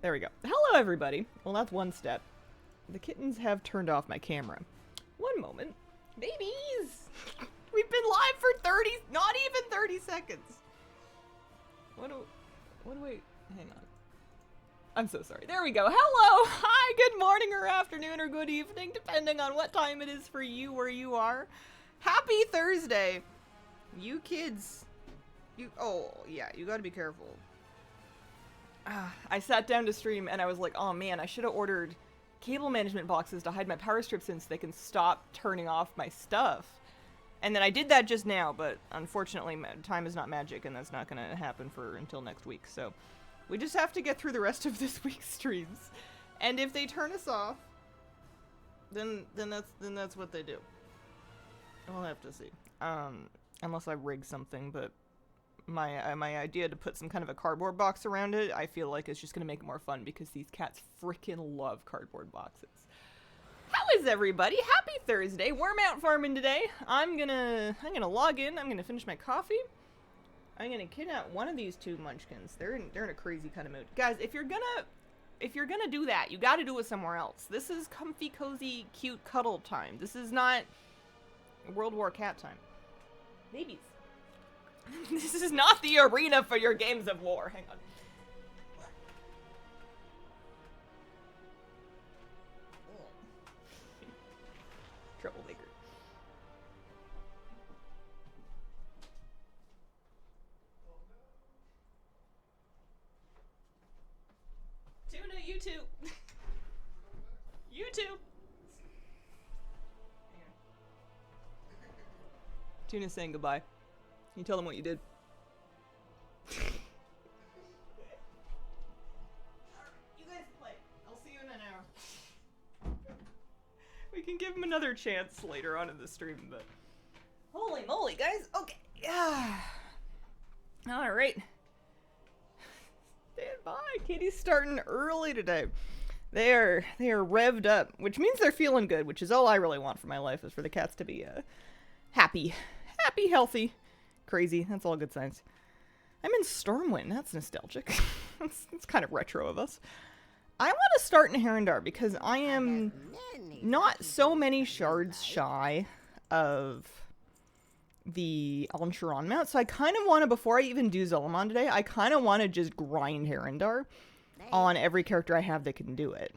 There we go. Hello, everybody. Well, that's one step. The kittens have turned off my camera. One moment. Babies! We've been live for 30, not even 30 seconds. What do we, hang on. I'm so sorry. There we go. Hello! Hi, good morning or afternoon or good evening, depending on what time it is for you where you are. Happy Thursday! You kids. Oh, yeah, you gotta be careful. I sat down to stream and I was like, oh man, I should have ordered cable management boxes to hide my power strips in so they can stop turning off my stuff. And then I did that just now, but unfortunately time is not magic and that's not gonna happen until next week. So we just have to get through the rest of this week's streams. And if they turn us off, then that's what they do. We'll have to see. Unless I rig something, but my idea to put some kind of a cardboard box around it, I feel like it's just gonna make it more fun because these cats freaking love cardboard boxes. How is everybody? Happy Thursday. We're Mount Farming today. I'm gonna log in. I'm gonna finish my coffee. I'm gonna kidnap one of these two munchkins. They're in a crazy kind of mood. Guys, if you're gonna do that, you gotta do it somewhere else. This is comfy, cozy, cute cuddle time. This is not World War Cat time. Babies. This is not the arena for your games of war. Hang on. Troublemaker. Tuna, YouTube. YouTube. Tuna's saying goodbye. Can you tell them what you did? You guys play. I'll see you in an hour. We can give him another chance later on in the stream, but... Holy moly, guys! Okay. Yeah. Alright. Stand by. Katie's starting early today. They are revved up, which means they're feeling good, which is all I really want for my life, is for the cats to be happy. Happy, healthy. Crazy. That's all good signs. I'm in Stormwind. That's nostalgic. It's kind of retro of us. I want to start in Herondar because I am not so many shards shy of the Aln Sharon mount. So I kind of want to, before I even do Zul'Aman today, I kind of want to just grind Herondar on every character I have that can do it.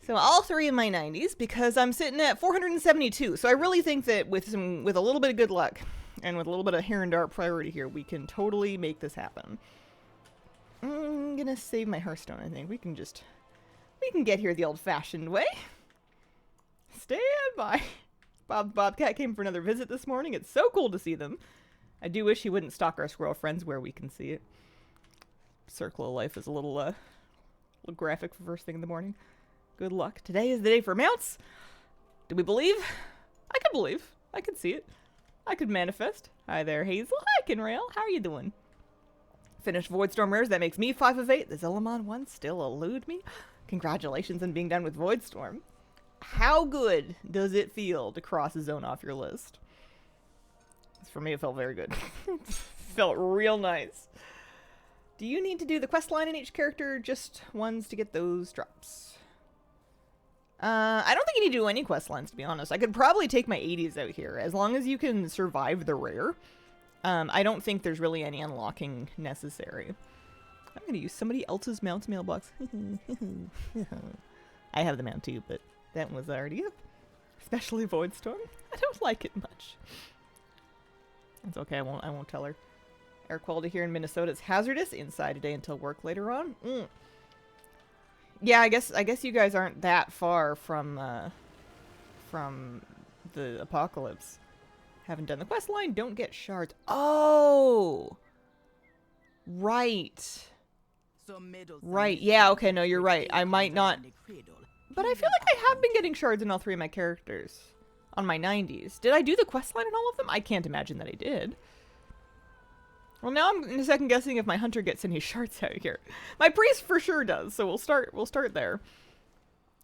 So all three of my 90s, because I'm sitting at 472. So I really think that with a little bit of good luck and with a little bit of Herondar priority here, we can totally make this happen. I'm gonna save my Hearthstone, I think. We can get here the old-fashioned way. Stand by. Bobcat came for another visit this morning. It's so cool to see them. I do wish he wouldn't stalk our squirrel friends where we can see it. Circle of Life is a little graphic for first thing in the morning. Good luck. Today is the day for mounts. Do we believe? I could believe. I could see it. I could manifest. Hi there, Hazel. Hi, Kinrail. How are you doing? Finished Voidstorm rares. That makes me 5 of 8. The Zul'Aman one still elude me. Congratulations on being done with Voidstorm. How good does it feel to cross a zone off your list? For me, it felt very good. Felt real nice. Do you need to do the quest line in each character? Just ones to get those drops. I don't think you need to do any quest lines, to be honest. I could probably take my 80s out here, as long as you can survive the rare. I don't think there's really any unlocking necessary. I'm gonna use somebody else's mount's mailbox. I have the mount too, but that one was already up. Especially Voidstorm. I don't like it much. It's okay, I won't tell her. Air quality here in Minnesota is hazardous. Inside today until work later on. Yeah, I guess you guys aren't that far from the apocalypse. Haven't done the quest line. Don't get shards. Oh, right. Right. Yeah. Okay. No, you're right. I might not. But I feel like I have been getting shards in all three of my characters on my 90s. Did I do the quest line in all of them? I can't imagine that I did. Well, now I'm second guessing if my hunter gets any shards out here. My priest for sure does, so we'll start there.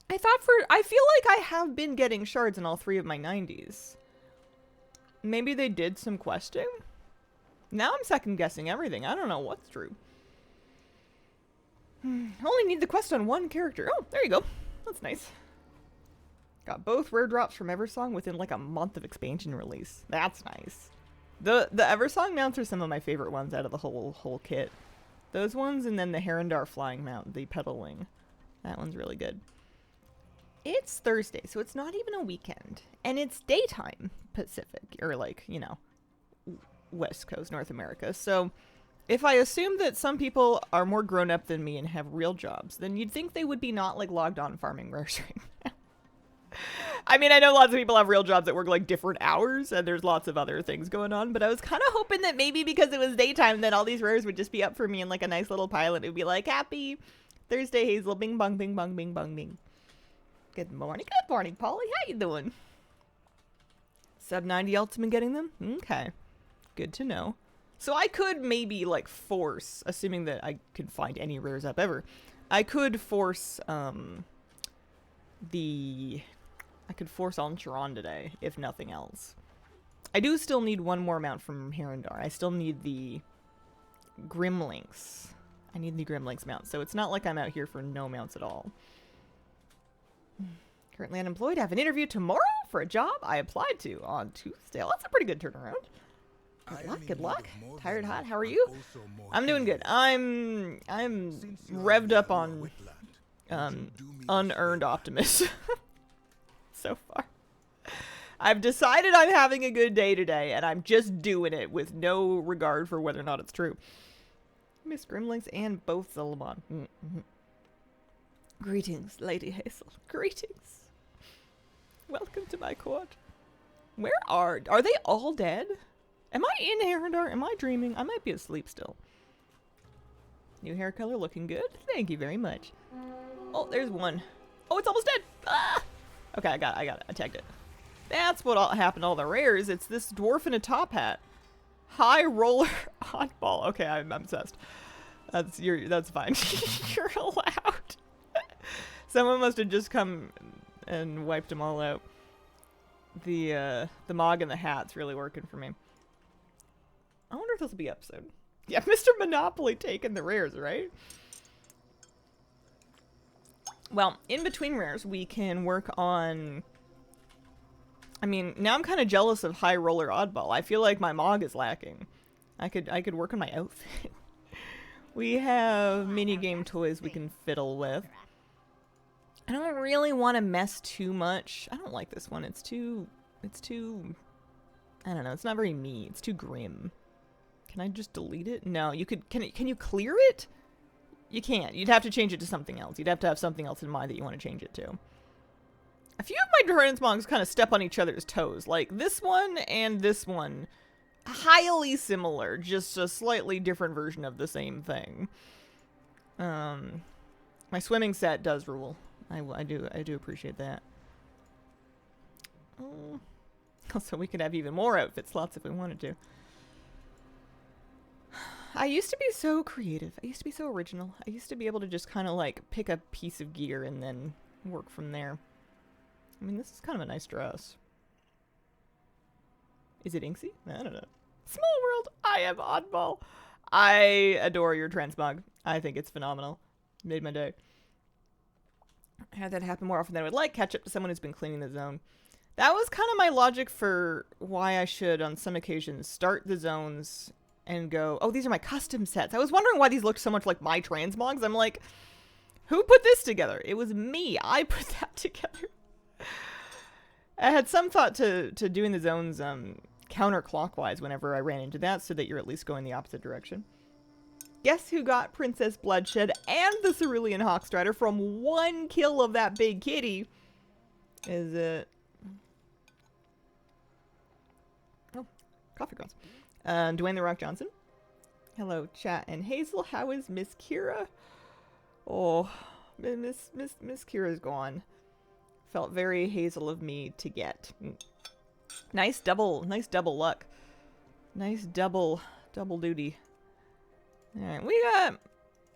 I feel like I have been getting shards in all three of my 90s. Maybe they did some questing? Now I'm second guessing everything. I don't know what's true. Only need the quest on one character. Oh, there you go. That's nice. Got both rare drops from Eversong within like a month of expansion release. That's nice. The Eversong mounts are some of my favorite ones out of the whole kit. Those ones, and then the Herondar flying mount, the pedal wing. That one's really good. It's Thursday, so it's not even a weekend. And it's daytime Pacific, or like, you know, West Coast North America. So if I assume that some people are more grown up than me and have real jobs, then you'd think they would be not like logged on farming rares right now. I mean, I know lots of people have real jobs that work like different hours, and there's lots of other things going on, but I was kind of hoping that maybe because it was daytime, that all these rares would just be up for me in like a nice little pile, and it would be like, happy Thursday, Hazel, bing bong, bing bong, bing bong, bing. Good morning, Polly. How you doing? Sub 90 ultimate getting them? Okay. Good to know. So I could maybe like force, assuming that I can find any rares up ever, I could force I could force Encheron today, if nothing else. I do still need one more mount from Herondar. I still need the Grimlinks. I need the Grimlinks mount, so it's not like I'm out here for no mounts at all. Currently unemployed. I have an interview tomorrow for a job I applied to on Tuesday. Well, that's a pretty good turnaround. Good luck, good luck. Tired hot, how are you? I'm doing good. I'm revved up on unearned optimism so far. I've decided I'm having a good day today, and I'm just doing it with no regard for whether or not it's true. Miss Grimlinks and both Zillimon. Greetings, Lady Hazel. Greetings. Welcome to my court. Where are they all dead? Am I in Herondar? Am I dreaming? I might be asleep still. New hair color looking good. Thank you very much. Oh, there's one. Oh, it's almost dead. Ah! Okay, I got it. I tagged it. That's what happened to all the rares. It's this dwarf in a top hat. High roller oddball. Okay, I'm obsessed. That's fine. You're allowed. Someone must have just come and wiped them all out. The Mog and the hat's really working for me. I wonder if this will be episode. Yeah, Mr. Monopoly taking the rares, right? Well, in between rares, we can work on... I mean, now I'm kind of jealous of High Roller Oddball. I feel like my Mog is lacking. I could work on my outfit. We have mini-game toys we can fiddle with. I don't really want to mess too much. I don't like this one. It's too... I don't know. It's not very me. It's too grim. Can I just delete it? No, you could... Can you clear it? You can't. You'd have to change it to something else. You'd have to have something else in mind that you want to change it to. A few of my transmogs kind of step on each other's toes. Like this one and this one. Highly similar. Just a slightly different version of the same thing. My swimming set does rule. I do appreciate that. Also, we could have even more outfit slots if we wanted to. I used to be so creative. I used to be so original. I used to be able to just kind of like pick a piece of gear and then work from there. I mean, this is kind of a nice dress. Is it Inksy? I don't know. Small world. I am oddball. I adore your transmog. I think it's phenomenal. Made my day. I had that happen more often than I would like. Catch up to someone who's been cleaning the zone. That was kind of my logic for why I should, on some occasions, start the zones and go, oh, these are my custom sets. I was wondering why these looked so much like my transmogs. I'm like, who put this together? It was me. I put that together. I had some thought to doing the zones counterclockwise whenever I ran into that, so that you're at least going the opposite direction. Guess who got Princess Bloodshed and the Cerulean Hawkstrider from one kill of that big kitty? Is it... Oh, coffee grounds. Dwayne The Rock Johnson. Hello, chat and Hazel. How is Miss Kira? Oh, Miss Kira's gone. Felt very Hazel of me to get. Nice double luck. Nice double duty. Alright, we got...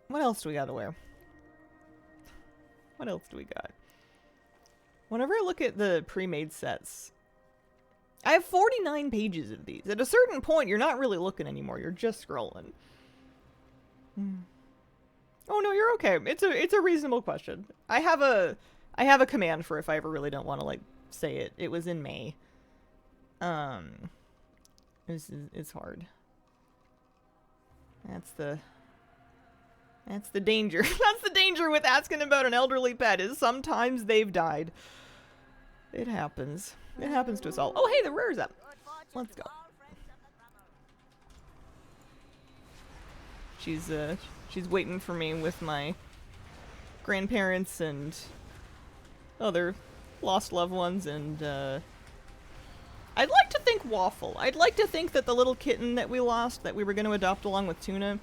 What else do we got to wear? What else do we got? Whenever I look at the pre-made sets, I have 49 pages of these. At a certain point, you're not really looking anymore. You're just scrolling. Oh no, you're okay. It's a reasonable question. I have a command for if I ever really don't want to like say it. It was in May. It's hard. That's the danger. That's the danger with asking about an elderly pet is sometimes they've died. It happens. It happens to us all. Oh, hey, the rare's up. Let's go. She's waiting for me with my grandparents and other lost loved ones, and I'd like to think Waffle. I'd like to think that the little kitten that we lost, that we were going to adopt along with Tuna,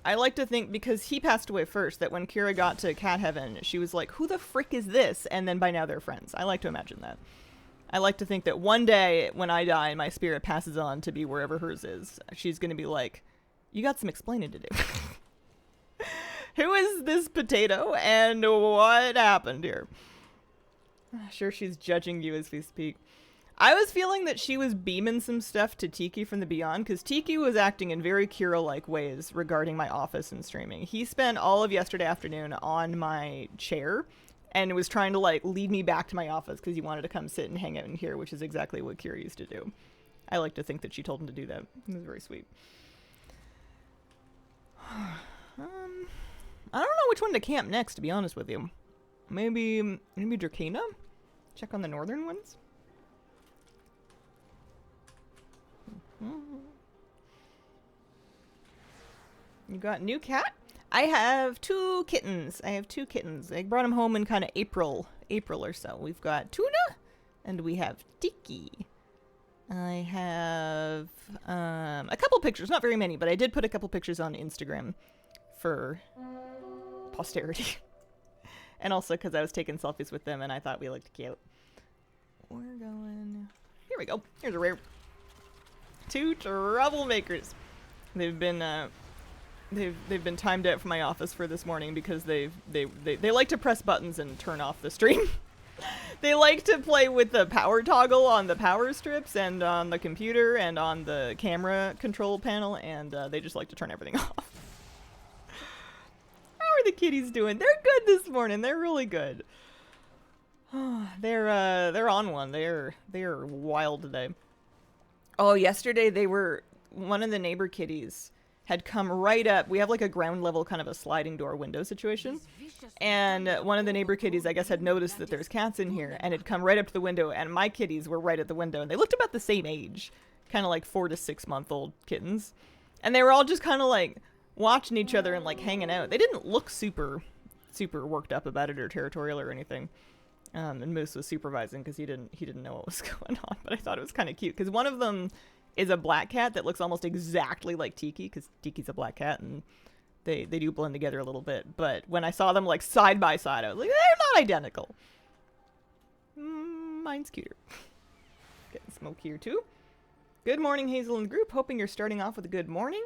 I like to think, because he passed away first, that when Kira got to cat heaven, she was like, who the frick is this? And then by now they're friends. I like to imagine that. I like to think that one day when I die and my spirit passes on to be wherever hers is, she's going to be like, you got some explaining to do. Who is this potato and what happened here? Sure, she's judging you as we speak. I was feeling that she was beaming some stuff to Tiki from the Beyond, because Tiki was acting in very Kira-like ways regarding my office and streaming. He spent all of yesterday afternoon on my chair and was trying to like lead me back to my office because he wanted to come sit and hang out in here, which is exactly what Kira used to do. I like to think that she told him to do that. It was very sweet. I don't know which one to camp next, to be honest with you. Maybe Dracana? Check on the northern ones? You got a new cat? I have two kittens. I brought them home in kind of April or so. We've got Tuna and we have Tiki. I have a couple pictures, not very many, but I did put a couple pictures on Instagram for posterity. And also because I was taking selfies with them and I thought we looked cute. We're going... Here we go. Here's a rare. Two troublemakers. They've been timed out from my office for this morning because they like to press buttons and turn off the stream. They like to play with the power toggle on the power strips and on the computer and on the camera control panel, and they just like to turn everything off. How are the kitties doing? They're good this morning. They're really good. They're on one. They're wild today. Oh, yesterday one of the neighbor kitties had come right up. We have like a ground level kind of a sliding door window situation. And one of the neighbor kitties, I guess, had noticed that there's cats in here and had come right up to the window, and my kitties were right at the window, and they looked about the same age, kind of like 4 to 6 month old kittens. And they were all just kind of like watching each other and like hanging out. They didn't look super worked up about it or territorial or anything. And Moose was supervising because he didn't know what was going on, but I thought it was kind of cute because one of them is a black cat that looks almost exactly like Tiki, because Tiki's a black cat and they do blend together a little bit. But when I saw them like side by side, I was like, they're not identical. Mine's cuter. Getting smoke here too. Good morning, Hazel and group. Hoping you're starting off with a good morning.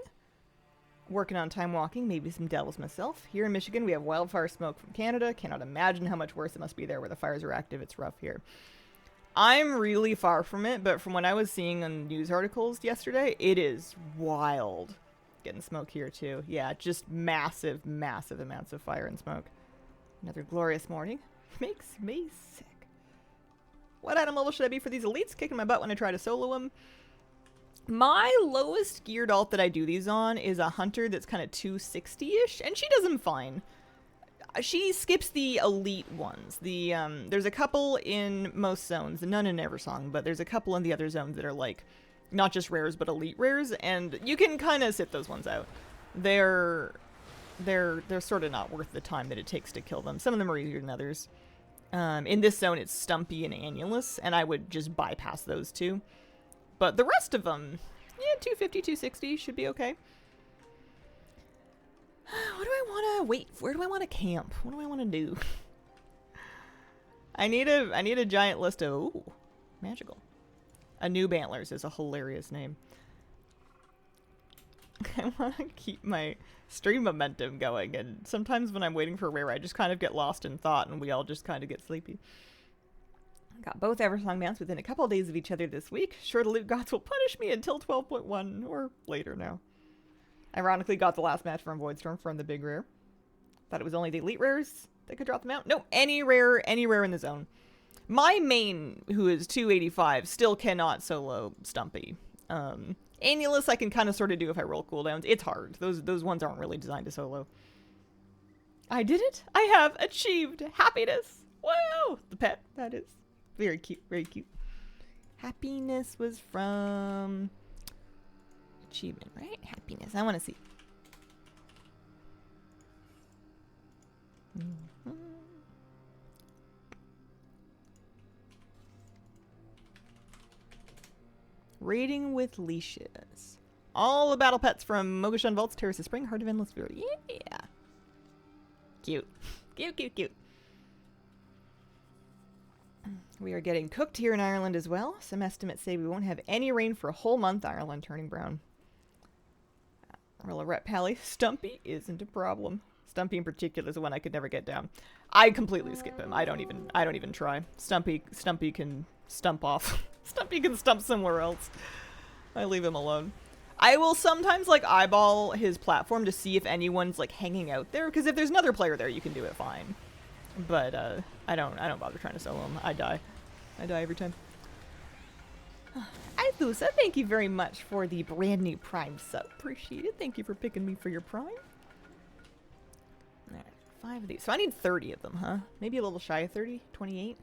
Working on time walking, maybe some devils myself. Here in Michigan, we have wildfire smoke from Canada. Cannot imagine how much worse it must be there where the fires are active. It's rough here. I'm really far from it, but from what I was seeing on news articles yesterday, it is wild. Getting smoke here too. Yeah, just massive amounts of fire and smoke. Another glorious morning. Makes me sick. What item level should I be for these elites? Kicking my butt when I try to solo them. My lowest geared alt that I do these on is a hunter that's kind of 260-ish, and she does them fine. She skips the elite ones. There's a couple in most zones, none in Eversong, but there's a couple in the other zones that are like not just rares but elite rares, and you can kind of sit those ones out. They're sort of not worth the time that it takes to kill them. Some of them are easier than others. In this zone, it's Stumpy and Annulus, and I would just bypass those two. But the rest of them, yeah, 250, 260 should be okay. What do I want to wait? Where do I want to camp? What do I want to do? I need a giant list of ooh, magical. Noob Antlers is a hilarious name. I want to keep my stream momentum going, and sometimes when I'm waiting for a rare, I just kind of get lost in thought, and we all just kind of get sleepy. Got both Eversong mounts within a couple of days of each other this week. Sure, the loot gods will punish me until 12.1 or later now. Ironically, got the last match from Voidstorm from the big rare. Thought it was only the elite rares that could drop them out. No, any rare in the zone. My main, who is 285, still cannot solo Stumpy. Annulus I can kind of sort of do if I roll cooldowns. It's hard. Those ones aren't really designed to solo. I did it. I have achieved happiness. Whoa! The pet, that is. Very cute, very cute. Happiness was from achievement, right? Happiness. I want to see. Raiding with leashes. All the battle pets from Mogoshon Vaults, Terrace of Spring, Heart of Endless Fury. Yeah. Cute. Cute, cute, cute. We are getting cooked here in Ireland as well. Some estimates say we won't have any rain for a whole month. Ireland turning brown. Rilla Rep Pally. Stumpy isn't a problem. Stumpy in particular is the one I could never get down. I completely skip him. I don't even try. Stumpy can stump off. Stumpy can stump somewhere else. I leave him alone. I will sometimes like eyeball his platform to see if anyone's like hanging out there, because if there's another player there, you can do it fine. But I don't bother trying to solo him. I die every time. Ithusa, thank you very much for the brand new Prime sub. Appreciate it. Thank you for picking me for your Prime. Alright, 5 of these. So I need 30 of them, huh? Maybe a little shy of 30? 28?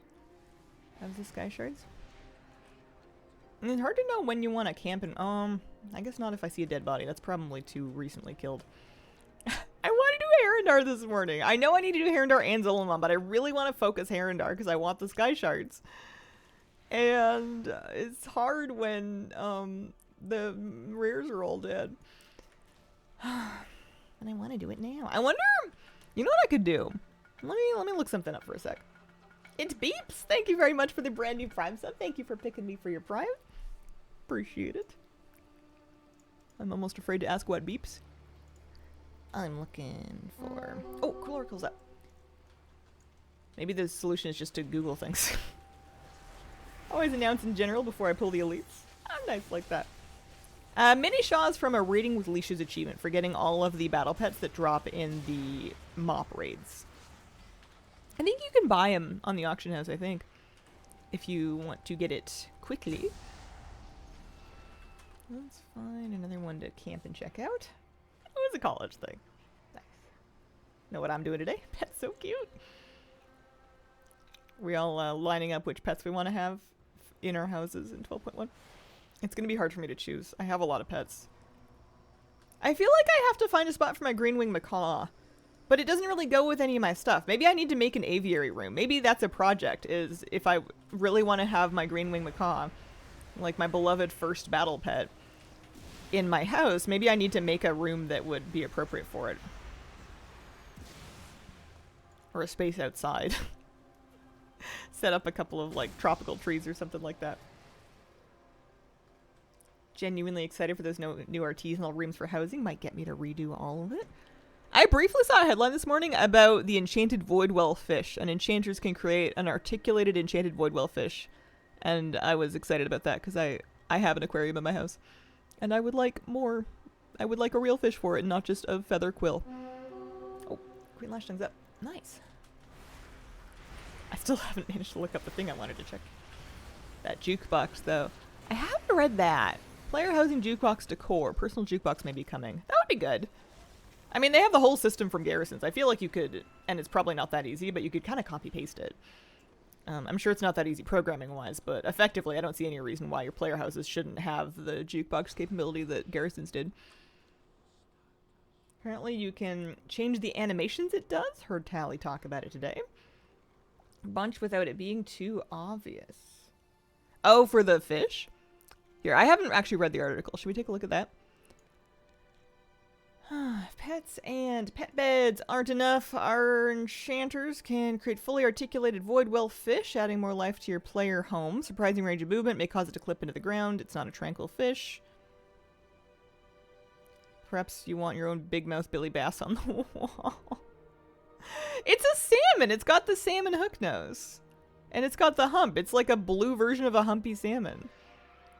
How's this Sky Shards? And it's hard to know when you want to camp and I guess not if I see a dead body. That's probably too recently killed. I want to do Herondar this morning. I know I need to do Herondar and Zolomon, but I really want to focus Herondar because I want the Sky Shards. And it's hard when the rares are all dead. And I want to do it now. I wonder, you know what I could do? Let me look something up for a sec. It's Beeps. Thank you very much for the brand new Prime sub. Thank you for picking me for your Prime. Appreciate it. I'm almost afraid to ask what beeps. I'm looking for... Oh, Cool Oracle's up. Maybe the solution is just to Google things. Always announce in general before I pull the elites. I'm nice like that. Mini Shaw's from a Raiding with Leashes achievement for getting all of the battle pets that drop in the mop raids. I think you can buy them on the auction house, I think. If you want to get it quickly. Let's find another one to camp and check out. It was a college thing. Nice. Know what I'm doing today? Pet's so cute. We all lining up which pets we want to have in our houses in 12.1. It's going to be hard for me to choose. I have a lot of pets. I feel like I have to find a spot for my Greenwing Macaw. But it doesn't really go with any of my stuff. Maybe I need to make an aviary room. Maybe that's a project, is if I really want to have my Greenwing Macaw, like my beloved first battle pet, in my house, maybe I need to make a room that would be appropriate for it. Or a space outside. Set up a couple of, like, tropical trees or something like that. Genuinely excited for those new artisanal rooms for housing. Might get me to redo all of it. I briefly saw a headline this morning about the enchanted voidwell fish. And enchanters can create an articulated enchanted voidwell fish. And I was excited about that because I have an aquarium in my house. And I would like more. I would like a real fish for it, not just a feather quill. Oh, Green Lash Tongue's up. Nice. I still haven't managed to look up the thing I wanted to check. That jukebox, though. I haven't read that. Player housing jukebox decor. Personal jukebox may be coming. That would be good. I mean, they have the whole system from Garrisons. I feel like you could, and it's probably not that easy, but you could kind of copy-paste it. I'm sure it's not that easy programming-wise, but effectively I don't see any reason why your player houses shouldn't have the jukebox capability that Garrisons did. Apparently you can change the animations it does. Heard Tally talk about it today. A bunch without it being too obvious. Oh, for the fish? Here, I haven't actually read the article. Should we take a look at that? Pets and pet beds aren't enough. Our enchanters can create fully articulated voidwell fish, adding more life to your player home. Surprising range of movement may cause it to clip into the ground. It's not a tranquil fish. Perhaps you want your own big mouth Billy Bass on the wall. It's a salmon! It's got the salmon hook nose. And it's got the hump. It's like a blue version of a humpy salmon.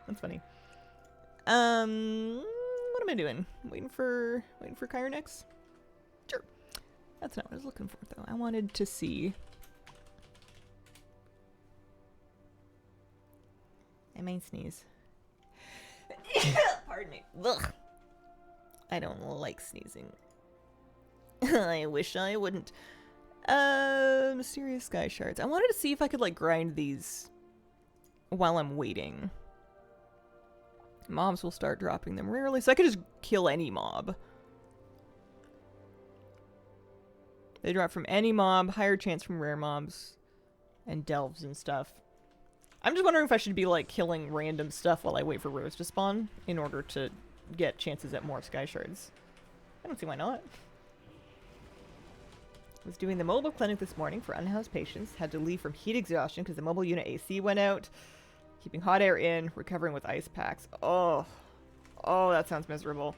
That's funny. What am I doing? Waiting for Kyrenex? Sure. That's not what I was looking for, though. I wanted to see... I might sneeze. Pardon me. Ugh. I don't like sneezing. I wish I wouldn't. Mysterious sky shards. I wanted to see if I could, like, grind these while I'm waiting. Mobs will start dropping them rarely, so I could just kill any mob. They drop from any mob, higher chance from rare mobs, and delves and stuff. I'm just wondering if I should be, like, killing random stuff while I wait for rows to spawn in order to get chances at more sky shards. I don't see why not. Was doing the mobile clinic this morning for unhoused patients. Had to leave from heat exhaustion because the mobile unit AC went out. Keeping hot air in, recovering with ice packs. Oh. Oh, that sounds miserable.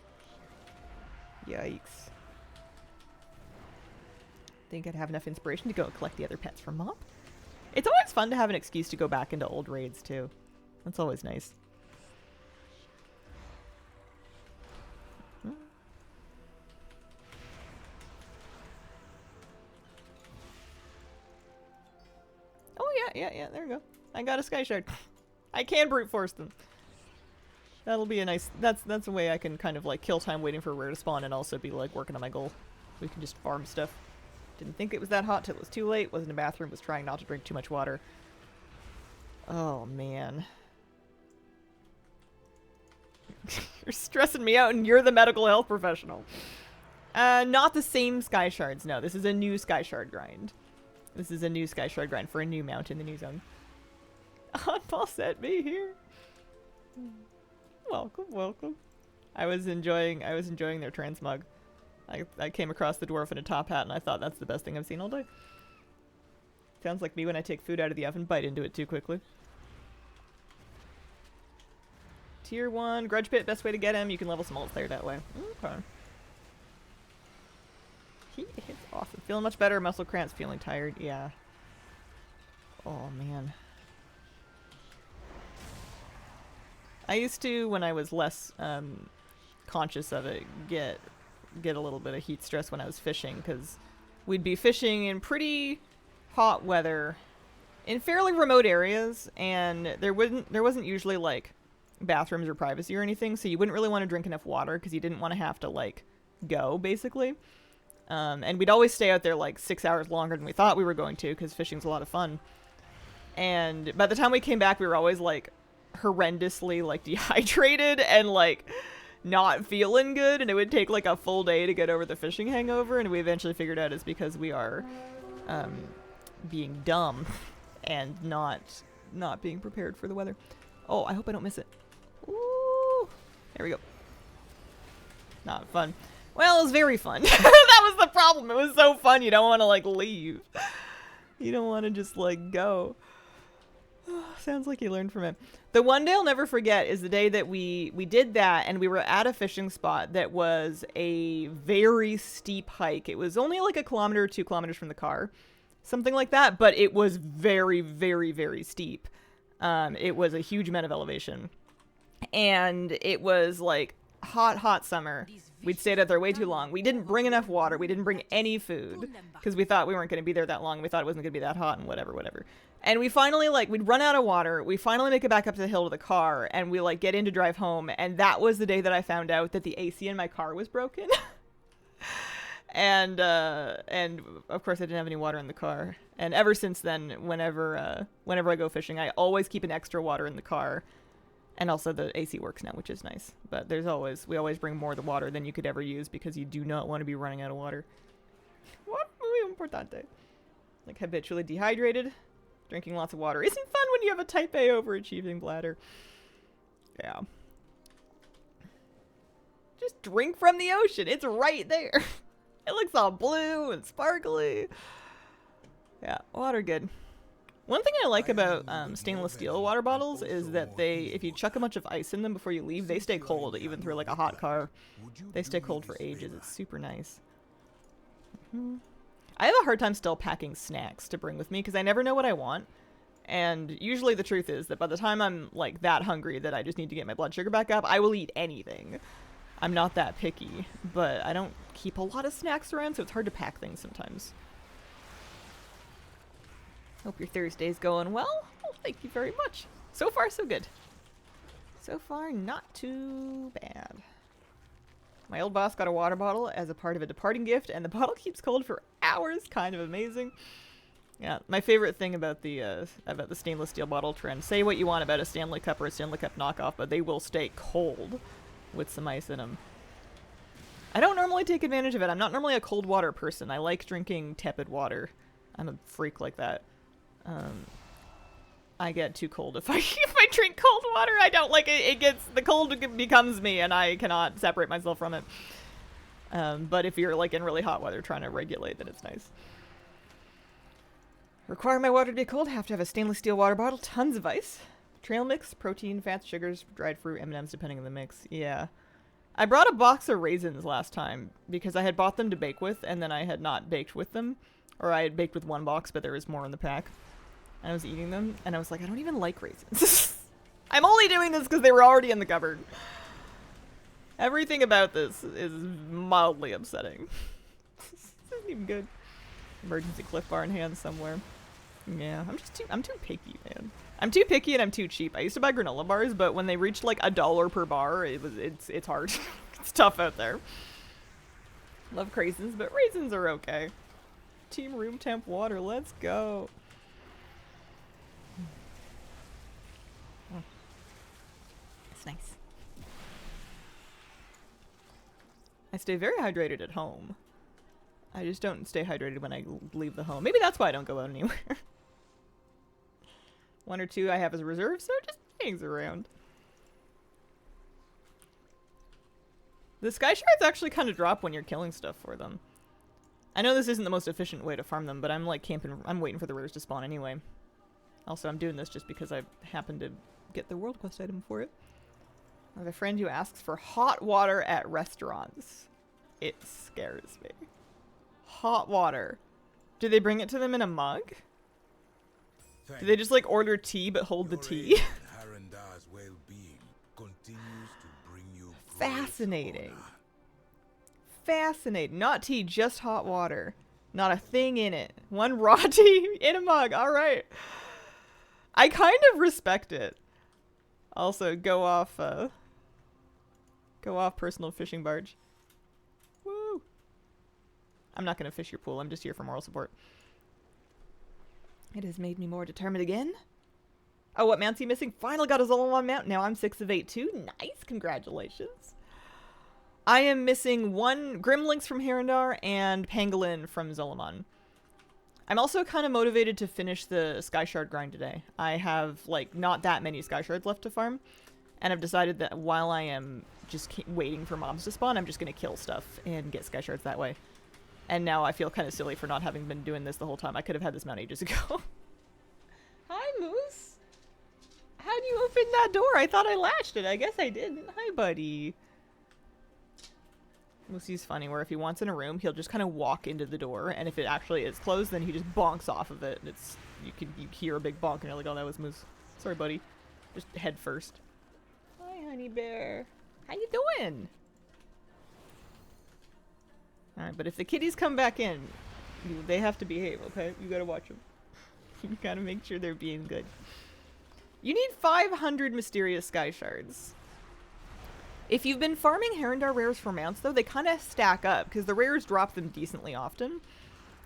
Yikes. Think I'd have enough inspiration to go collect the other pets from Mop? It's always fun to have an excuse to go back into old raids, too. That's always nice. Oh, yeah, there we go. I got a sky shard. I can brute force them. That'll be a nice... That's a way I can kind of, like, kill time waiting for a rare to spawn and also be, like, working on my goal. We can just farm stuff. Didn't think it was that hot till it was too late. Was in the bathroom, was trying not to drink too much water. Oh, man. You're stressing me out and you're the medical health professional. Not the same sky shards, no. This is a new sky shard grind. This is a new sky shard grind for a new mount in the new zone. Oddball sent me here. Welcome, welcome. I was enjoying their transmog. I came across the dwarf in a top hat and I thought that's the best thing I've seen all day. Sounds like me when I take food out of the oven, bite into it too quickly. Tier 1, Grudge Pit, best way to get him. You can level some ults there that way. Okay. He hits awesome. Feeling much better, muscle cramps, feeling tired, yeah. Oh man. I used to, when I was less conscious of it, get a little bit of heat stress when I was fishing, because we'd be fishing in pretty hot weather in fairly remote areas, and there wasn't usually like bathrooms or privacy or anything, so you wouldn't really want to drink enough water because you didn't want to have to like go basically. And we'd always stay out there like 6 hours longer than we thought we were going to because fishing's a lot of fun. And by the time we came back, we were always like horrendously like dehydrated and like not feeling good, and it would take like a full day to get over the fishing hangover, and we eventually figured out it's because we are being dumb and not being prepared for the weather. Oh, I hope I don't miss it. Ooh, there we go. Not fun. Well, it was very fun. That was the problem. It was so fun. You don't want to like leave. You don't want to just like go. Sounds like you learned from it. The one day I'll never forget is the day that we did that, and we were at a fishing spot that was a very steep hike. It was only like 1 kilometer or 2 kilometers from the car. Something like that, but it was very, very, very steep. It was a huge amount of elevation. And it was like hot summer. We'd stayed out there way too long. We didn't bring enough water. We didn't bring any food because we thought we weren't going to be there that long. We thought it wasn't going to be that hot and whatever. And we finally, like, we'd run out of water. We finally make it back up to the hill to the car, and we, like, get in to drive home. And that was the day that I found out that the AC in my car was broken. and of course, I didn't have any water in the car. And ever since then, whenever I go fishing, I always keep an extra water in the car. And also the AC works now, which is nice. But we always bring more of the water than you could ever use because you do not want to be running out of water. What? Muy importante. Like habitually dehydrated. Drinking lots of water isn't fun when you have a type A overachieving bladder. Yeah. Just drink from the ocean. It's right there. It looks all blue and sparkly. Yeah, water good. One thing I like about stainless steel water bottles is that if you chuck a bunch of ice in them before you leave, they stay cold even through like a hot car. They stay cold for ages. It's super nice. I have a hard time still packing snacks to bring with me because I never know what I want. And usually the truth is that by the time I'm like that hungry that I just need to get my blood sugar back up, I will eat anything. I'm not that picky, but I don't keep a lot of snacks around, so it's hard to pack things sometimes. Hope your Thursday's going well. Well, thank you very much. So far, so good. So far, not too bad. My old boss got a water bottle as a part of a departing gift, and the bottle keeps cold for hours. Kind of amazing. Yeah, my favorite thing about the stainless steel bottle trend. Say what you want about a Stanley Cup or a Stanley Cup knockoff, but they will stay cold with some ice in them. I don't normally take advantage of it. I'm not normally a cold water person. I like drinking tepid water. I'm a freak like that. I get too cold if I drink cold water. I don't like it. It gets, the cold becomes me, and I cannot separate myself from it. But if you're like in really hot weather trying to regulate, then it's nice. Require my water to be cold. Have to have a stainless steel water bottle. Tons of ice. Trail mix, protein, fats, sugars, dried fruit, M&Ms, depending on the mix. Yeah. I brought a box of raisins last time because I had bought them to bake with, and then I had not baked with them. Or I had baked with one box, but there was more in the pack. And I was eating them, and I was like, I don't even like raisins. I'm only doing this because they were already in the cupboard. Everything about this is mildly upsetting. This isn't even good. Emergency Cliff Bar in hand somewhere. Yeah, I'm too picky, man. I'm too picky and I'm too cheap. I used to buy granola bars, but when they reached like $1 per bar, it's hard. It's tough out there. Love craisins, but raisins are okay. Team room temp water, let's go. Oh. It's nice. I stay very hydrated at home. I just don't stay hydrated when I leave the home. Maybe that's why I don't go out anywhere. 1 or 2 I have as a reserve, so it just hangs around. The sky shards actually kind of drop when you're killing stuff for them. I know this isn't the most efficient way to farm them, but I'm like camping. I'm waiting for the rares to spawn anyway. Also, I'm doing this just because I happened to get the world quest item for it. I have a friend who asks for hot water at restaurants. It scares me. Hot water. Do they bring it to them in a mug? Do they just like order tea but hold the tea? Fascinating. Fascinating. Not tea, just hot water. Not a thing in it. One raw tea in a mug. All right. I kind of respect it. Also, go off personal fishing barge. Woo. I'm not going to fish your pool. I'm just here for moral support. It has made me more determined again. Oh, what mount's he missing? Finally got his Zolomon mount. Now I'm 6 of 8 too. Nice. Congratulations. I am missing 1 Grimlynx from Herondar and Pangolin from Zolomon. I'm also kind of motivated to finish the Sky Shard grind today. I have, like, not that many Sky Shards left to farm. And I've decided that while I am just waiting for mobs to spawn, I'm just going to kill stuff and get Sky Shards that way. And now I feel kind of silly for not having been doing this the whole time. I could have had this mount ages ago. Hi, Moose. How'd you open that door? I thought I latched it. I guess I didn't. Hi, buddy. Moosey's funny, where if he wants in a room, he'll just kind of walk into the door, and if it actually is closed, then he just bonks off of it, and it's you hear a big bonk, and you're like, oh, that was Moose. Sorry, buddy. Just head first. Hi, honey bear. How you doing? Alright, but if the kitties come back in, they have to behave, okay? You gotta watch them. You gotta make sure they're being good. You need 500 mysterious sky shards. If you've been farming Herondar rares for mounts, though, they kind of stack up, because the rares drop them decently often.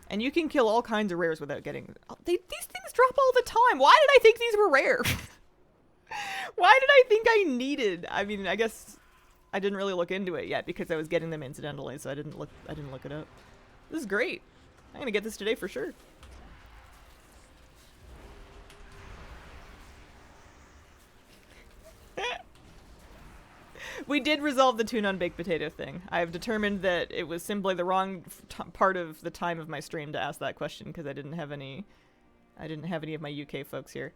And you can kill all kinds of rares without getting... these things drop all the time! Why did I think these were rare? Why did I think I needed... I mean, I guess I didn't really look into it yet, because I was getting them incidentally, so I didn't look it up. This is great. I'm gonna get this today for sure. We did resolve the tune on baked potato thing. I have determined that it was simply the wrong part of the time of my stream to ask that question because I didn't have any of my UK folks here.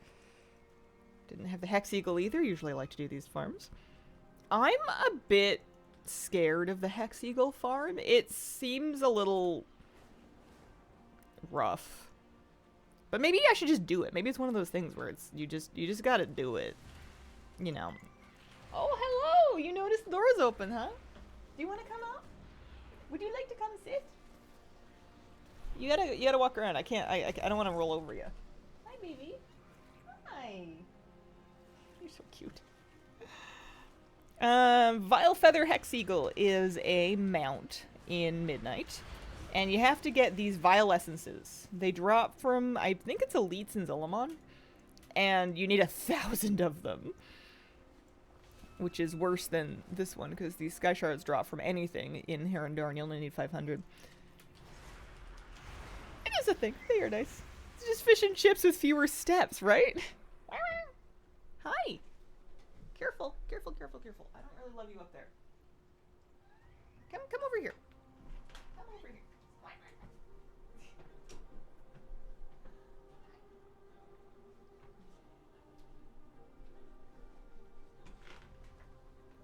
Didn't have the Hex Eagle either. Usually I like to do these farms. I'm a bit scared of the Hex Eagle farm. It seems a little rough. But maybe I should just do it. Maybe it's one of those things where it's you just gotta do it. You know. Oh, hello! You noticed the door's open, huh? Do you want to come up? Would you like to come sit? You gotta walk around. I can't. I don't want to roll over you. Hi, baby. Hi. You're so cute. Vile Feather Hex Eagle is a mount in Midnight, and you have to get these Vile Essences. They drop from, I think it's Elites in Zillimon, and you need 1,000 of them, which is worse than this one, because these Sky Shards drop from anything in Herondor, and you only need 500. It is a thing. They are nice. It's just fish and chips with fewer steps, right? Hi. Careful, careful, careful, careful. I don't really love you up there. Come over here. Come over here.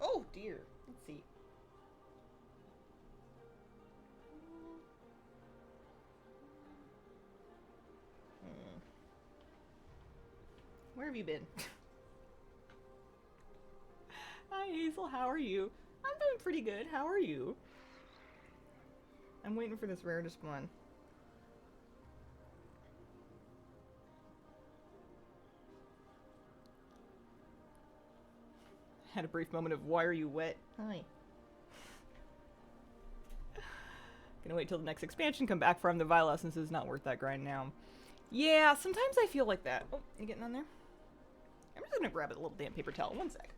Oh dear. Let's see. Where have you been? Hi Hazel, how are you? I'm doing pretty good. How are you? I'm waiting for this rare to spawn. Had a brief moment of why are you wet? Hi. Gonna wait till the next expansion come back from. The Vile Essence is not worth that grind now. Yeah, sometimes I feel like that. Oh, you getting on there? I'm just gonna grab a little damn paper towel. One sec.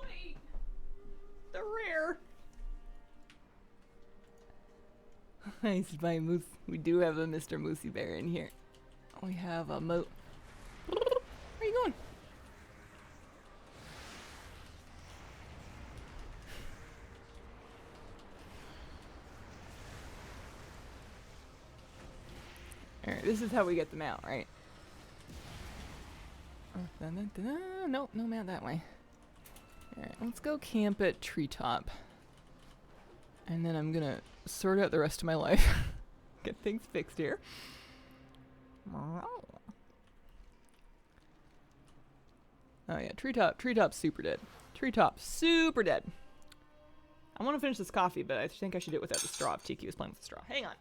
Wait. The rare. Nice by Moose. We do have a Mr. Moosey Bear in here. We have a Where are you going? Alright, this is how we get them out, right? Nope, no mount that way. Alright, let's go camp at Treetop. And then I'm gonna sort out the rest of my life. Get things fixed here. Oh yeah, Treetop's super dead. Treetop's super dead. I want to finish this coffee, but I think I should do it without the straw. If Tiki was playing with the straw. Hang on.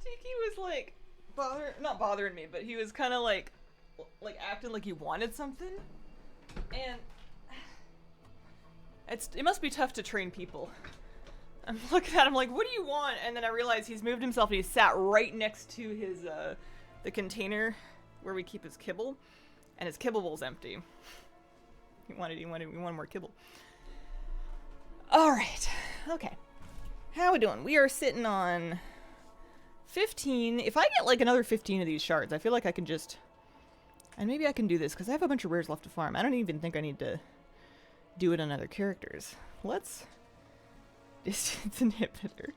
Tiki was like not bothering me, but he was kind of like acting like he wanted something, and it must be tough to train people. I'm looking at him like, what do you want? And then I realized he's moved himself and he sat right next to his the container where we keep his kibble, and his kibble bowl's empty. He wanted more kibble. All right, okay. How we doing? We are sitting on 15. If I get like another 15 of these shards, I feel like I can just... And maybe I can do this, because I have a bunch of rares left to farm. I don't even think I need to do it on other characters. Let's... Distance inhibitor.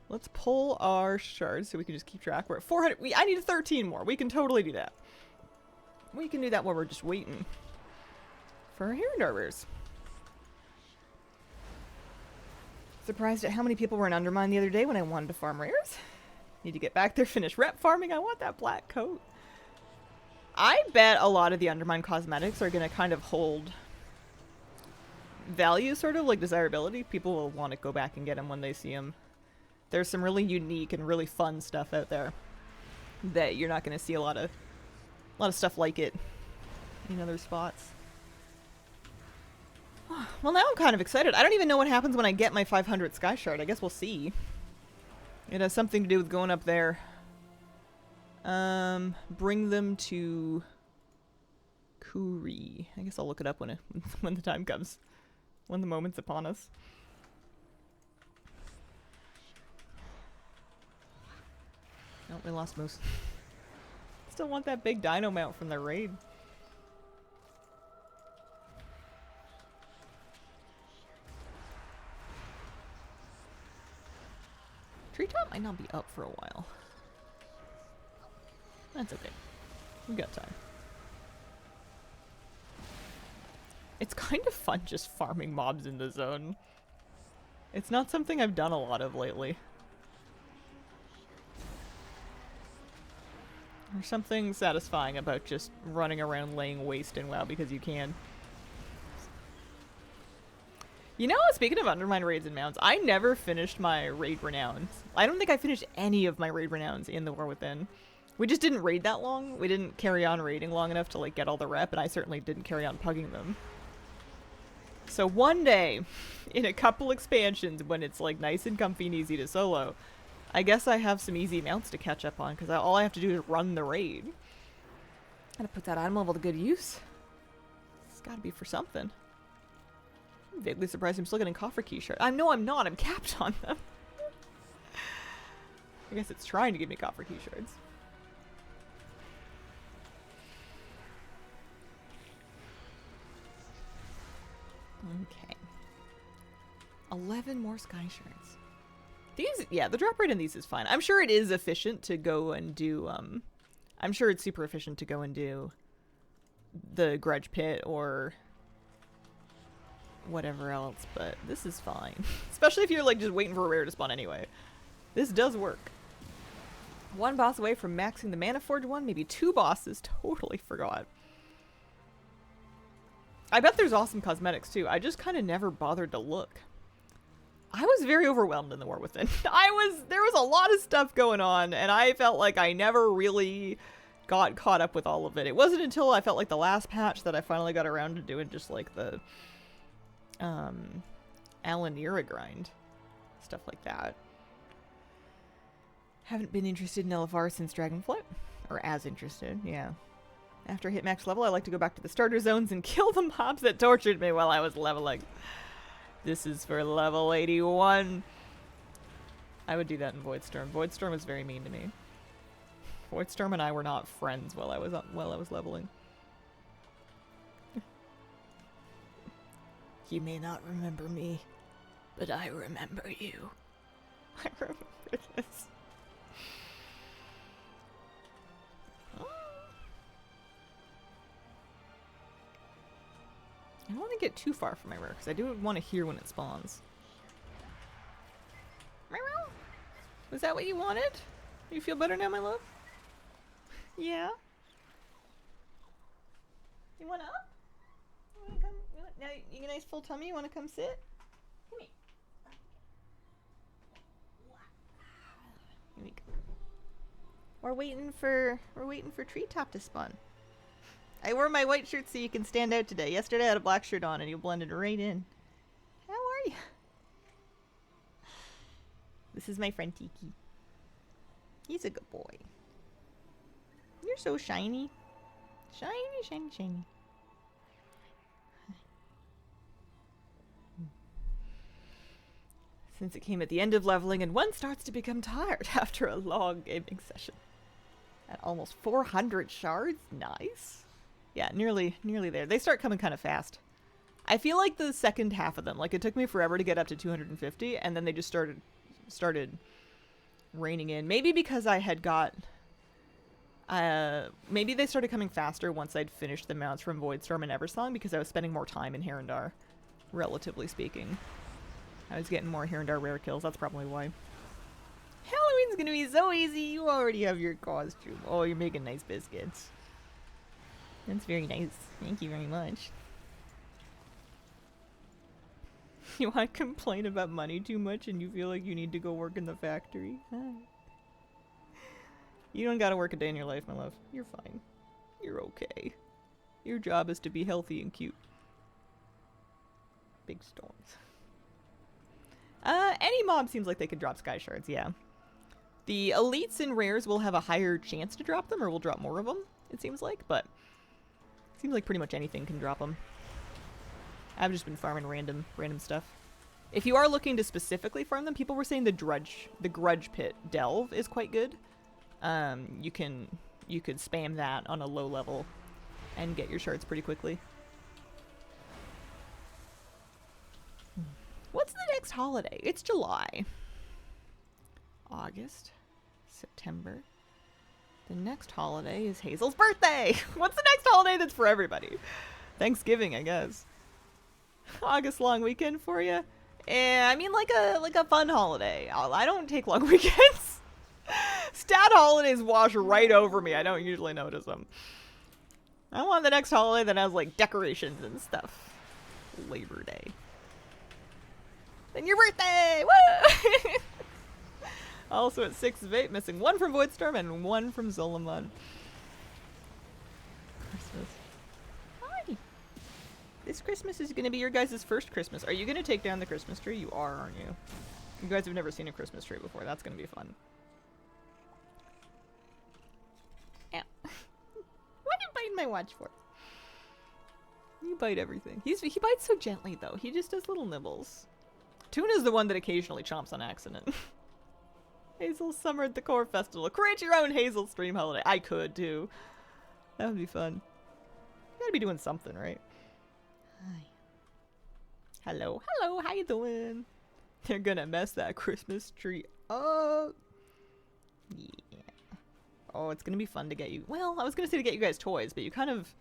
Let's pull our shards so we can just keep track. We're at 400. I need 13 more. We can totally do that. We can do that while we're just waiting for our Herondarbers. Surprised at how many people were in Undermine the other day when I wanted to farm rares. Need to get back there, finish rep farming. I want that black coat. I bet a lot of the Undermine cosmetics are going to kind of hold value, sort of like desirability. People will want to go back and get them when they see them. There's some really unique and really fun stuff out there that you're not going to see a lot of stuff like it in other spots. Well, now I'm kind of excited. I don't even know what happens when I get my 500 Sky Shard. I guess we'll see. It has something to do with going up there. Bring them to Kuri. I guess I'll look it up when when the time comes. When the moment's upon us. Oh, we lost Moose. Still want that big dino mount from the raid. Treetop might not be up for a while. That's okay. We got time. It's kind of fun just farming mobs in the zone. It's not something I've done a lot of lately. There's something satisfying about just running around laying waste in WoW because you can. You know, speaking of Undermine raids and mounts, I never finished my raid renowns. I don't think I finished any of my raid renowns in the War Within. We just didn't raid that long. We didn't carry on raiding long enough to like get all the rep, and I certainly didn't carry on pugging them. So one day, in a couple expansions, when it's like nice and comfy and easy to solo, I guess I have some easy mounts to catch up on, because all I have to do is run the raid. Gotta put that item level to good use. It's gotta be for something. I'm vaguely surprised I'm still getting coffer key shards. I know I'm not. I'm capped on them. I guess it's trying to give me coffer key shards. Okay. 11 more sky shards. These, yeah, the drop rate in these is fine. I'm sure it is efficient to go and do, I'm sure it's super efficient to go and do the Grudge Pit or whatever else, but this is fine. Especially if you're, like, just waiting for a rare to spawn anyway. This does work. One boss away from maxing the Mana Forge one, maybe 2 bosses. Totally forgot. I bet there's awesome cosmetics, too. I just kind of never bothered to look. I was very overwhelmed in the War Within. There was a lot of stuff going on, and I felt like I never really got caught up with all of it. It wasn't until I felt like the last patch that I finally got around to doing just like the Alanira grind. Stuff like that. Haven't been interested in LFR since Dragonflight. Or as interested, yeah. After I hit max level, I like to go back to the starter zones and kill the mobs that tortured me while I was leveling. This is for level 81. I would do that in Voidstorm. Voidstorm was very mean to me. Voidstorm and I were not friends while I was leveling. You may not remember me, but I remember you. I remember this. I don't want to get too far from my rare, because I do want to hear when it spawns. Was that what you wanted? You feel better now, my love? Yeah? You want up? You want to come? Now you get a nice full tummy? You want to come sit? Come here. Here we go. We're waiting for Treetop to spawn. I wore my white shirt so you can stand out today. Yesterday I had a black shirt on and you blended right in. How are you? This is my friend Tiki. He's a good boy. You're so shiny. Shiny, shiny, shiny. Since it came at the end of leveling and one starts to become tired after a long gaming session. At almost 400 shards? Nice. Yeah, nearly there. They start coming kind of fast. I feel like the second half of them, like it took me forever to get up to 250, and then they just started reining in. Maybe because I had got... maybe they started coming faster once I'd finished the mounts from Voidstorm and Eversong because I was spending more time in Herondar, relatively speaking. I was getting more Herondar rare kills, that's probably why. Halloween's gonna be so easy, you already have your costume. Oh, you're making nice biscuits. That's very nice. Thank you very much. You want to complain about money too much and you feel like you need to go work in the factory? You don't gotta work a day in your life, my love. You're fine. You're okay. Your job is to be healthy and cute. Big storms. Any mob seems like they could drop sky shards, yeah. The elites and rares will have a higher chance to drop them, or will drop more of them, it seems like, but it seems like pretty much anything can drop them. I've just been farming random stuff. If you are looking to specifically farm them, people were saying the Grudge Pit Delve is quite good. You could spam that on a low level and get your shards pretty quickly. What's the next holiday? It's July. August. September. The next holiday is Hazel's birthday! What's the next holiday that's for everybody? Thanksgiving, I guess. August long weekend for you? I mean like a fun holiday. I don't take long weekends. Stat holidays wash right over me. I don't usually notice them. I want the next holiday that has like decorations and stuff. Labor Day. Then your birthday! Woo! Also at 6 of 8, missing 1 from Voidstorm and 1 from Zolomon. Christmas. Hi! This Christmas is gonna be your guys' first Christmas. Are you gonna take down the Christmas tree? You are, aren't you? You guys have never seen a Christmas tree before. That's gonna be fun. Ow. What are you biting my watch for? You bite everything. He bites so gently though. He just does little nibbles. Tuna's the one that occasionally chomps on accident. Hazel Summer at the Core Festival. Create your own Hazel stream holiday. I could too. That would be fun. You gotta be doing something, right? Hi. Hello, hello, how you doing? They're gonna mess that Christmas tree up. Yeah. Oh, it's gonna be fun to get you. Well, I was gonna say to get you guys toys, but you kind of...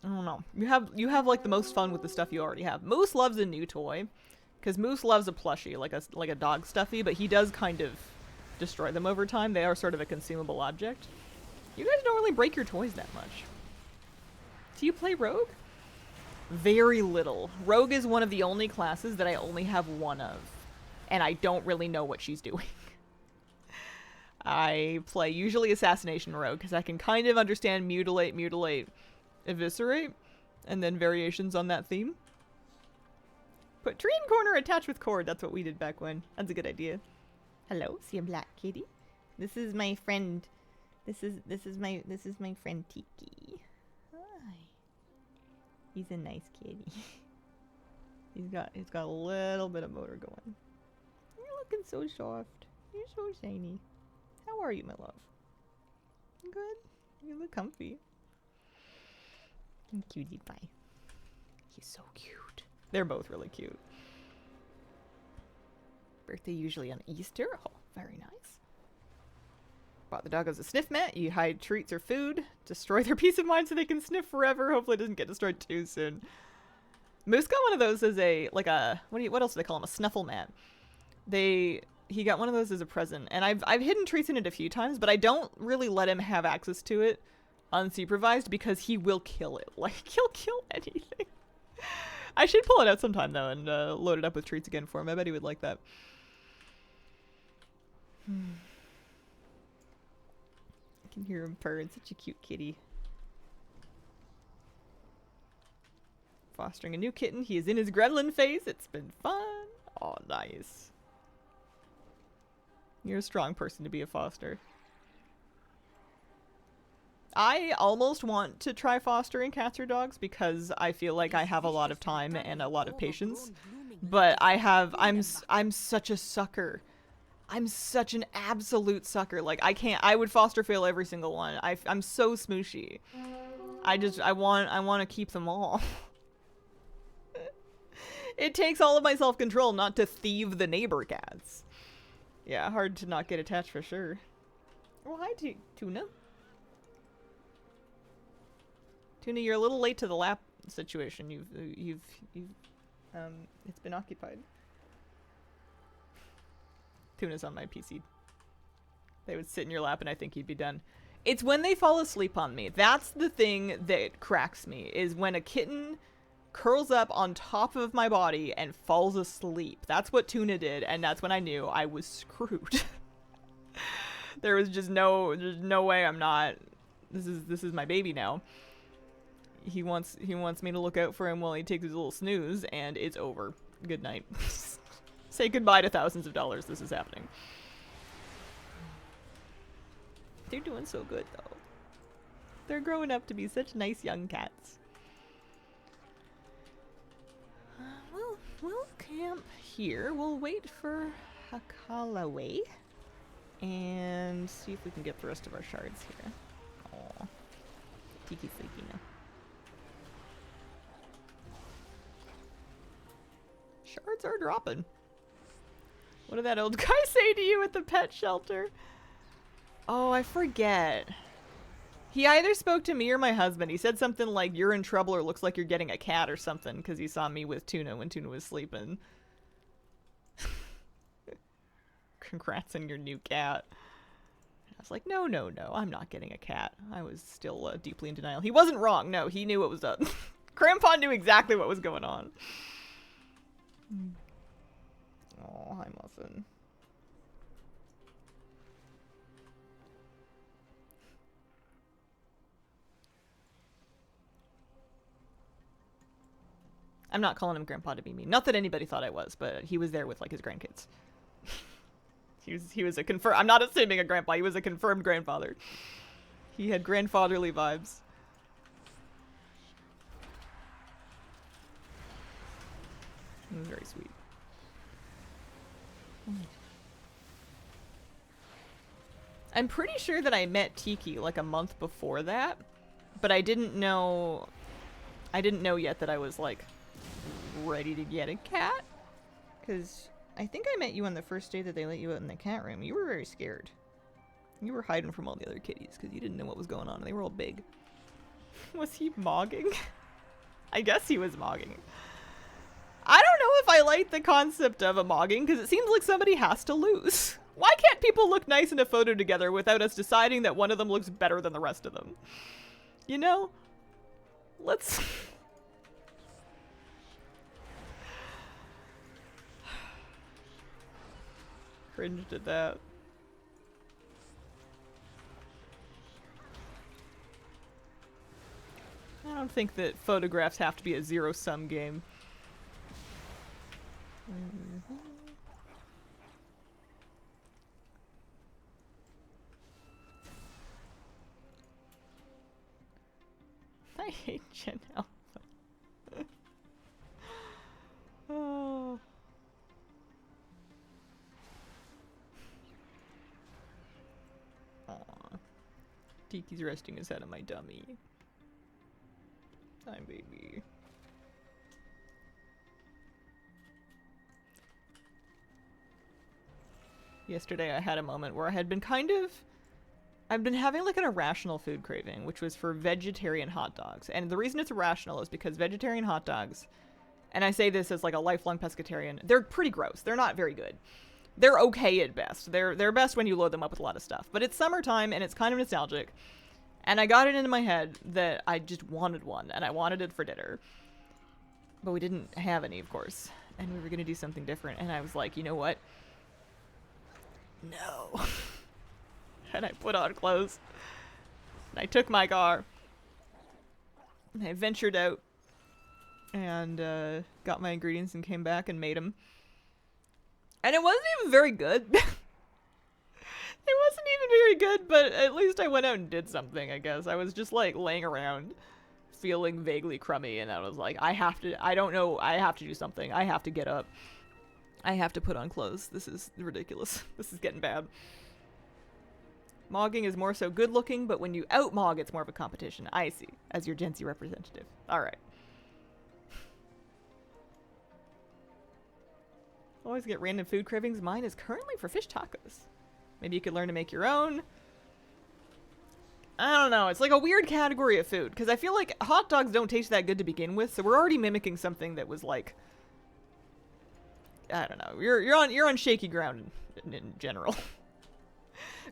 I don't know. You have like the most fun with the stuff you already have. Moose loves a new toy, because Moose loves a plushie, like a dog stuffy, but he does kind of destroy them over time. They are sort of a consumable object. You guys don't really break your toys that much. Do you play Rogue? Very little. Rogue is one of the only classes that I only have one of, and I don't really know what she's doing. I play usually Assassination Rogue, because I can kind of understand mutilate, eviscerate, and then variations on that theme. Put tree in corner attached with cord. That's what we did back when. That's a good idea. Hello, see a black kitty. This is my friend. This is my friend Tiki. Hi. He's a nice kitty. he's got a little bit of motor going. You're looking so soft. You're so shiny. How are you, my love? Good. You look comfy. Cutie pie. He's so cute. They're both really cute. Birthday usually on Easter. Oh, very nice. Bought the doggos a sniff mat. You hide treats or food. Destroy their peace of mind so they can sniff forever. Hopefully it doesn't get destroyed too soon. Moose got one of those as a, like a, what else do they call them? A snuffle mat. He got one of those as a present. And I've hidden treats in it a few times, but I don't really let him have access to it unsupervised because he will kill it. Like, he'll kill anything. I should pull it out sometime though and load it up with treats again for him. I bet he would like that. I can hear him purr. It's such a cute kitty. Fostering a new kitten. He is in his gremlin phase. It's been fun. Oh, nice. You're a strong person to be a foster. I almost want to try fostering cats or dogs because I feel like I have a lot of time and a lot of patience. But I'm such a sucker. I'm such an absolute sucker. Like, I would foster fail every single one. I'm so smooshy. I want to keep them all. It takes all of my self-control not to thieve the neighbor cats. Yeah, hard to not get attached for sure. Oh, hi, Tuna. Tuna, you're a little late to the lap situation. It's been occupied. Tuna's on my PC. They would sit in your lap and I think you'd be done. It's when they fall asleep on me. That's the thing that cracks me, is when a kitten curls up on top of my body and falls asleep. That's what Tuna did, and that's when I knew I was screwed. There was just there's no way I'm not. This is my baby now. He wants me to look out for him while he takes his little snooze, and it's over. Good night. Say goodbye to thousands of dollars. This is happening. They're doing so good, though. They're growing up to be such nice young cats. We'll camp here. We'll wait for Hakalaway and see if we can get the rest of our shards here. Aw. Tiki's sleepy now. Shards are dropping. What did that old guy say to you at the pet shelter? Oh, I forget. He either spoke to me or my husband. He said something like, "You're in trouble," or "Looks like you're getting a cat," or something, because he saw me with Tuna when Tuna was sleeping. Congrats on your new cat. I was like, no, I'm not getting a cat. I was still deeply in denial. He wasn't wrong. No, he knew what was up. Grandpa knew exactly what was going on. Oh, hi, Muffin. I'm not calling him Grandpa to be mean. Not that anybody thought I was, but he was there with, like, his grandkids. He was a I'm not assuming a grandpa. He was a confirmed grandfather. He had grandfatherly vibes. It was very sweet. I'm pretty sure that I met Tiki like a month before that, but I didn't know yet that I was like ready to get a cat, because I think I met you on the first day that they let you out in the cat room. You were very scared. You were hiding from all the other kitties because you didn't know what was going on. They were all big. Was he mogging? I guess he was mogging. I don't know if I like the concept of a mogging, because it seems like somebody has to lose. Why can't people look nice in a photo together without us deciding that one of them looks better than the rest of them? You know? Let's... Cringed at that. I don't think that photographs have to be a zero-sum game. I hate Gen Alpha. Oh. Aw. Tiki's resting his head on my dummy. Hi, baby. Yesterday I had a moment where I had been I've been having like an irrational food craving, which was for vegetarian hot dogs. And the reason it's irrational is because vegetarian hot dogs, and I say this as like a lifelong pescatarian, they're pretty gross. They're not very good. They're okay at best. They're best when you load them up with a lot of stuff. But it's summertime and it's kind of nostalgic. And I got it into my head that I just wanted one, and I wanted it for dinner. But we didn't have any, of course. And we were going to do something different. And I was like, you know what? No. And I put on clothes. And I took my car. And I ventured out. And got my ingredients and came back and made them. And it wasn't even very good. It wasn't even very good, but at least I went out and did something, I guess. I was just like laying around feeling vaguely crummy, and I was like, I have to do something. I have to get up. I have to put on clothes. This is ridiculous. This is getting bad. Mogging is more so good looking, but when you out-mog, it's more of a competition. I see, as your Gen Z representative. Alright. Always get random food cravings. Mine is currently for fish tacos. Maybe you could learn to make your own. I don't know. It's like a weird category of food because I feel like hot dogs don't taste that good to begin with, so we're already mimicking something that was like, I don't know. You're on shaky ground in general.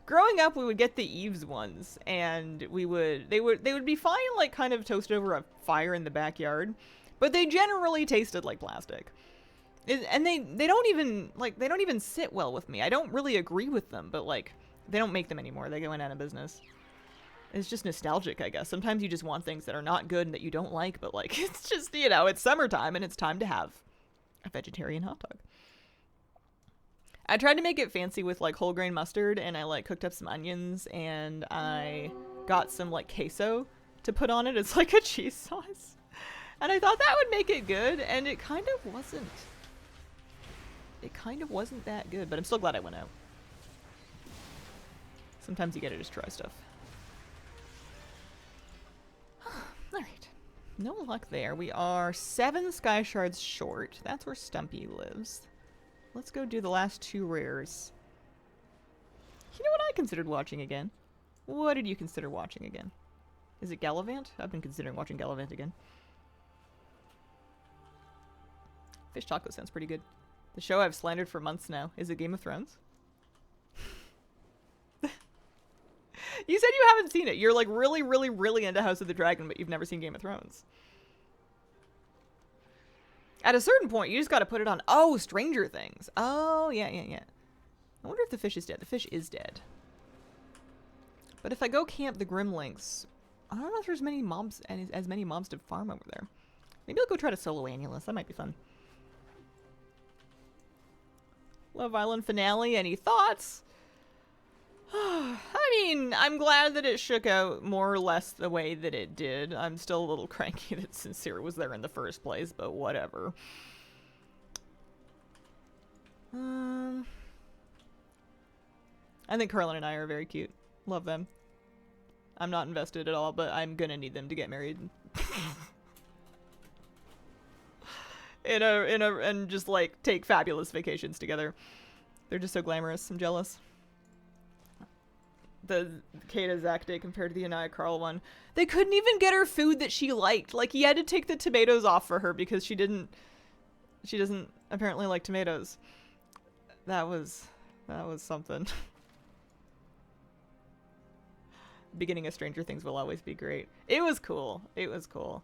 Growing up, we would get the Eve's ones, and they would be fine, like kind of toasted over a fire in the backyard, but they generally tasted like plastic. And they don't even sit well with me. I don't really agree with them, but like they don't make them anymore. They went out of business. It's just nostalgic, I guess. Sometimes you just want things that are not good and that you don't like, but like it's just, you know, it's summertime and it's time to have a vegetarian hot dog. I tried to make it fancy with like whole grain mustard, and I like cooked up some onions, and I got some like queso to put on it. It's like a cheese sauce. And I thought that would make it good, and it kind of wasn't. It kind of wasn't that good, but I'm still glad I went out. Sometimes you gotta just try stuff. Alright. No luck there. We are 7 sky shards short. That's where Stumpy lives. Let's go do the last 2 rares. You know what I considered watching again? What did you consider watching again? Is it Gallivant? I've been considering watching Gallivant again. Fish taco sounds pretty good. The show I've slandered for months now. Is it Game of Thrones? You said you haven't seen it. You're like really, really, really into House of the Dragon, but you've never seen Game of Thrones. At a certain point, you just got to put it on. Oh, Stranger Things. Oh, yeah. I wonder if the fish is dead. The fish is dead. But if I go camp the Grimlinks, I don't know if there's many mobs, as many mobs to farm over there. Maybe I'll go try to solo Annulus. That might be fun. Love Island finale. Any thoughts? I mean, I'm glad that it shook out more or less the way that it did. I'm still a little cranky that Sincere was there in the first place, but whatever. I think Carlin and I are very cute. Love them. I'm not invested at all, but I'm gonna need them to get married. And just like take fabulous vacations together. They're just so glamorous. I'm jealous. The Kata Zach day compared to the Anaya Carl one. They couldn't even get her food that she liked. Like, he had to take the tomatoes off for her because she doesn't apparently like tomatoes. That was something. Beginning of Stranger Things will always be great. It was cool. It was cool.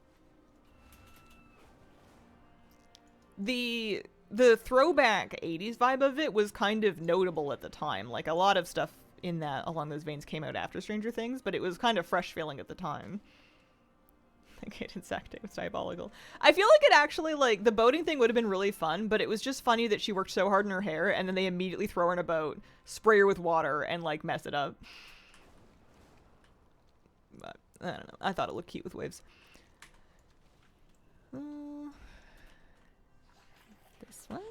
The throwback 80s vibe of it was kind of notable at the time. Like, a lot of stuff in that along those veins came out after Stranger Things, but it was kind of fresh feeling at the time. Okay, Insecting was diabolical. I feel like it actually, like, the boating thing would have been really fun, but it was just funny that she worked so hard in her hair, and then they immediately throw her in a boat, spray her with water, and, like, mess it up. But, I don't know. I thought it looked cute with waves. This one?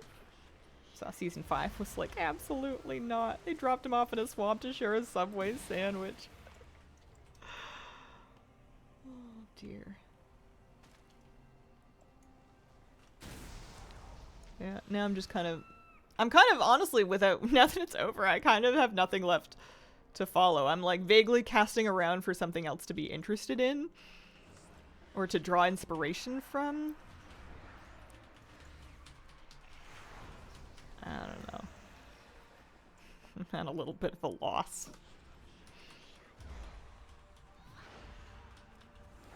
Saw season 5 was like, absolutely not. They dropped him off in a swamp to share a Subway sandwich. Oh dear. Yeah, now I'm kind of honestly, without, now that it's over, I kind of have nothing left to follow. I'm like vaguely casting around for something else to be interested in or to draw inspiration from. I don't know. And a little bit of a loss.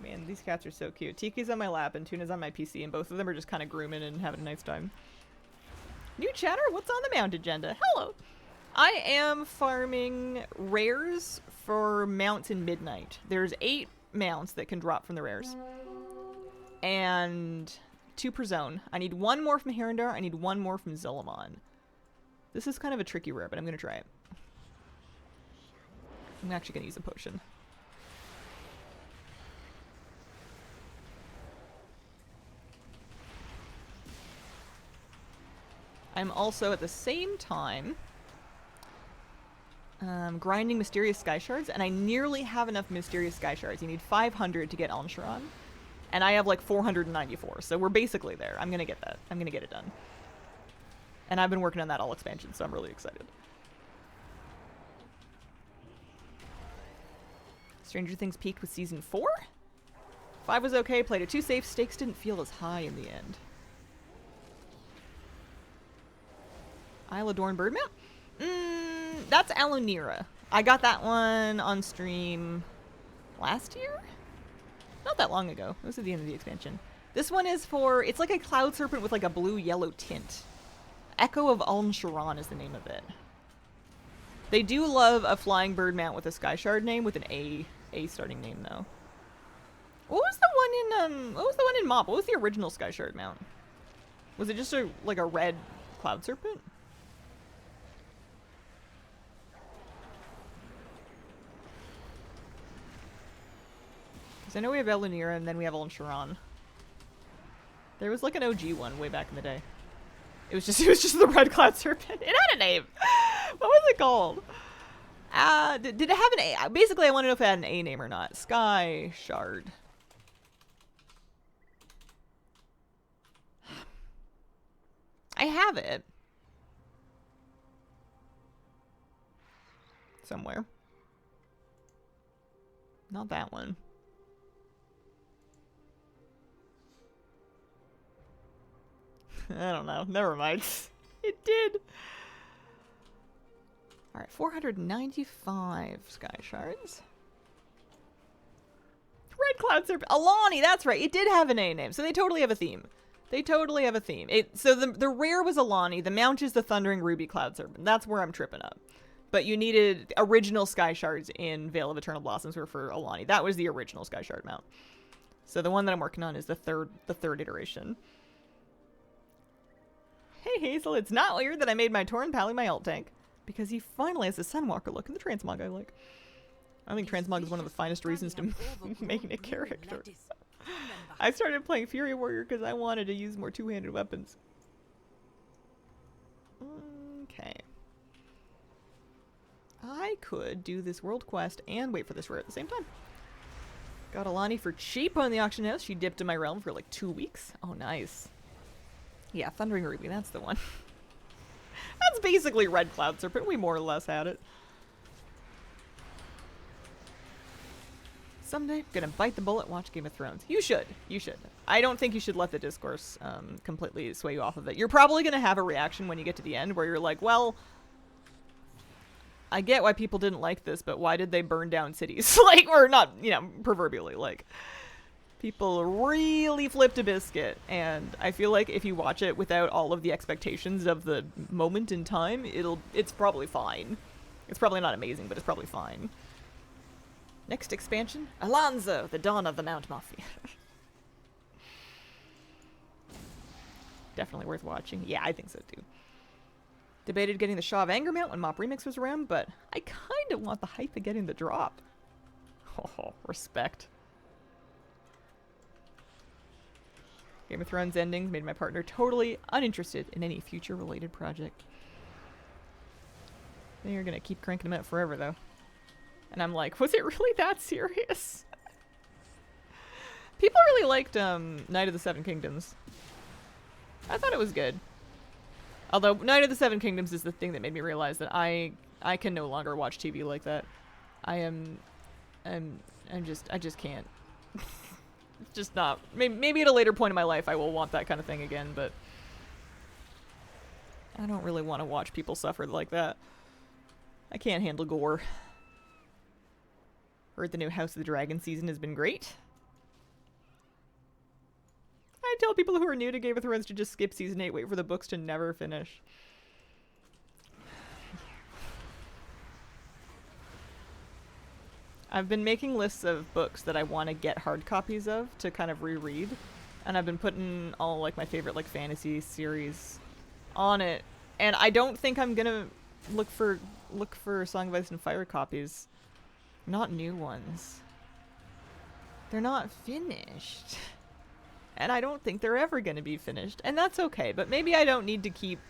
Man, these cats are so cute. Tiki's on my lap and Tuna's on my PC, and both of them are just kind of grooming and having a nice time. New chatter? What's on the mount agenda? Hello! I am farming rares for mounts in Midnight. There's 8 mounts that can drop from the rares. And 2 per zone. I need 1 more from Herondar. I need 1 more from Zillimon. This is kind of a tricky rare, but I'm going to try it. I'm actually going to use a potion. I'm also, at the same time, grinding Mysterious Sky Shards, and I nearly have enough Mysterious Sky Shards. You need 500 to get Alnsharon. And I have like 494, so we're basically there. I'm gonna get that. I'm gonna get it done. And I've been working on that all expansion, so I'm really excited. Stranger Things peaked with season 4? 5 was okay, played it too safe, stakes didn't feel as high in the end. Isle of Dorn Birdmount? That's Alonira. I got that one on stream last year? Not that long ago. It was at the end of the expansion. This one is for, it's like a cloud serpent with like a blue-yellow tint. Echo of Aln Sharan is the name of it. They do love a flying bird mount with a sky shard name with an A starting name though. What was the one in Mop? What was the original sky shard mount? Was it just like a red cloud serpent? Because I know we have Elunira and then we have Aln Sharan. There was like an OG one way back in the day. It was just the red cloud serpent. It had a name. What was it called? Did it have an A? Basically, I want to know if it had an A name or not. Sky Shard. I have it. Somewhere. Not that one. I don't know. Never mind. It did. Alright, 495 sky shards. Red Cloud Serpent. Alani, that's right. It did have an A name, so they totally have a theme. They totally have a theme. So the rare was Alani. The mount is the Thundering Ruby Cloud Serpent. That's where I'm tripping up. But you needed original sky shards in Veil of Eternal Blossoms were for Alani. That was the original sky shard mount. So the one that I'm working on is the third iteration. Hey Hazel, it's not weird that I made my Tauren Pally my alt tank, because he finally has the Sunwalker look and the Transmog I like. I think Transmog is one of the finest reasons to make a character. I started playing Fury Warrior because I wanted to use more two-handed weapons. Okay. I could do this world quest and wait for this rare at the same time. Got Alani for cheap on the auction house. She dipped in my realm for like 2 weeks. Oh, nice. Yeah, Thundering Ruby, that's the one. That's basically Red Cloud Serpent. We more or less had it. Someday, gonna bite the bullet, watch Game of Thrones. You should. You should. I don't think you should let the discourse completely sway you off of it. You're probably gonna have a reaction when you get to the end where you're like, well, I get why people didn't like this, but why did they burn down cities? Like, or not, you know, proverbially, like, people really flipped a biscuit, and I feel like if you watch it without all of the expectations of the moment in time, it's probably fine. It's probably not amazing, but it's probably fine. Next expansion, Alonso, the Dawn of the Mount Mafia. Definitely worth watching. Yeah, I think so too. Debated getting the Shaw of Anger mount when Mop Remix was around, but I kind of want the hype of getting the drop. Oh, respect. Game of Thrones endings made my partner totally uninterested in any future related project. They're gonna keep cranking them out forever though. And I'm like, was it really that serious? People really liked Night of the Seven Kingdoms. I thought it was good. Although Night of the Seven Kingdoms is the thing that made me realize that I can no longer watch TV like that. I just can't. It's just not. Maybe at a later point in my life I will want that kind of thing again, but I don't really want to watch people suffer like that. I can't handle gore. Heard the new House of the Dragon season has been great. I tell people who are new to Game of Thrones to just skip season 8, wait for the books to never finish. I've been making lists of books that I want to get hard copies of to kind of reread, and I've been putting all like my favorite like fantasy series on it, and I don't think I'm gonna look for Song of Ice and Fire copies. Not new ones. They're not finished. And I don't think they're ever going to be finished. And that's okay, but maybe I don't need to keep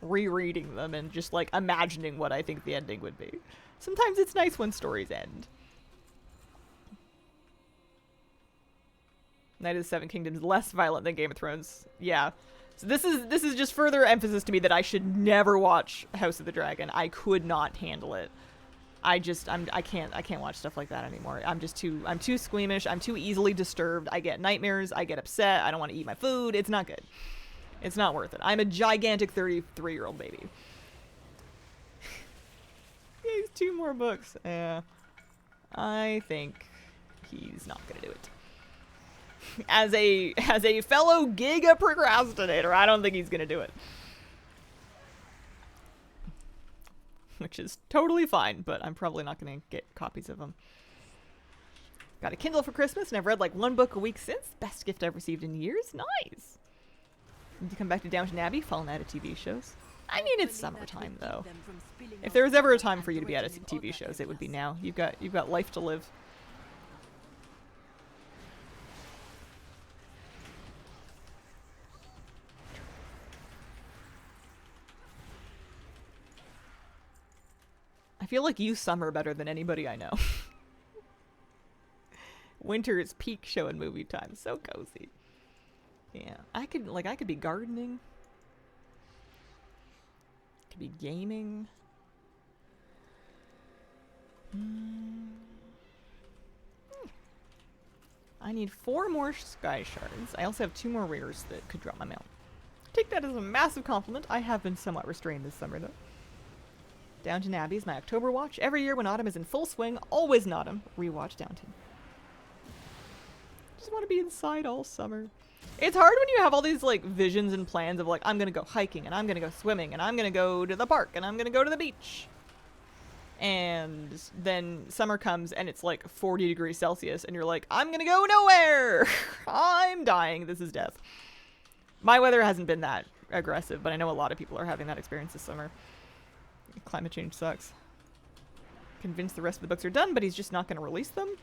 rereading them and just like imagining what I think the ending would be. Sometimes it's nice when stories end. Night of the Seven Kingdoms less violent than Game of Thrones. Yeah. So this is just further emphasis to me that I should never watch House of the Dragon. I could not handle it. I can't watch stuff like that anymore. I'm too squeamish. I'm too easily disturbed. I get nightmares. I get upset. I don't want to eat my food. It's not good. It's not worth it. I'm a gigantic 33-year-old baby. He's 2 more books. Yeah. I think he's not gonna do it. As a fellow giga procrastinator, I don't think he's gonna do it. Which is totally fine, but I'm probably not gonna get copies of them. Got a Kindle for Christmas, and I've read like 1 book a week since. Best gift I've received in years. Nice. Need to come back to Downton Abbey, fallen out of TV shows. I mean, it's summertime though. If there was ever a time for you to be out of TV shows, it would be now. You've got life to live. I feel like you summer better than anybody I know. Winter is peak show and movie time. So cozy. Yeah, I could be gardening. Could be gaming. I need 4 more sky shards. I also have 2 more rares that could drop my mail. Take that as a massive compliment. I have been somewhat restrained this summer though. Downton Abbey is my October watch. Every year when autumn is in full swing, always in autumn, rewatch Downton. Just want to be inside all summer. It's hard when you have all these like visions and plans of like, I'm gonna go hiking and I'm gonna go swimming and I'm gonna go to the park and I'm gonna go to the beach. And then summer comes and it's like 40 degrees Celsius and you're like, I'm gonna go nowhere. I'm dying. This is death. My weather hasn't been that aggressive, but I know a lot of people are having that experience this summer. Climate change sucks. Convinced the rest of the books are done, but he's just not going to release them.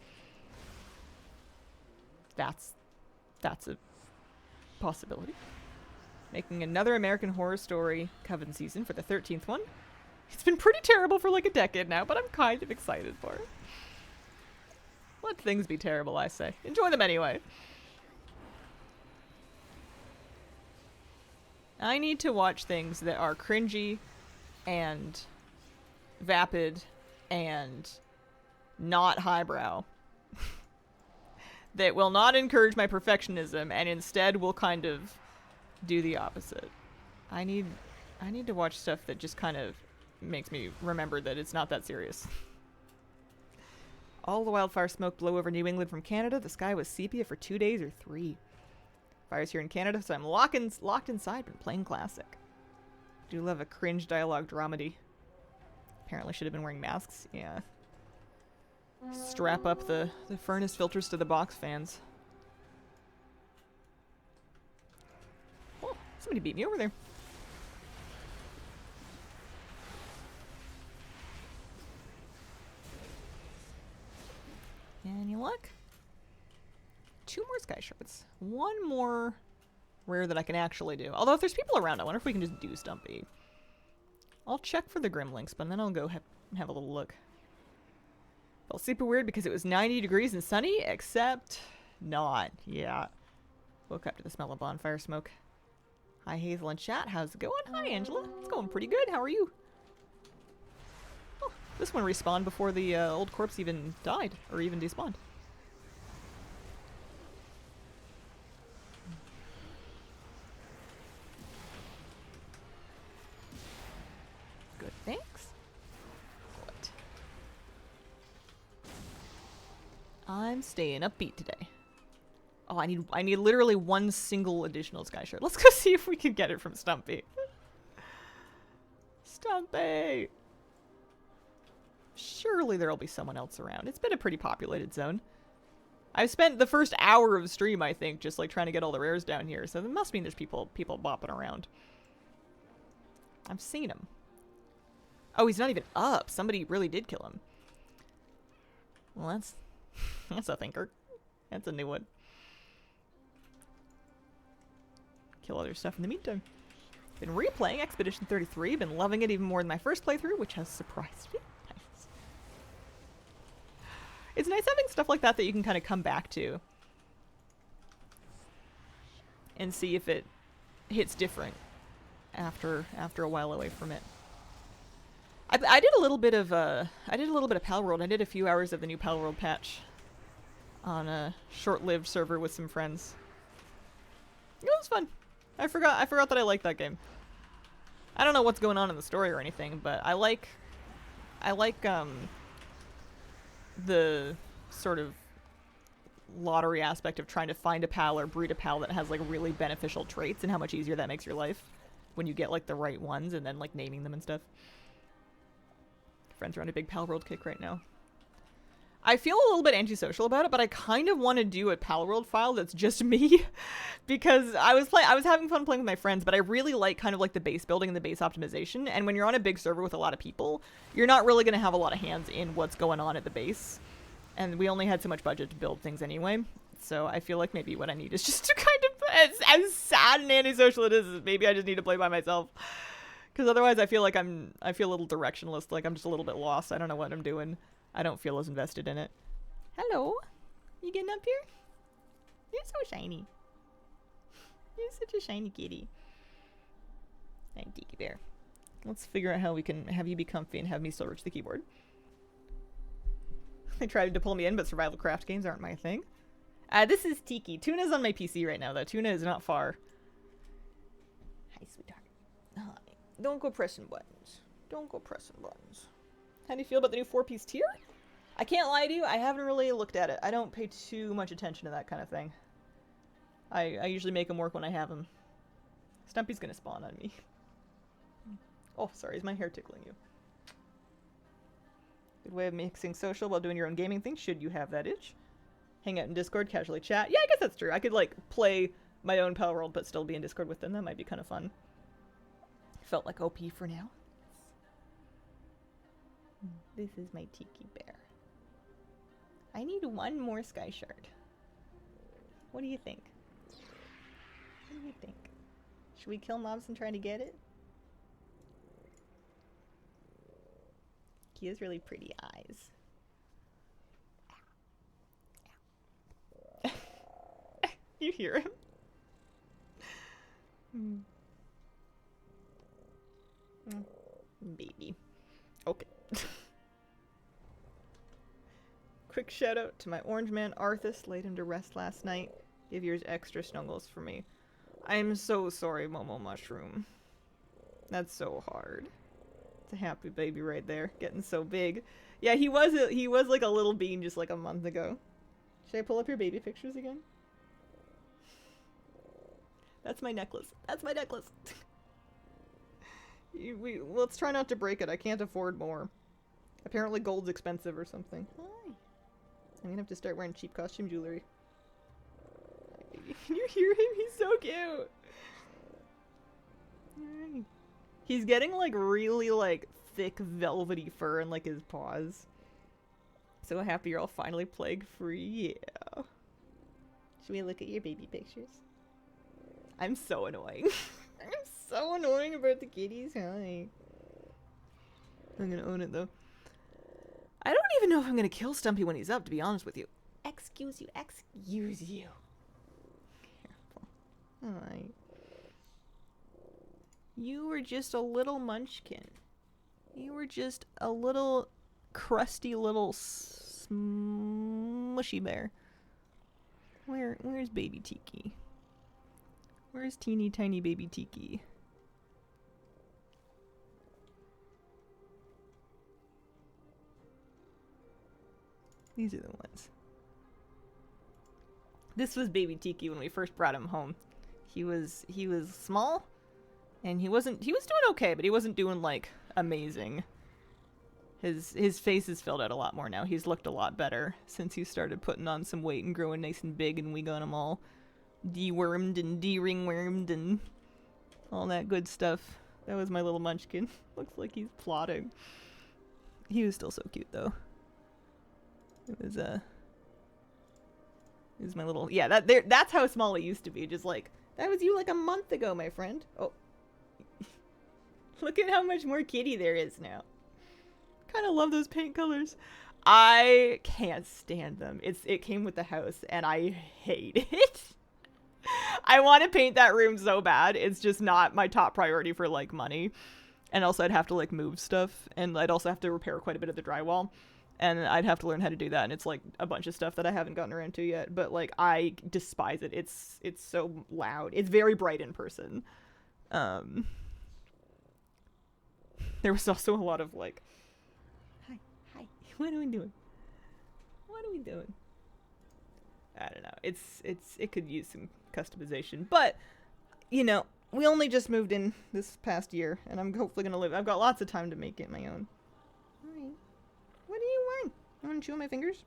That's a possibility. Making another American Horror Story Coven season for the 13th one. It's been pretty terrible for like a decade now, but I'm kind of excited for it. Let things be terrible, I say. Enjoy them anyway. I need to watch things that are cringy and vapid and not highbrow that will not encourage my perfectionism and instead will kind of do the opposite. I need to watch stuff that just kind of makes me remember that it's not that serious. All the wildfire smoke blew over New England from Canada. The sky was sepia for 2 days or 3. Fire's here in Canada, so I'm locked inside but playing classic. Do love a cringe dialogue dramedy. Apparently should have been wearing masks. Yeah. Strap up the furnace filters to the box fans. Oh, somebody beat me over there. Any luck? 2 more sky shards. 1 more rare that I can actually do. Although if there's people around, I wonder if we can just do Stumpy. I'll check for the Grimlinks, but then I'll go have a little look. Felt super weird because it was 90 degrees and sunny, except not. Yeah. Woke up to the smell of bonfire smoke. Hi, Hazel and chat. How's it going? Hi, Angela. It's going pretty good. How are you? Oh, this one respawned before the old corpse even died, or even despawned. Good, thanks. Good. I'm staying upbeat today. Oh, I need literally 1 single additional sky shard. Let's go see if we can get it from Stumpy. Stumpy! Surely there'll be someone else around. It's been a pretty populated zone. I've spent the first hour of stream, I think, just like trying to get all the rares down here, so that must mean there's people bopping around. I've seen him. Oh, he's not even up. Somebody really did kill him. Well, that's a thinker. That's a new one. Kill other stuff in the meantime. Been replaying Expedition 33. Been loving it even more than my first playthrough, which has surprised me. Nice. It's nice having stuff like that you can kind of come back to. And see if it hits different after a while away from it. I did a little bit of Palworld. I did a few hours of the new Palworld patch on a short-lived server with some friends. It was fun. I forgot that I liked that game. I don't know what's going on in the story or anything, but I like the sort of lottery aspect of trying to find a pal or breed a pal that has like really beneficial traits, and how much easier that makes your life when you get like the right ones, and then like naming them and stuff. Friends are on a big Palworld kick right now. I feel a little bit antisocial about it, but I kind of want to do a Palworld file that's just me, because I was having fun playing with my friends, but I really like kind of like the base building and the base optimization. And when you're on a big server with a lot of people, you're not really going to have a lot of hands in what's going on at the base. And we only had so much budget to build things anyway, so I feel like maybe what I need is just to kind of, as sad and antisocial it is, maybe I just need to play by myself. Because otherwise I feel like I feel a little directionless, like I'm just a little bit lost. I don't know what I'm doing. I don't feel as invested in it. Hello? You getting up here? You're so shiny. You're such a shiny kitty. Hey, Tiki Bear. Let's figure out how we can have you be comfy and have me still reach the keyboard. They tried to pull me in, but survival craft games aren't my thing. This is Tiki. Tuna's on my PC right now, though. Tuna is not far. Hi, sweetheart. Hi. Don't go pressing buttons. Don't go pressing buttons. How do you feel about the new 4-piece tier? I can't lie to you, I haven't really looked at it. I don't pay too much attention to that kind of thing. I usually make them work when I have them. Stumpy's gonna spawn on me. Oh, sorry, is my hair tickling you? Good way of mixing social while doing your own gaming thing, should you have that itch. Hang out in Discord, casually chat. Yeah, I guess that's true. I could, like, play my own Palworld but still be in Discord with them. That might be kind of fun. Felt like OP for now. This is my Tiki Bear. I need one more Sky Shard. What do you think? What do you think? Should we kill mobs and try to get it? He has really pretty eyes. You hear him? Baby. Okay. Quick shout out to my orange man Arthas, laid him to rest last night. Give yours extra snuggles for me. I'm so sorry, Momo Mushroom. That's so hard. It's a happy baby right there, getting so big. Yeah, he was like a little bean just like a month ago. Should I pull up your baby pictures again? That's my necklace. That's my necklace. Let's try not to break it. I can't afford more. Apparently gold's expensive or something. Hi. I'm gonna have to start wearing cheap costume jewelry. Can you hear him? He's so cute. Hi. He's getting like really like thick velvety fur in like his paws. So happy you're all finally plague free. Yeah. Should we look at your baby pictures? I'm so annoying. I'm so annoying about the kitties. Hi. I'm gonna own it though. I don't even know if I'm gonna kill Stumpy when he's up, to be honest with you. Excuse you, excuse you. Careful. Alright. You were just a little munchkin. You were just a little crusty little smushy bear. Where's baby Tiki? Where's teeny tiny baby Tiki? These are the ones. This was baby Tiki when we first brought him home. He was small, and he was doing okay, but he wasn't doing like amazing. His face is filled out a lot more now. He's looked a lot better since he started putting on some weight and growing nice and big, and we got him all dewormed and de-ringwormed and all that good stuff. That was my little munchkin. Looks like he's plotting. He was still so cute though. It was my little, yeah, that's how small it used to be. Just like, that was you like a month ago, my friend. Oh. Look at how much more kitty there is now. Kind of love those paint colors. I can't stand them. It came with the house and I hate it. I want to paint that room so bad. It's just not my top priority for like money. And also I'd have to like move stuff, and I'd also have to repair quite a bit of the drywall. And I'd have to learn how to do that, and it's like a bunch of stuff that I haven't gotten around to yet, but like I despise it. It's so loud. It's very bright in person. There was also a lot of like, hi, what are we doing? What are we doing? I don't know. It could use some customization, but you know, we only just moved in this past year, and I'm hopefully gonna live. I've got lots of time to make it my own. Hi. What are you wearing? You want to chew on my fingers?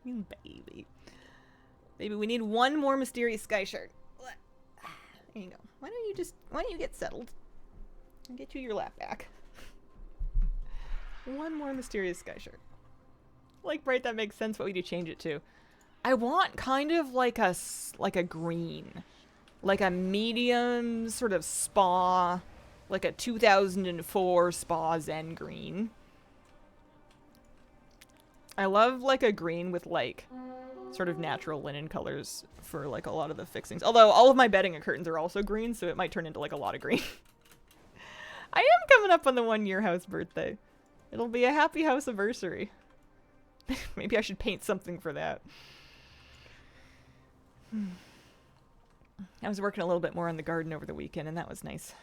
You baby. Baby, we need one more mysterious sky shard. There you go. Why don't you get settled? I'll get you your lap back. One more mysterious sky shard. Like, right, that makes sense. What would you change it to? I want kind of like a green. Like a medium sort of spa. Like a 2004 spa zen green. I love like a green with like sort of natural linen colors for like a lot of the fixings. Although all of my bedding and curtains are also green, so it might turn into like a lot of green. I am coming up on the 1-year house birthday. It'll be a happy house anniversary. Maybe I should paint something for that. I was working a little bit more on the garden over the weekend, and that was nice.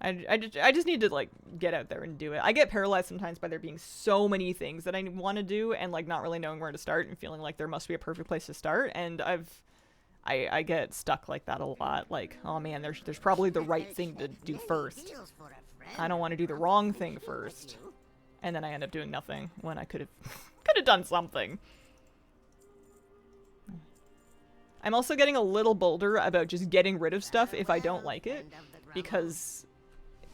I just need to like get out there and do it. I get paralyzed sometimes by there being so many things that I want to do, and like not really knowing where to start and feeling like there must be a perfect place to start. And I get stuck like that a lot. Like, oh man, there's probably the right thing to do first. I don't want to do the wrong thing first, and then I end up doing nothing when I could have done something. I'm also getting a little bolder about just getting rid of stuff if I don't like it, because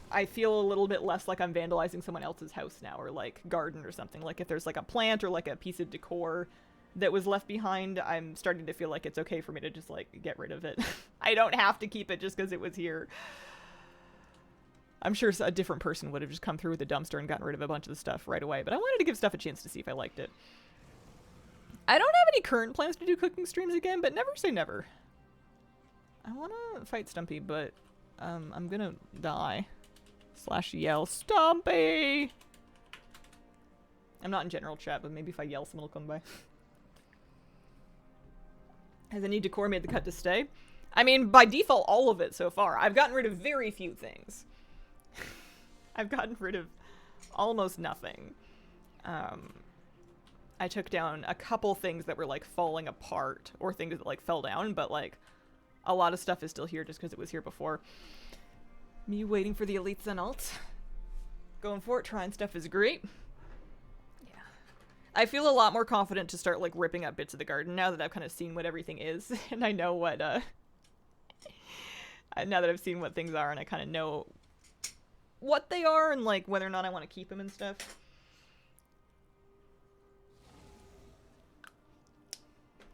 I feel a little bit less like I'm vandalizing someone else's house now, or like garden or something. Like if there's like a plant or like a piece of decor that was left behind, I'm starting to feel like it's okay for me to just like get rid of it. I don't have to keep it just because it was here. I'm sure a different person would have just come through with a dumpster and gotten rid of a bunch of the stuff right away, but I wanted to give stuff a chance to see if I liked it. I don't have any current plans to do cooking streams again, but never say never. I want to fight Stumpy, but I'm gonna die. / yell, Stumpy! I'm not in general chat, but maybe if I yell, someone will come by. Has any decor made the cut to stay? I mean, by default, all of it so far. I've gotten rid of very few things. I've gotten rid of almost nothing. I took down a couple things that were like falling apart, or things that like fell down, but like a lot of stuff is still here just because it was here before. Me waiting for the elites and alts. Going for it, trying stuff is great. Yeah. I feel a lot more confident to start like ripping up bits of the garden now that I've kind of seen what everything is, and I know what now that I've seen what things are, and I kind of know what they are and like whether or not I want to keep them and stuff.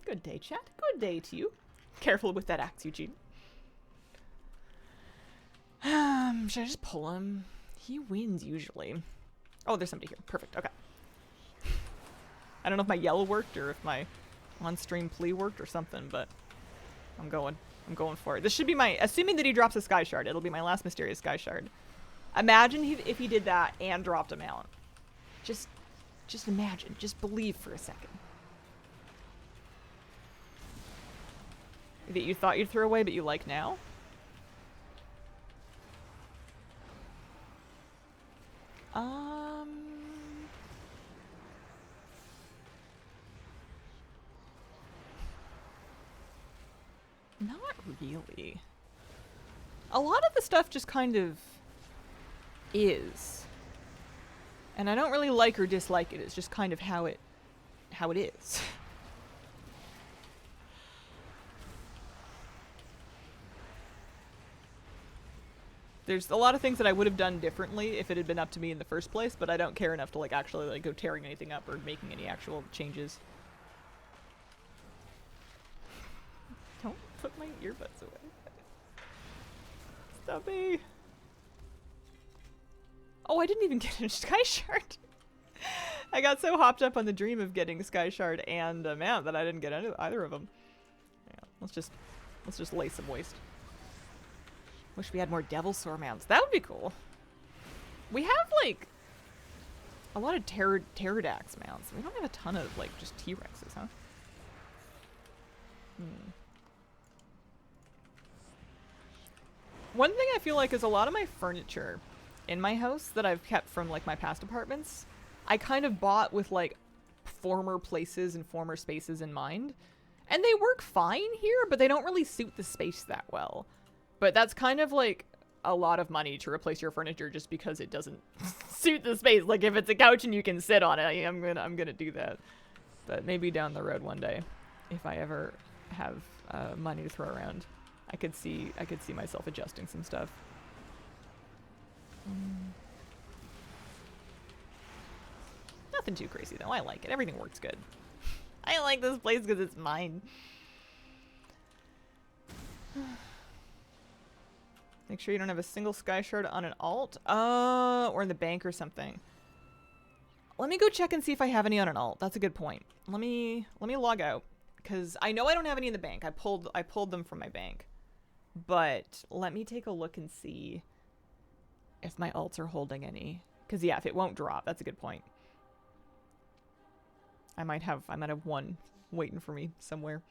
Good day, chat. Good day to you. Careful with that axe, Eugene. Should I just pull him? He wins usually. Oh, there's somebody here. Perfect. Okay. I don't know if my yell worked or if my on-stream plea worked or something, but I'm going for it. This should be my, assuming that he drops a sky shard, it'll be my last mysterious sky shard. Imagine if he did that and dropped a mount. Just imagine. Just believe for a second. That you thought you'd throw away, but you like now? Not really. A lot of the stuff just kind of is. And I don't really like or dislike it. It's just kind of how it is. There's a lot of things that I would have done differently if it had been up to me in the first place, but I don't care enough to like actually like go tearing anything up or making any actual changes. Don't put my earbuds away. Stumpy. Oh, I didn't even get a sky shard. I got so hopped up on the dream of getting Sky Shard and a mount that I didn't get either of them. Yeah, let's just lay some waste. Wish we had more Devilsaur mounts. That would be cool. We have like a lot of Pterodax mounts. We don't have a ton of like just T-Rexes, huh? One thing I feel like is a lot of my furniture in my house that I've kept from like my past apartments, I kind of bought with like former places and former spaces in mind. And they work fine here, but they don't really suit the space that well. But that's kind of like a lot of money to replace your furniture just because it doesn't suit the space. Like if it's a couch and you can sit on it, I'm gonna do that. But maybe down the road one day, if I ever have money to throw around, I could see myself adjusting some stuff. Nothing too crazy though. I like it. Everything works good. I like this place because it's mine. Make sure you don't have a single Sky Shard on an alt. Or in the bank or something. Let me go check and see if I have any on an alt. That's a good point. Let me log out. Because I know I don't have any in the bank. I pulled them from my bank. But let me take a look and see if my alts are holding any. Because yeah, if it won't drop, that's a good point. I might have one waiting for me somewhere.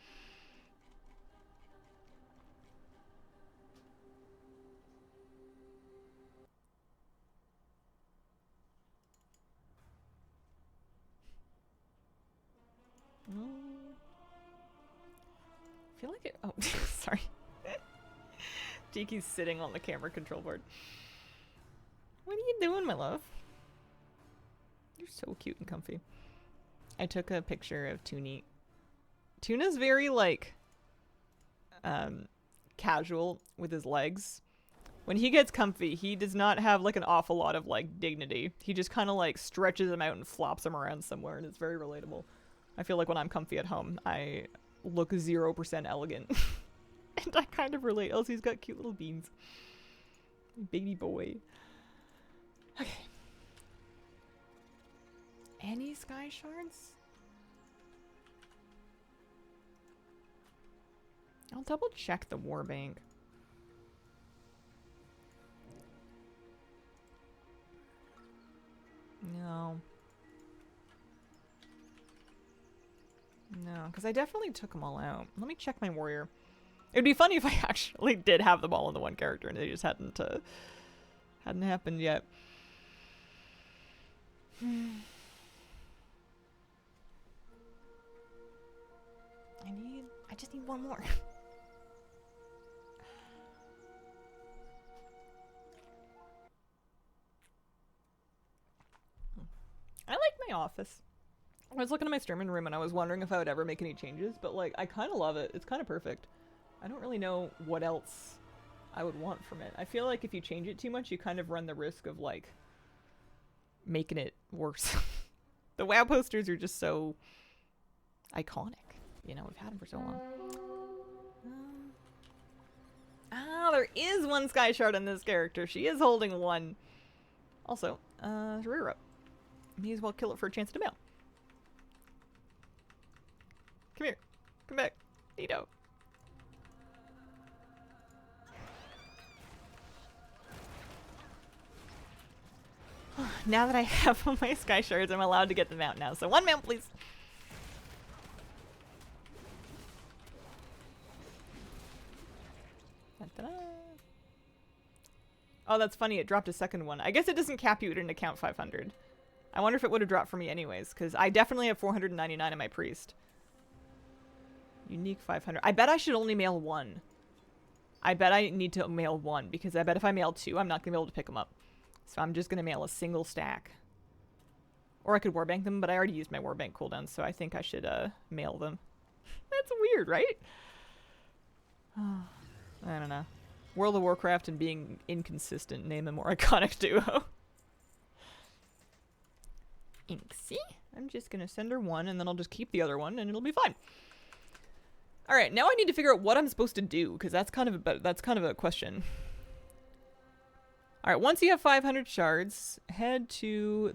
I feel like it. Oh, sorry. Jiki's sitting on the camera control board. What are you doing, my love? You're so cute and comfy. I took a picture of Toonie. Tuna's very, like, casual with his legs. When he gets comfy, he does not have, like, an awful lot of, like, dignity. He just kind of, like, stretches them out and flops them around somewhere, and it's very relatable. I feel like when I'm comfy at home, I look 0% elegant. And I kind of relate. Also, he's got cute little beans. Baby boy. Okay. Any Sky Shards? I'll double check the war bank. No. No, because I definitely took them all out. Let me check my warrior. It'd be funny if I actually did have them all in the one character and they just hadn't happened yet. I just need one more. I like my office. I was looking at my streaming room and I was wondering if I would ever make any changes, but like I kind of love it. It's kind of perfect. I don't really know what else I would want from it. I feel like if you change it too much, you kind of run the risk of like making it worse. The WoW posters are just so iconic. You know, we've had them for so long. There is one Sky Shard on this character. She is holding one. Also, rear up. May as well kill it for a chance to mail. Come here. Come back. Nito. Now that I have all my Sky Shards, I'm allowed to get them out now. So one mount, please. Oh, that's funny. It dropped a second one. I guess it doesn't cap you at an account 500. I wonder if it would have dropped for me anyways, because I definitely have 499 in my priest. Unique 500. I bet I should only mail one. I bet I need to mail one, because I bet if I mail two, I'm not going to be able to pick them up. So I'm just going to mail a single stack. Or I could warbank them, but I already used my warbank cooldown, so I think I should mail them. That's weird, right? I don't know. World of Warcraft and being inconsistent name a more iconic duo. Inksy. I'm just going to send her one, and then I'll just keep the other one, and it'll be fine. Alright, now I need to figure out what I'm supposed to do, because that's kind of a question. Alright, once you have 500 shards, head to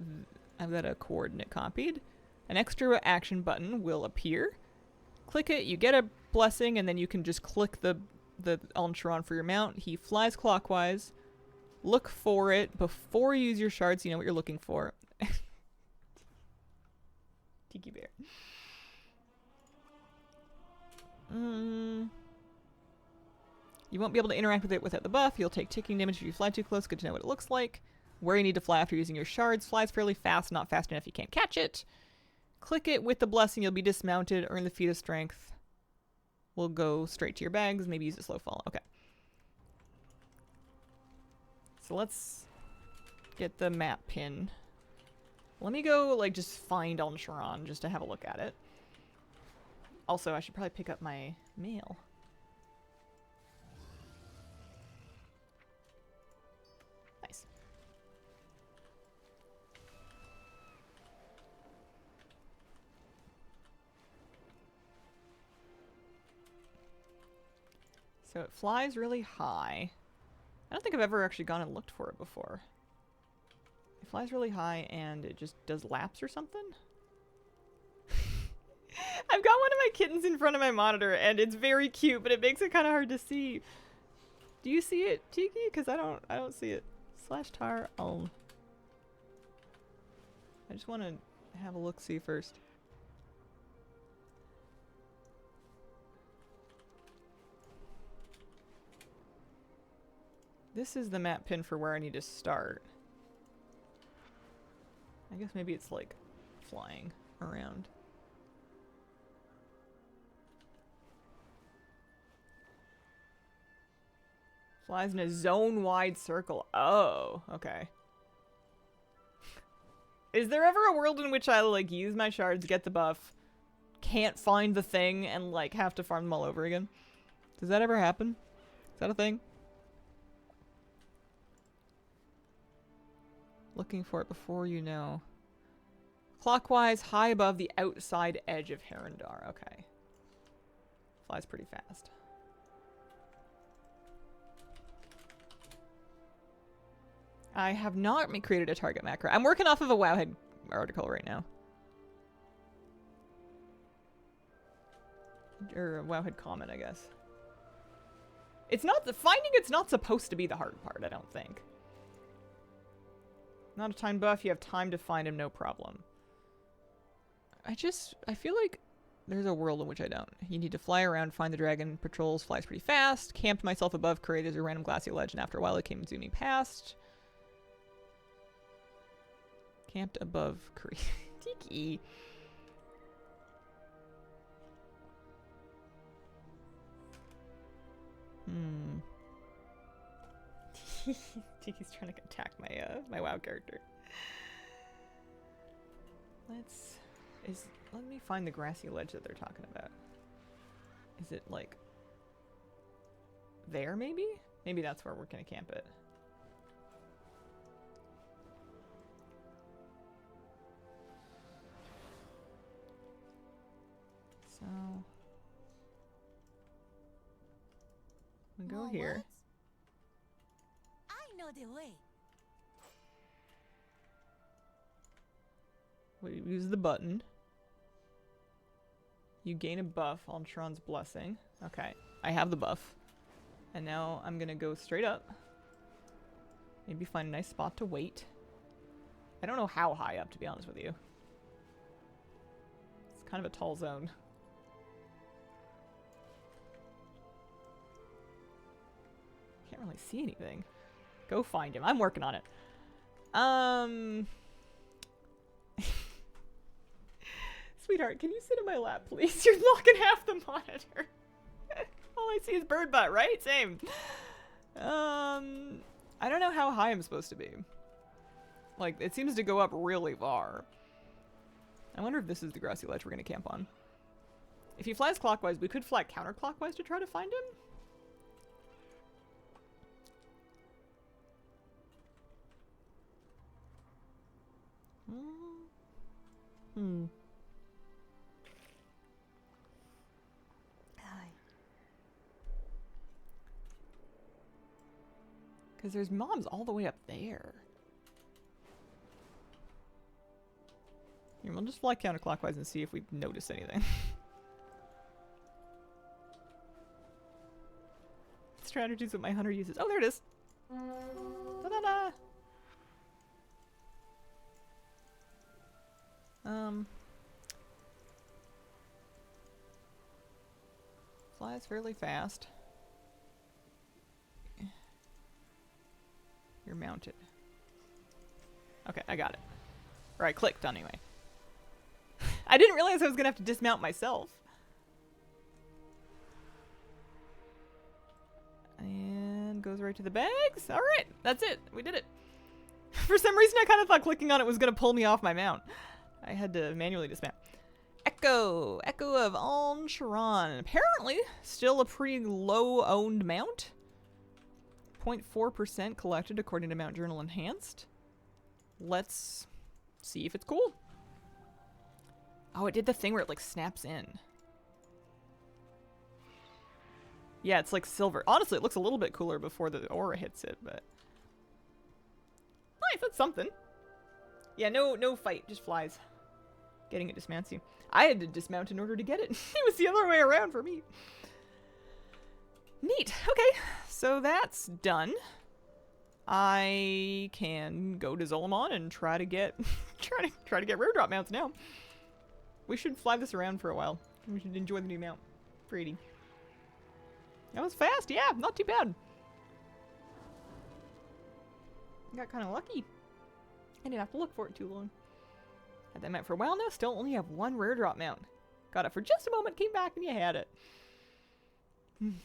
I've got a coordinate copied. An extra action button will appear. Click it, you get a blessing, and then you can just click the Aln Charan for your mount. He flies clockwise. Look for it before you use your shards. You know what you're looking for. Tiki Bear. You won't be able to interact with it without the buff. You'll take ticking damage if you fly too close. Good to know what it looks like. Where you need to fly after using your shards. Flies fairly fast, not fast enough you can't catch it. Click it with the blessing, you'll be dismounted. Earn the feat of strength. We'll go straight to your bags. Maybe use a slow fall. Okay. So let's get the map pin. Let me go, like, just find Aln Charan just to have a look at it. Also, I should probably pick up my mail. Nice. So it flies really high. I don't think I've ever actually gone and looked for it before. It flies really high and it just does laps or something? I've got one of my kittens in front of my monitor and it's very cute, but it makes it kind of hard to see. Do you see it, Tiki? Because I don't see it. /tar Aln. I just want to have a look-see first. This is the map pin for where I need to start. I guess maybe it's like flying around. Flies in a zone-wide circle. Oh, okay. Is there ever a world in which I like use my shards, get the buff, can't find the thing, and like have to farm them all over again? Does that ever happen? Is that a thing? Looking for it before you know. Clockwise, high above the outside edge of Herondar. Okay. Flies pretty fast. I have not created a target macro. I'm working off of a Wowhead article right now. Or a Wowhead comment, I guess. It's not the finding it's not supposed to be the hard part, I don't think. Not a time buff, you have time to find him, no problem. I feel like there's a world in which I don't. You need to fly around, find the dragon, patrols, flies pretty fast, camped myself above Curry, there's a random glassy ledge, and after a while it came zooming past. Camped above Curry. Tiki. Tiki's trying to attack my my WoW character. Let me find the grassy ledge that they're talking about. Is it like there maybe? Maybe that's where we're gonna camp it. So we go here. I know the way. We use the button. You gain a buff on Charan's blessing. Okay, I have the buff. And now I'm gonna go straight up. Maybe find a nice spot to wait. I don't know how high up, to be honest with you. It's kind of a tall zone. Can't really see anything. Go find him. I'm working on it. Sweetheart, can you sit in my lap, please? You're blocking half the monitor. All I see is bird butt, right? Same. I don't know how high I'm supposed to be. Like, it seems to go up really far. I wonder if this is the grassy ledge we're gonna camp on. If he flies clockwise, we could fly counterclockwise to try to find him. Because there's mobs all the way up there. Here, we'll just fly counterclockwise and see if we notice anything. Strategies that my hunter uses. Oh, there it is. Da-da-da. Flies fairly fast. You're mounted. Okay, I got it. Or I clicked anyway. I didn't realize I was gonna have to dismount myself. And goes right to the bags. Alright, that's it. We did it. For some reason I kind of thought clicking on it was gonna pull me off my mount. I had to manually dismount. Echo. Echo of Aln Charan. Apparently, still a pretty low owned mount. 0.4% collected according to Mount Journal Enhanced. Let's see if it's cool. Oh, it did the thing where it like snaps in. Yeah, it's like silver. Honestly, it looks a little bit cooler before the aura hits it, but nice, that's something. Yeah, no fight, just flies. Getting it dismounts you. I had to dismount in order to get it. It was the other way around for me. Neat. Okay, so that's done. I can go to Zolomon and try to get try to get rare drop mounts now. We should fly this around for a while. We should enjoy the new mount. Pretty. That was fast, yeah, not too bad. I got kind of lucky. I didn't have to look for it too long. Had that mount for a while now, still only have one rare drop mount. Got it for just a moment, came back and you had it.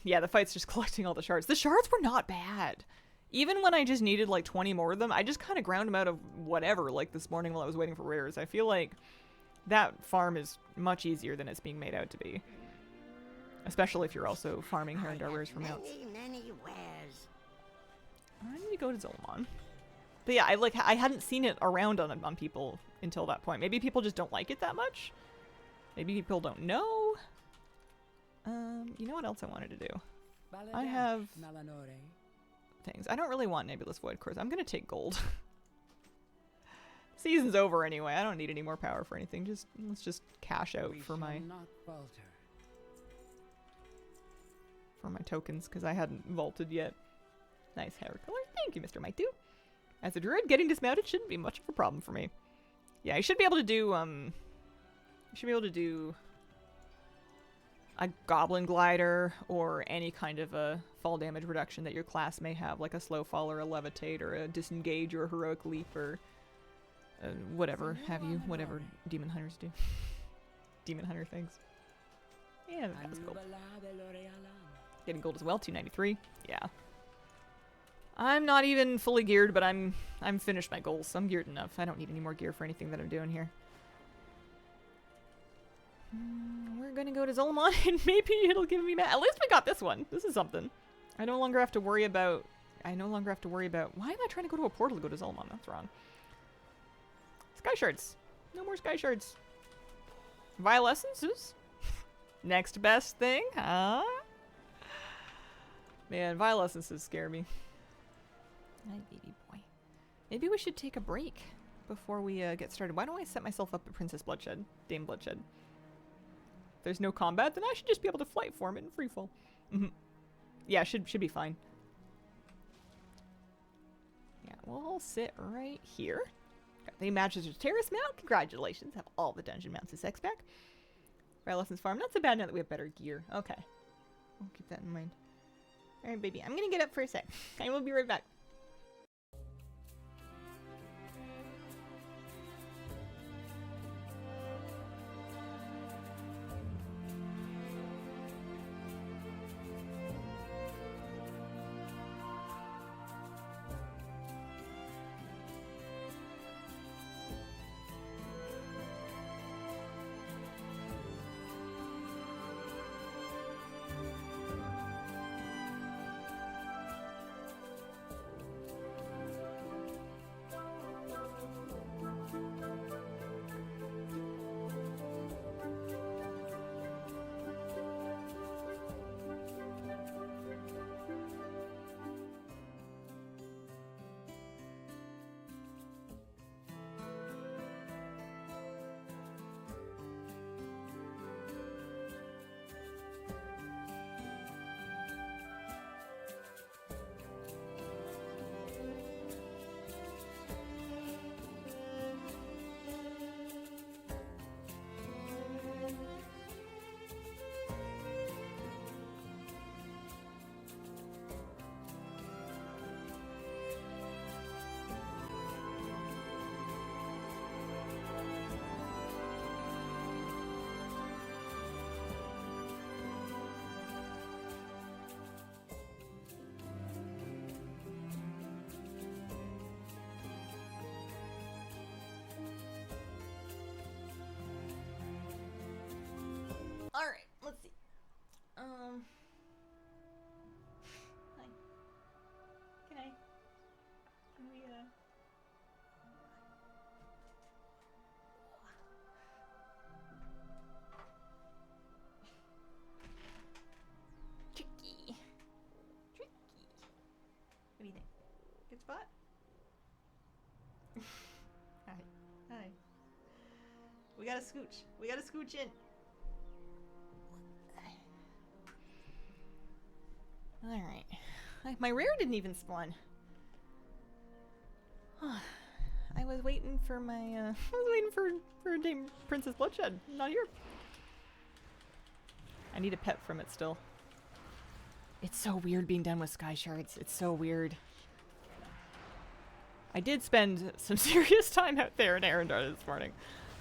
Yeah, the fight's just collecting all the shards. The shards were not bad. Even when I just needed like 20 more of them, I just kind of ground them out of whatever, like this morning while I was waiting for rares. I feel like that farm is much easier than it's being made out to be. Especially if you're also farming Herondar rares for mounts. I need to go to Zolomon. But yeah, I hadn't seen it around on people until that point. Maybe people just don't like it that much. Maybe people don't know. You know what else I wanted to do? I have things. I don't really want Nebulous Void Cores. I'm gonna take gold. Season's over anyway. I don't need any more power for anything. Let's just cash out for my tokens because I hadn't vaulted yet. Nice hair color. Thank you, Mr. Maitu. As a druid, getting dismounted shouldn't be much of a problem for me. Yeah, you should be able to do a goblin glider or any kind of a fall damage reduction that your class may have, like a slow fall or a levitate or a disengage or a heroic leap or whatever have you, whatever demon hunters do. Demon hunter things. Yeah, that was cool. Getting gold as well, 293. Yeah. I'm not even fully geared, but I'm finished my goals, so I'm geared enough. I don't need any more gear for anything that I'm doing here. We're gonna go to Zolomon and maybe it'll give me at least we got this one. This is something. I no longer have to worry about why am I trying to go to a portal to go to Zolomon? That's wrong. Sky shards. No more sky shards. Violescences? Next best thing, huh? Man, Violescences scare me. Hi, baby boy. Maybe we should take a break before we get started. Why don't I set myself up at Princess Bloodshed? Dame Bloodshed. If there's no combat, then I should just be able to flight form it in freefall. Yeah, should be fine. Yeah, we'll sit right here. Got the Magister's Terrace mount. Congratulations. Have all the dungeon mounts as X-Pack. Violescence Farm. Not so bad now that we have better gear. Okay. I'll keep that in mind. Alright, baby. I'm gonna get up for a sec. I will be right back. Good spot. Hi. Hi. We gotta scooch. We gotta scooch in. Alright. My rare didn't even spawn. I was waiting for my, I was waiting for Dame Princess Bloodshed. Not here. I need a pet from it still. It's so weird being done with Sky Shards. It's so weird. I did spend some serious time out there in Arendar this morning.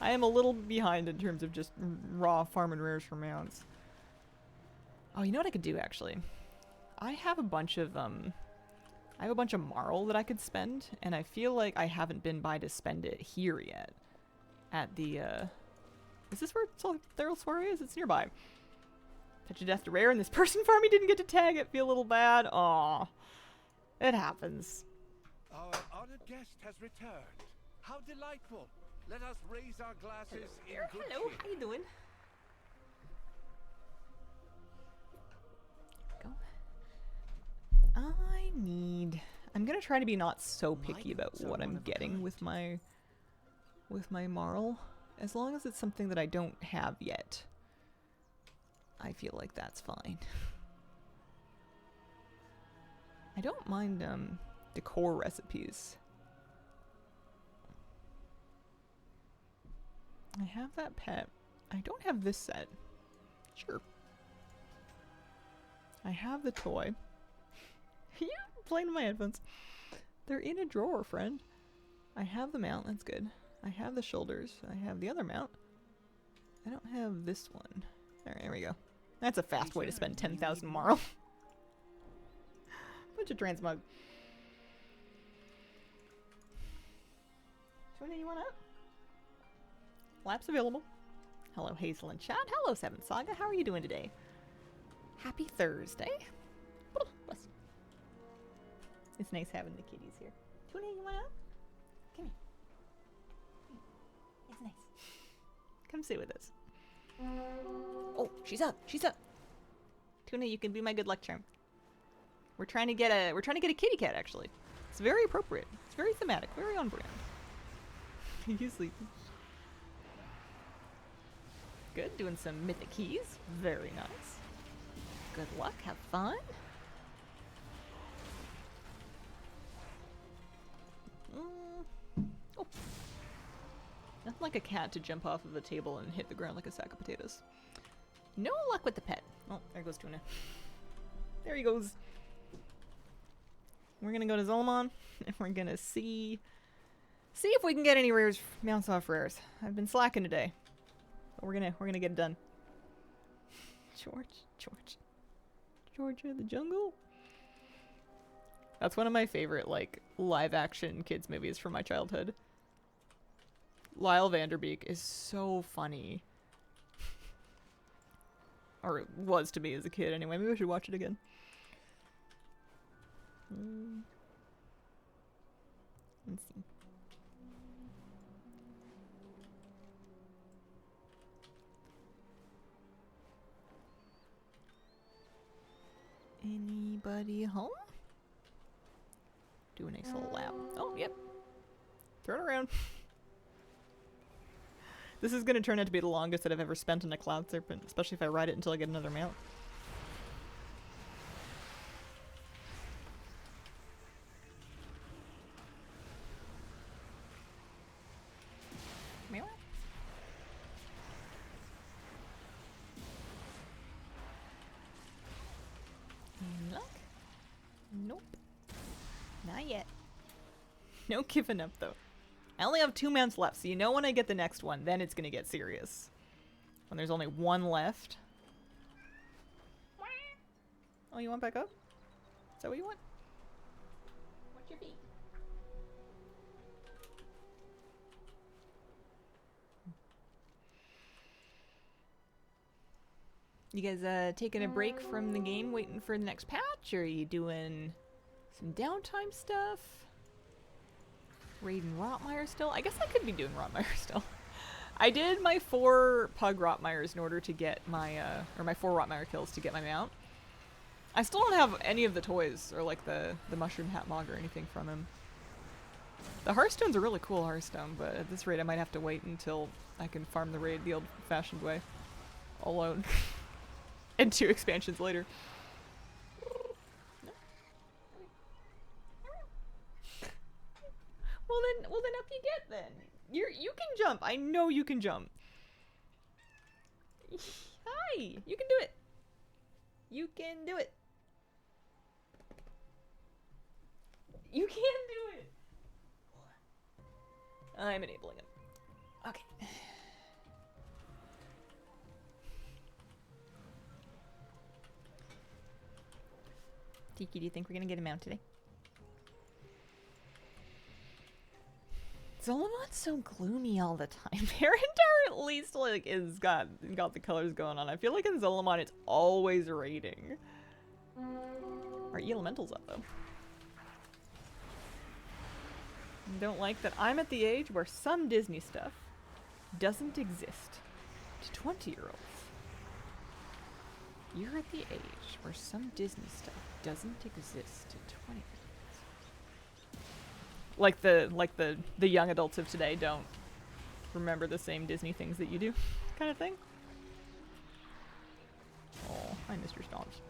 I am a little behind in terms of just raw farm and rares for mounts. Oh, you know what I could do actually? I have a bunch of Marl that I could spend, and I feel like I haven't been by to spend it here yet. At the, is this where Thurl Soiree is? It's nearby. Touch of Death to Rare, and this person farming didn't get to tag it. Feel a little bad. Aw. It happens. Our honored guest has returned. How delightful. Let us raise our glasses in good Hello, cheer. how you doing? Go. I'm gonna try to be not so picky about what I'm getting with my Marl. As long as it's something that I don't have yet, I feel like that's fine. I don't mind decor recipes. I have that pet. I don't have this set. Sure. I have the toy. Yeah, playing with my headphones. They're in a drawer, friend. I have the mount, that's good. I have the shoulders. I have the other mount. I don't have this one. Alright, there we go. That's a fast way to spend 10,000 Marl. Bunch of transmog. Shona, you want up? Laps available. Hello, Hazel and chat. Hello, Seventh Saga. How are you doing today? Happy Thursday. Oh, bless you. It's nice having the kitties here. Tuna, you want up? Come here. It's nice. Come sit with us. Oh, she's up. She's up. Tuna, you can be my good luck charm. We're trying to get a kitty cat actually. It's very appropriate. It's very thematic, very on brand. You sleeping? Good, doing some mythic keys. Very nice. Good luck, have fun. Oh. Nothing like a cat to jump off of a table and hit the ground like a sack of potatoes. No luck with the pet. Oh, there goes Tuna. There he goes. We're gonna go to Zolomon, and we're gonna see if we can get any rares, mounts off rares. I've been slacking today, but we're gonna get it done. Georgia the Jungle. That's one of my favorite like live action kids movies from my childhood. Lyle Vanderbeek is so funny. Or it was to me as a kid anyway. Maybe I should watch it again. Let's see. Anybody home? Do a nice little lap. Oh, yep. Throw it around. This is going to turn out to be the longest that I've ever spent on a Cloud Serpent, especially if I ride it until I get another mount. Meow. Any luck? Nope. Not yet. No giving up, though. I only have 2 mounts left, so you know when I get the next one, then it's going to get serious. When there's only 1 left. Oh, you want back up? Is that what you want? What's your feet? You guys taking a break from the game, waiting for the next patch? Or are you doing some downtime stuff? Raiding Rotmire still? I guess I could be doing Rotmire still. I did my 4 Pug Rotmires in order to get my, or my 4 Rotmire kills to get my mount. I still don't have any of the toys or like the mushroom hat mog or anything from him. The Hearthstone's a really cool Hearthstone, but at this rate I might have to wait until I can farm the raid the old-fashioned way. Alone. And 2 expansions later. Well then up you get then. You can jump. I know you can jump. Hi, you can do it. You can do it. You can do it. I'm enabling him. Okay. Tiki, do you think we're gonna get him out today? Zolomon's so gloomy all the time. Parentar at least like is got the colors going on. I feel like in Zolomon it's always raining. Our elemental's up though. Don't like that I'm at the age where some Disney stuff doesn't exist to 20-year-olds. You're at the age where some Disney stuff doesn't exist to 20-year-olds. Like the young adults of today don't remember the same Disney things that you do, kind of thing. Oh, hi, Mr. Stomps.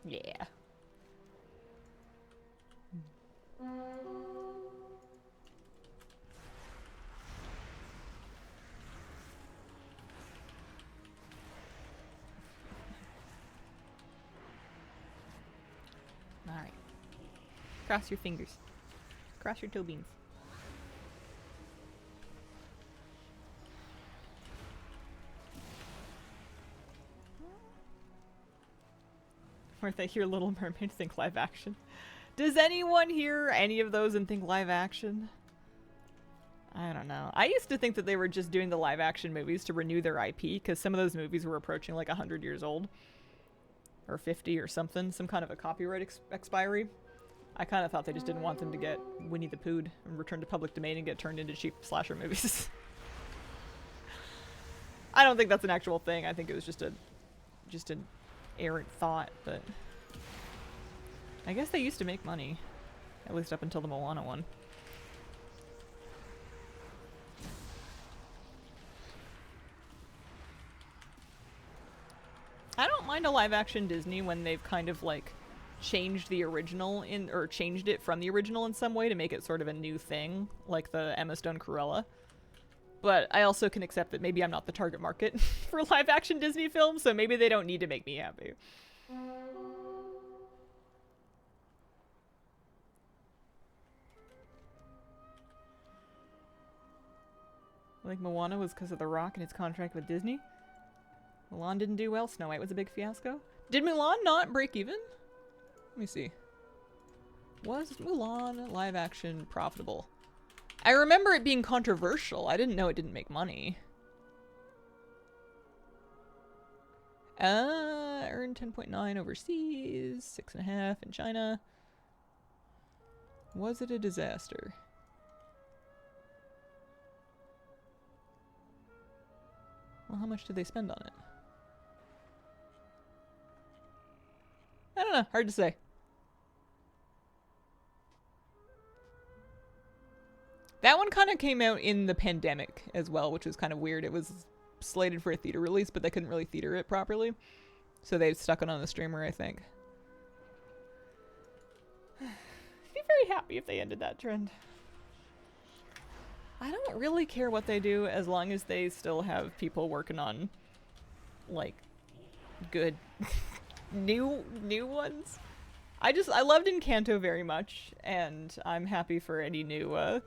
Yeah. Alright. Cross your fingers. Cross your toe beans. Or they hear Little Mermaid think live action. Does anyone hear any of those and think live action? I don't know. I used to think that they were just doing the live action movies to renew their IP, because some of those movies were approaching like 100 years old. Or 50 or something. Some kind of a copyright expiry. I kind of thought they just didn't want them to get Winnie the Pooh and return to public domain and get turned into cheap slasher movies. I don't think that's an actual thing. I think it was just an errant thought, but I guess they used to make money. At least up until the Moana one. I don't mind a live action Disney when they've kind of like changed the original or changed it from the original in some way to make it sort of a new thing, like the Emma Stone Cruella. But I also can accept that maybe I'm not the target market for live action Disney films, so maybe they don't need to make me happy. I think Moana was because of The Rock and its contract with Disney. Mulan didn't do well. Snow White was a big fiasco. Did Mulan not break even? Let me see. Was Mulan live action profitable? I remember it being controversial. I didn't know it didn't make money. Earned 10.9 overseas, 6.5 in China. Was it a disaster? Well, how much did they spend on it? I don't know. Hard to say. That one kind of came out in the pandemic as well, which was kind of weird. It was slated for a theater release, but they couldn't really theater it properly. So they stuck it on the streamer, I think. I'd be very happy if they ended that trend. I don't really care what they do as long as they still have people working on, like, good new ones. I loved Encanto very much, and I'm happy for any new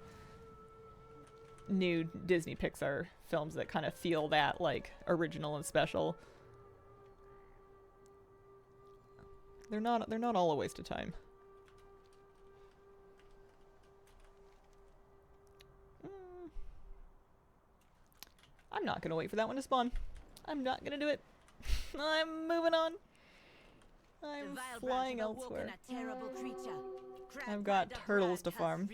Disney Pixar films that kind of feel that, like, original and special. They're not all a waste of time. I'm not gonna wait for that one to spawn. I'm not gonna do it. I'm moving on. I'm flying elsewhere. I've got turtles to farm.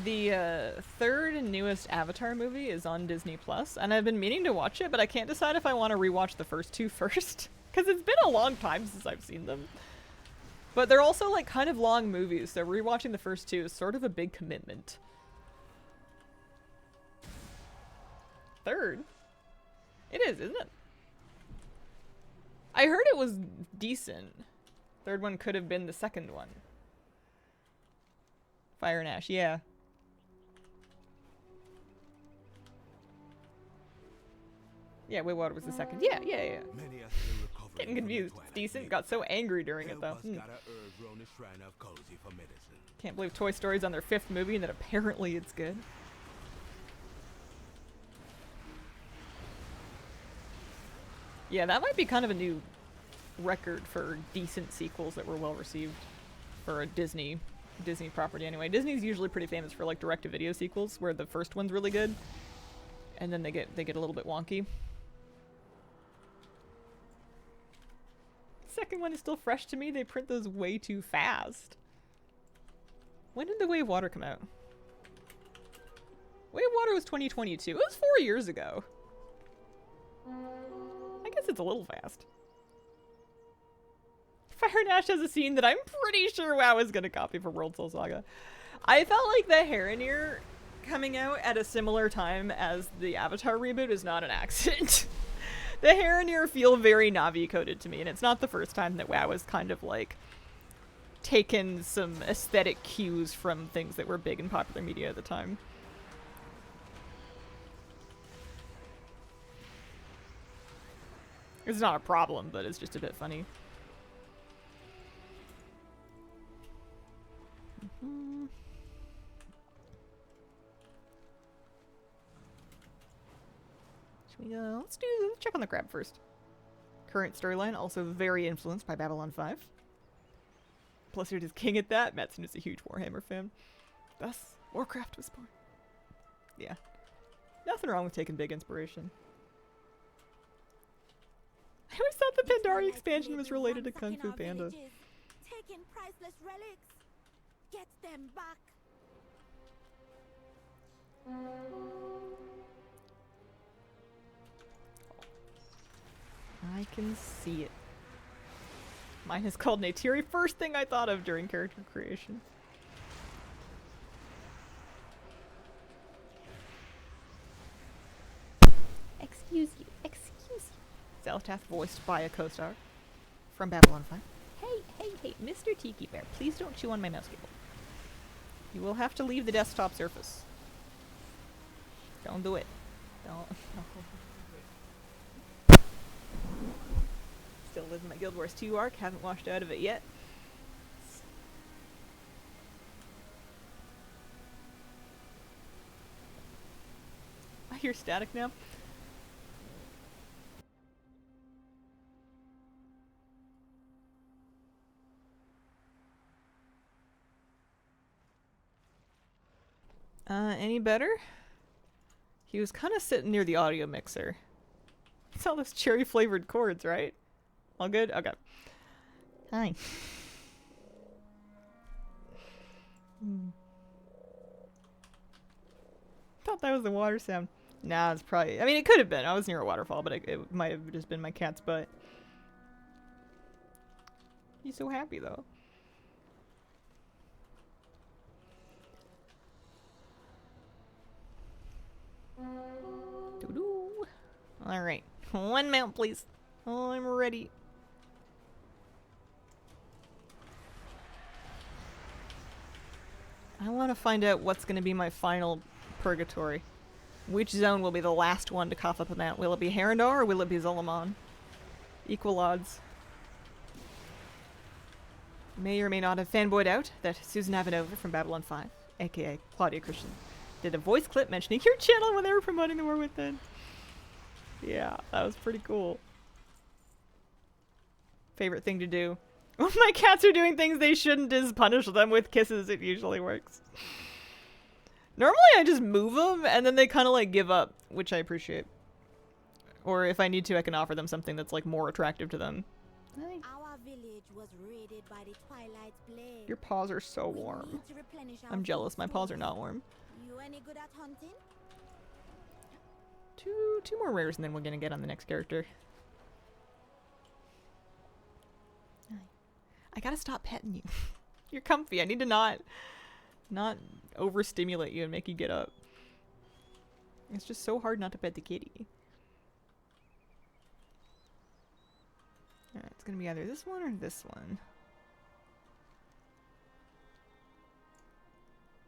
The third and newest Avatar movie is on Disney Plus, and I've been meaning to watch it, but I can't decide if I want to rewatch the first two first, because it's been a long time since I've seen them. But they're also like kind of long movies, so rewatching the first two is sort of a big commitment. Third? It is, isn't it? I heard it was decent. Third one could have been the second one. Fire and Ash, yeah. Yeah, Way Water was the second. Yeah. Many are still recovering Getting from the confused. twilight Decent. years. Got so angry during it, though. Elba's got a herb round the shrine of Cozy for medicine. Can't believe Toy Story's on their fifth movie and that apparently it's good. Yeah, that might be kind of a new record for decent sequels that were well received for a Disney property anyway. Disney's usually pretty famous for like direct-to-video sequels where the first one's really good and then they get a little bit wonky. Second one is still fresh to me. They print those way too fast. When did The Way of Water come out? Way of Water was 2022. It was 4 years ago. I guess it's a little fast. Fire and Ash has a scene that I'm pretty sure WoW is gonna copy for World Soul Saga. I felt like the Heronir coming out at a similar time as the Avatar reboot is not an accident. The Heronir feel very Navi-coded to me, and it's not the first time that WoW has kind of like taken some aesthetic cues from things that were big in popular media at the time. It's not a problem, but it's just a bit funny. Should we let's check on the crab first. Current storyline also very influenced by Babylon 5. Blizzard is king at that. Mattson is a huge Warhammer fan. Thus, Warcraft was born. Yeah. Nothing wrong with taking big inspiration. I always thought the Pandari expansion was related to Kung Fu Panda. Taking priceless relics. Get them back. I can see it. Mine is called Neytiri. First thing I thought of during character creation. Excuse you. Zeltath voiced by a co-star from Babylon 5. Hey, Mr. Tiki Bear, please don't chew on my mouse cable. You will have to leave the desktop surface. Don't do it. Don't. Still live in my Guild Wars 2 arc, haven't washed out of it yet. I hear static now. Any better? He was kind of sitting near the audio mixer. It's all those cherry flavored chords, right? All good? Okay. Hi. Thought that was the water sound. Nah, it's probably... I mean, it could have been. I was near a waterfall, but it might have just been my cat's butt. He's so happy, though. Doo-doo. Alright. One mount, please. I'm ready. I want to find out what's going to be my final purgatory. Which zone will be the last one to cough up a mount? Will it be Herondor or will it be Zolomon? Equal odds. May or may not have fanboyed out that Susan Avanova from Babylon 5, aka Claudia Christian, did a voice clip mentioning your channel when they were promoting The War Within. Yeah, that was pretty cool. Favorite thing to do. When my cats are doing things they shouldn't is punish them with kisses. It usually works. Normally I just move them and then they kind of like give up, which I appreciate. Or if I need to, I can offer them something that's like more attractive to them. Our village village was raided by the Twilight's blade. Your paws are so We warm. need to replenish our I'm jealous. My paws are food not warm. source. You any good at hunting? Two more rares and then we're gonna get on the next character. I gotta stop petting you. You're comfy. I need to not overstimulate you and make you get up. It's just so hard not to pet the kitty. Alright, it's gonna be either this one or this one.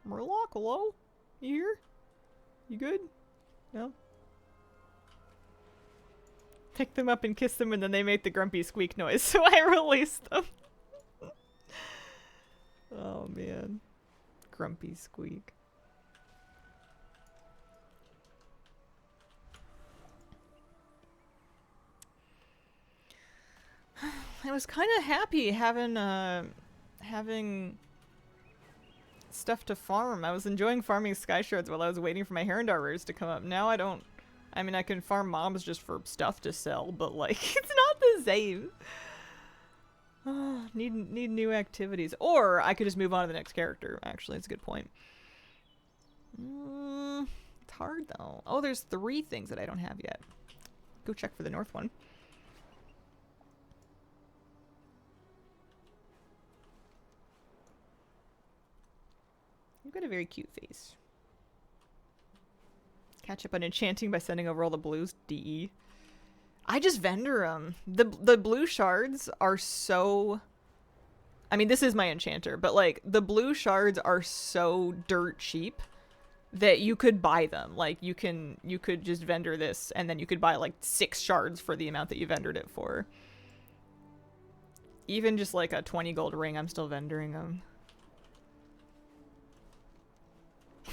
Murloc, hello? You here? You good? No? Pick them up and kiss them and then they make the grumpy squeak noise, so I released them. Oh man. Grumpy squeak. I was kind of happy having stuff to farm. I was enjoying farming sky shards while I was waiting for my Herondar rares to come up. Now I don't. I mean, I can farm mobs just for stuff to sell, but like, it's not the same. Need new activities, or I could just move on to the next character. Actually, it's a good point. It's hard though. Oh, there's 3 things that I don't have yet. Go check for the north one. You've got a very cute face. Catch up on enchanting by sending over all the blues. DE. I just vendor them. The blue shards are so... I mean, this is my enchanter, but like, the blue shards are so dirt cheap that you could buy them. Like, you could just vendor this, and then you could buy like 6 shards for the amount that you vendored it for. Even just like a 20 gold ring, I'm still vendoring them.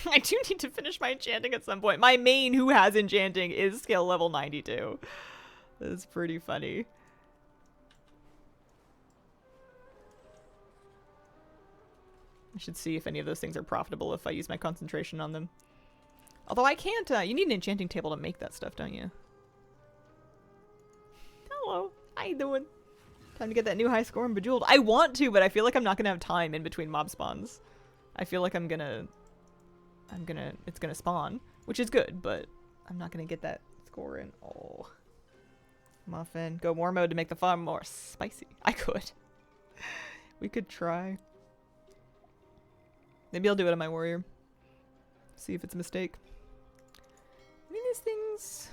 I do need to finish my enchanting at some point. My main who has enchanting is skill level 92. That's pretty funny. I should see if any of those things are profitable if I use my concentration on them. Although I can't, you need an enchanting table to make that stuff, don't you? Hello. How you doing? Time to get that new high score in Bejeweled. I want to, but I feel like I'm not gonna have time in between mob spawns. I feel like it's gonna spawn, which is good, but I'm not gonna get that score in. Oh. Muffin. Go war mode to make the farm more spicy. I could. We could try. Maybe I'll do it on my warrior. See if it's a mistake. I mean, these things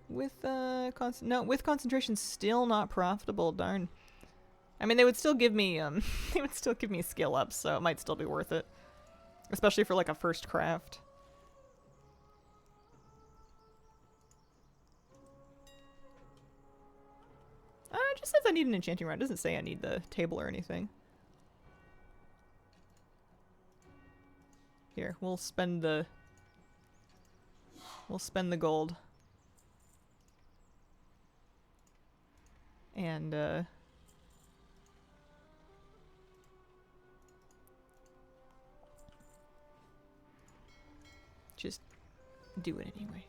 with with concentration still not profitable. Darn. I mean, they would still give me skill ups, so it might still be worth it, especially for like a first craft. It just says I need an enchanting rod. It doesn't say I need the table or anything. Here, we'll spend the gold. And just do it anyway.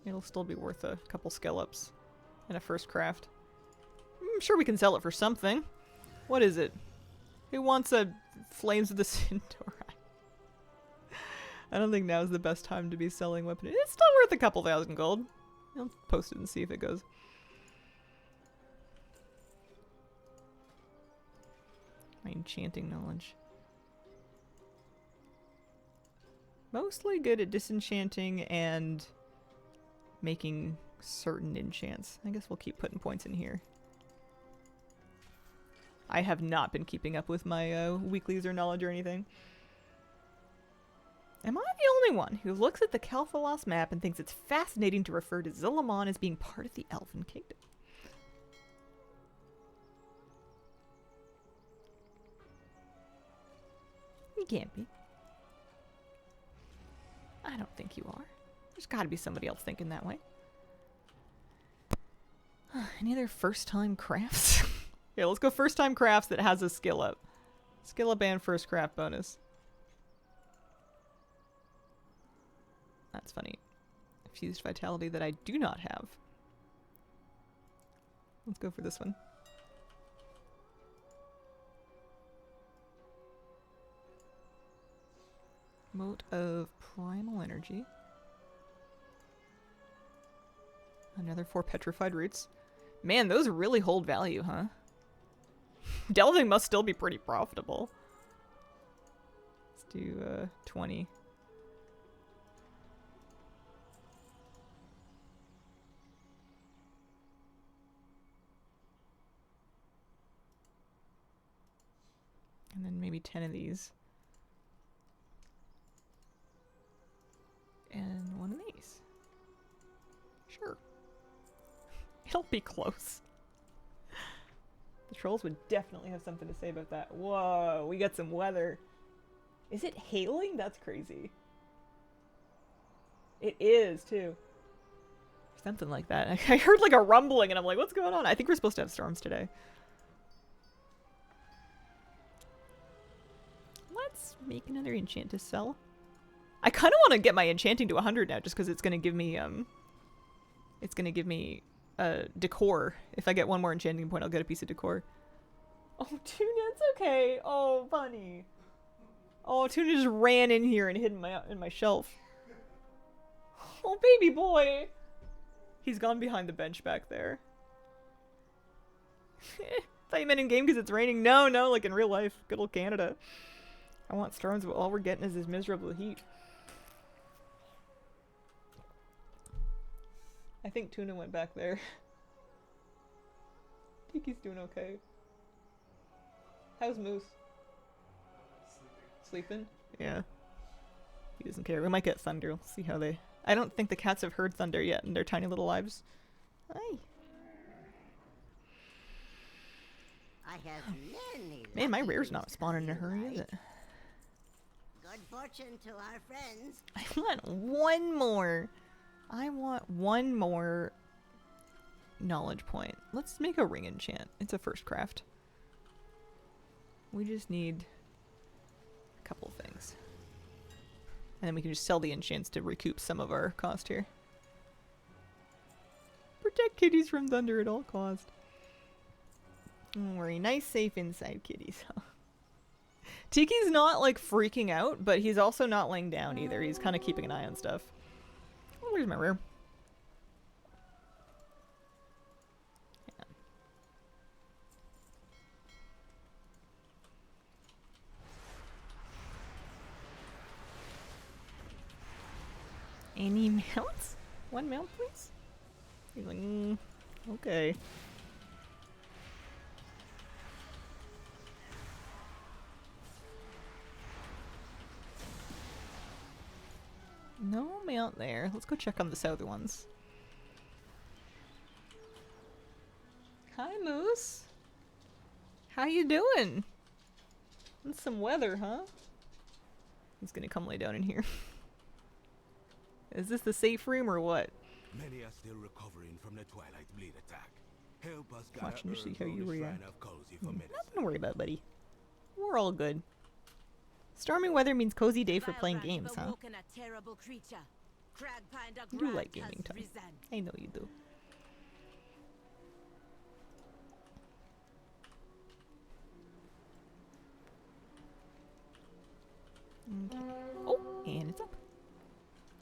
It'll still be worth a couple skill ups and a first craft. I'm sure we can sell it for something. What is it? Who wants a Flames of the Centaur? I don't think now's the best time to be selling weapons. It's still worth a couple thousand gold. I'll post it and see if it goes. My enchanting knowledge. Mostly good at disenchanting and making certain enchants. I guess we'll keep putting points in here. I have not been keeping up with my weeklies or knowledge or anything. Am I the only one who looks at the Kel'Thalas map and thinks it's fascinating to refer to Zilamon as being part of the Elven Kingdom? You can't be. I don't think you are. There's gotta be somebody else thinking that way. Any other first-time crafts? Yeah, let's go first-time crafts that has a skill up. Skill up and first craft bonus. That's funny. Fused vitality that I do not have. Let's go for this one. Mote of primal energy. Another 4 petrified roots. Man, those really hold value, huh? Delving must still be pretty profitable. Let's do 20. And then maybe 10 of these. And one of these. Sure. It'll be close. The trolls would definitely have something to say about that. Whoa, we got some weather. Is it hailing? That's crazy. It is, too. Something like that. I heard like a rumbling and I'm like, what's going on? I think we're supposed to have storms today. Let's make another enchant to sell. I kind of want to get my enchanting to 100 now just because it's going to give me, decor. If I get one more enchanting point, I'll get a piece of decor. Oh, Tuna, it's okay. Oh, bunny. Oh, Tuna just ran in here and hid in my shelf. Oh, baby boy. He's gone behind the bench back there. Thought you meant in game because it's raining. No, like in real life. Good old Canada. I want storms, but all we're getting is this miserable heat. I think Tuna went back there. Tiki's doing okay. How's Moose? Sleeping? Yeah. He doesn't care. We might get Thunder. We'll see how they... I don't think the cats have heard Thunder yet in their tiny little lives. Hi. I have many. Man, my rare's not spawning in a hurry, is it? Good fortune to our friends. I want one more. I want one more knowledge point. Let's make a ring enchant. It's a first craft. We just need a couple things. And then we can just sell the enchants to recoup some of our cost here. Protect kitties from thunder at all cost. Don't worry, nice safe inside kitties. Tiki's not like freaking out, but he's also not laying down either. He's kind of keeping an eye on stuff. Oh, where's my rare? Yeah. Any mounts? One mount, please? He's like, okay. No mount there. Let's go check on the southern ones. Hi, Moose. How you doing? That's some weather, huh? He's gonna come lay down in here. Is this the safe room or what? Many are still recovering from the Twilight Bleed attack. Help us gather Watching to see herbs how on you the react. shrine of Cozy for medicine. Nothing to worry about, buddy. We're all good. Stormy weather means cozy day for playing games, huh? You do like gaming time. I know you do. Okay. Oh, and it's up.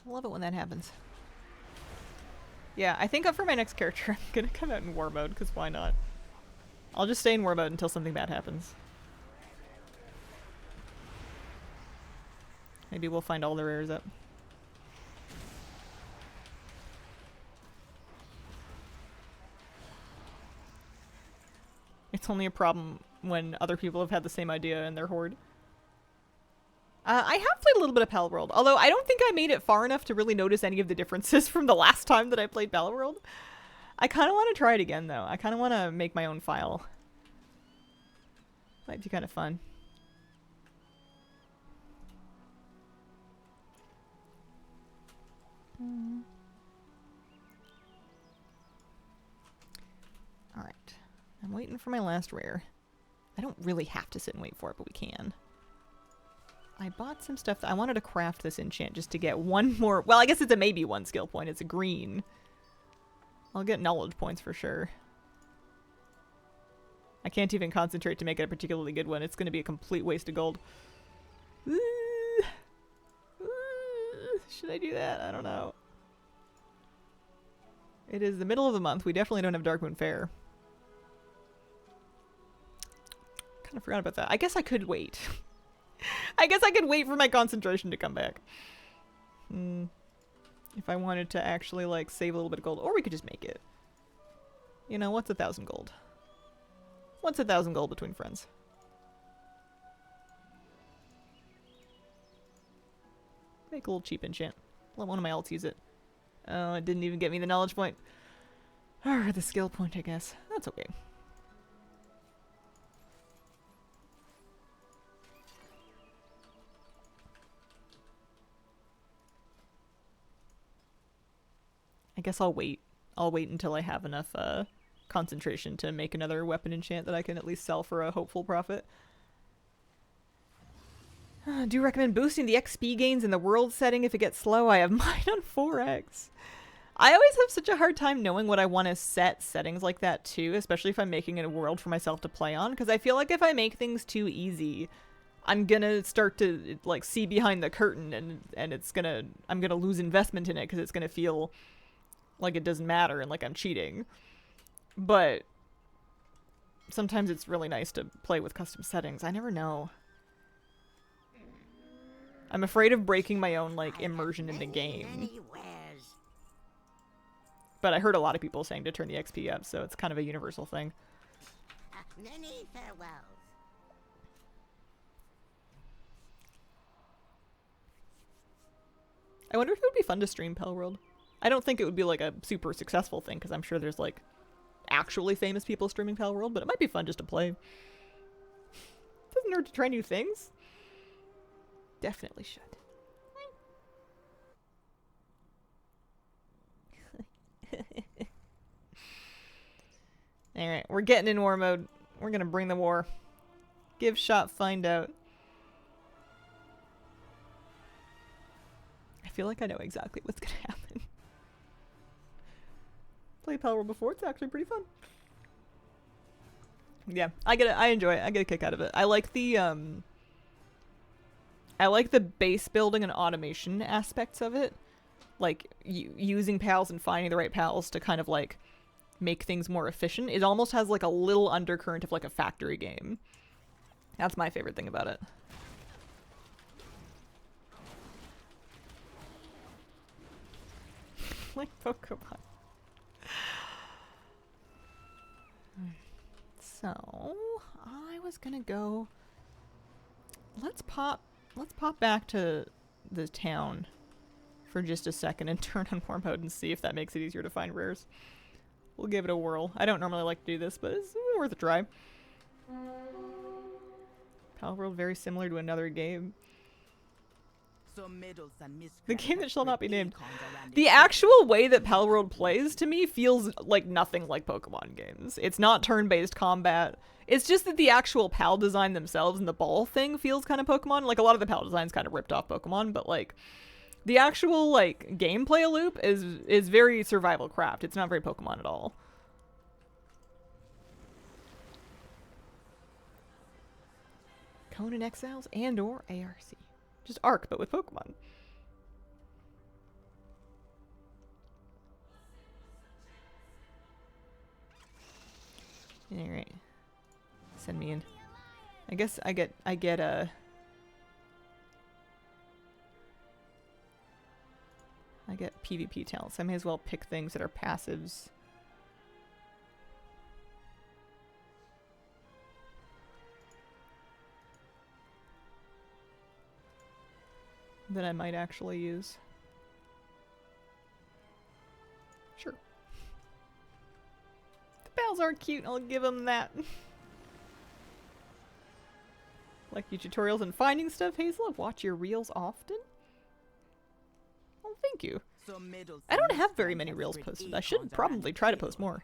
I love it when that happens. Yeah, I think for my next character, I'm gonna come out in war mode, because why not? I'll just stay in war mode until something bad happens. Maybe we'll find all the rares up. It's only a problem when other people have had the same idea in their horde. I have played a little bit of Palworld, although I don't think I made it far enough to really notice any of the differences from the last time that I played Palworld. I kind of want to try it again, though. I kind of want to make my own file. Might be kind of fun. Alright. I'm waiting for my last rare. I don't really have to sit and wait for it, but we can. I bought some stuff that I wanted to craft this enchant just to get one more. Well, I guess it's a maybe one skill point. It's a green. I'll get knowledge points for sure. I can't even concentrate to make it a particularly good one. It's going to be a complete waste of gold. Should I do that? I don't know. It is the middle of the month. We definitely don't have Darkmoon Faire. Kind of forgot about that. I guess I could wait. I guess I could wait for my concentration to come back. If I wanted to actually, like, save a little bit of gold. Or we could just make it. You know, what's 1,000 gold? What's 1,000 gold between friends? Make a little cheap enchant. Let one of my alts use it. Oh, it didn't even get me the knowledge point. Or the skill point, I guess. That's okay. I guess I'll wait. I'll wait until I have enough concentration to make another weapon enchant that I can at least sell for a hopeful profit. Do you recommend boosting the XP gains in the world setting if it gets slow? I have mine on 4x. I always have such a hard time knowing what I want to set settings like that too, especially if I'm making a world for myself to play on, because I feel like if I make things too easy, I'm gonna start to like see behind the curtain and it's gonna, I'm gonna lose investment in it because it's gonna feel like it doesn't matter and like I'm cheating. But sometimes it's really nice to play with custom settings. I never know. I'm afraid of breaking my own, like, immersion in the game. But I heard a lot of people saying to turn the XP up, so it's kind of a universal thing. Many farewells. I wonder if it would be fun to stream Palworld. I don't think it would be, like, a super successful thing, because I'm sure there's, like, actually famous people streaming Palworld, but it might be fun just to play. Doesn't hurt to try new things. Definitely should. Alright, we're getting in war mode. We're gonna bring the war. Give shot, find out. I feel like I know exactly what's gonna happen. Played Palworld before, it's actually pretty fun. Yeah, I enjoy it. I get a kick out of it. I like the base building and automation aspects of it. Like, using pals and finding the right pals to kind of, like, make things more efficient. It almost has, like, a little undercurrent of, like, a factory game. That's my favorite thing about it. Like Pokemon. So, I was gonna go... Let's pop back to the town for just a second and turn on war mode and see if that makes it easier to find rares. We'll give it a whirl. I don't normally like to do this, but it's worth a try. Palworld, very similar to another game. The game that shall not be named. The actual way that Palworld plays, to me, feels like nothing like Pokemon games. It's not turn-based combat. It's just that the actual PAL design themselves and the ball thing feels kind of Pokemon. Like, a lot of the PAL designs kind of ripped off Pokemon, but, like, the actual, like, gameplay loop is very survival craft. It's not very Pokemon at all. Conan Exiles and or ARC. Just ARC, but with Pokemon. Alright. Send me in. I guess I get PvP talents. I may as well pick things that are passives. That I might actually use. Sure. The bells are cute, I'll give them that. Like your tutorials and finding stuff, Hazel? Watch your reels often? Oh, thank you. I don't have very many reels posted. I should probably try to post more.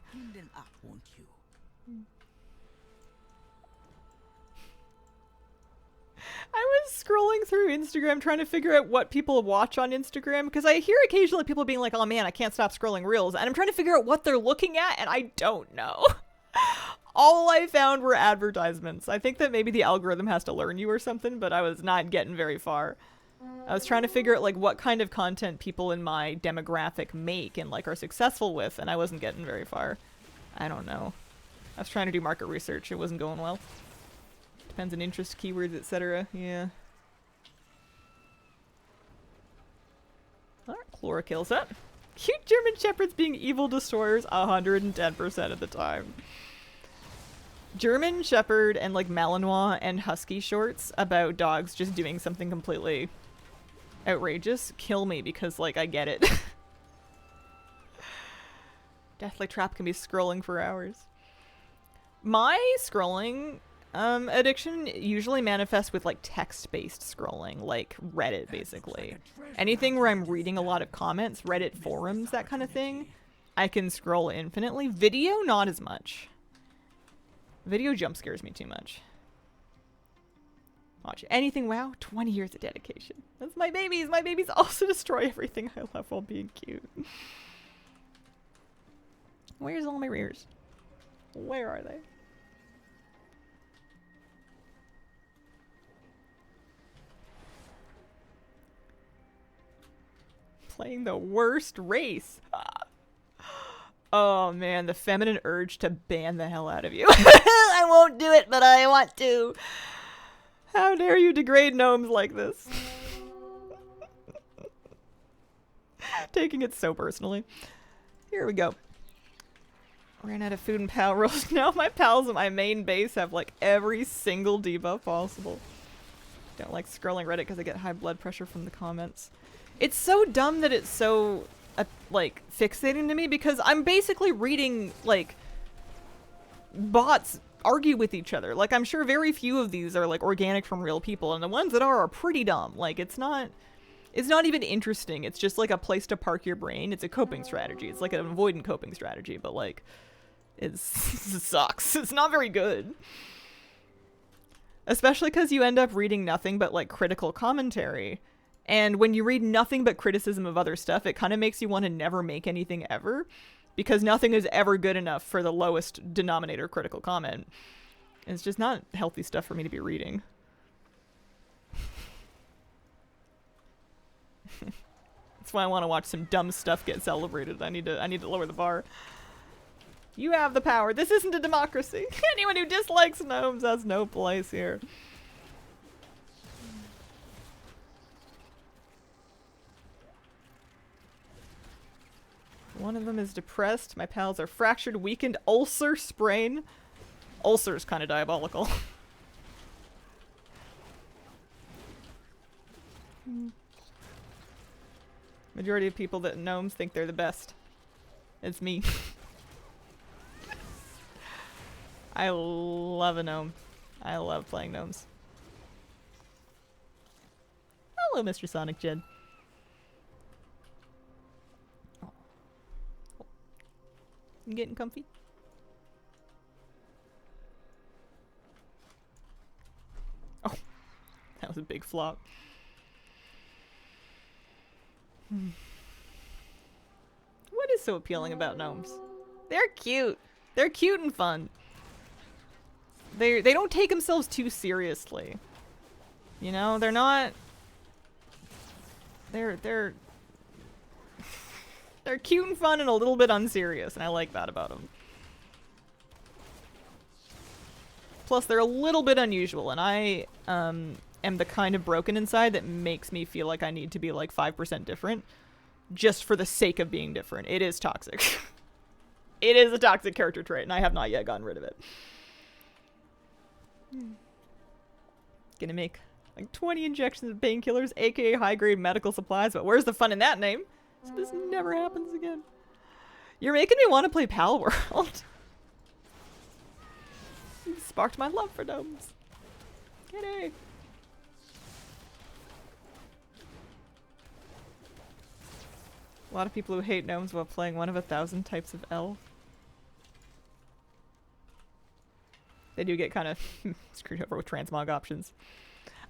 I was scrolling through Instagram trying to figure out what people watch on Instagram, because I hear occasionally people being like, oh man, I can't stop scrolling reels, and I'm trying to figure out what they're looking at, and I don't know. All I found were advertisements. I think that maybe the algorithm has to learn you or something, but I was not getting very far. I was trying to figure out like what kind of content people in my demographic make and like are successful with, and I wasn't getting very far. I don't know. I was trying to do market research. It wasn't going well. Depends on interest, keywords, etc. Yeah. Alright, Chlorokill's up. Cute German Shepherds being evil destroyers 110% of the time. German Shepherd and like Malinois and Husky shorts about dogs just doing something completely outrageous kill me because like I get it. Deathly Trap can be scrolling for hours. My scrolling addiction usually manifests with like text-based scrolling, like Reddit basically. Anything where I'm reading a lot of comments, Reddit forums, that kind of thing, I can scroll infinitely. Video, not as much. Video jump scares me too much. Watch anything, wow, 20 years of dedication. That's my babies. My babies also destroy everything I love while being cute. Where's all my rears? Where are they? Playing the worst race. Oh man, the feminine urge to ban the hell out of you. I won't do it, but I want to. How dare you degrade gnomes like this? Taking it so personally. Here we go. Ran out of food and pal rolls. Now my pals at my main base have like every single debuff possible. Don't like scrolling Reddit because I get high blood pressure from the comments. It's so dumb that it's so like fixating to me because I'm basically reading like bots argue with each other. Like I'm sure very few of these are like organic from real people, and the ones that are pretty dumb. Like it's not even interesting. It's just like a place to park your brain. It's a coping strategy. It's like an avoidant coping strategy, but like it sucks. It's not very good. Especially because you end up reading nothing but like critical commentary. And when you read nothing but criticism of other stuff, it kind of makes you want to never make anything ever. Because nothing is ever good enough for the lowest denominator critical comment. It's just not healthy stuff for me to be reading. That's why I want to watch some dumb stuff get celebrated. I need to lower the bar. You have the power. This isn't a democracy. Anyone who dislikes gnomes has no place here. One of them is depressed. My pals are fractured, weakened, ulcer, sprain. Ulcer's kind of diabolical. Majority of people that gnomes think they're the best. It's me. I love a gnome. I love playing gnomes. Hello, Mr. Sonic Jed. You getting comfy? Oh, that was a big flop. What is so appealing about gnomes? They're cute. They're cute and fun. They don't take themselves too seriously. You know, they're not. They're cute and fun and a little bit unserious, and I like that about them. Plus, they're a little bit unusual, and I am the kind of broken inside that makes me feel like I need to be like 5% different just for the sake of being different. It is toxic. It is a toxic character trait, and I have not yet gotten rid of it. Gonna make like 20 injections of painkillers, aka high-grade medical supplies, but where's the fun in that name? So this never happens again. You're making me want to play Pal World. You sparked my love for gnomes. G'day. A lot of people who hate gnomes while playing one of 1,000 types of elf. They do get kind of screwed over with transmog options.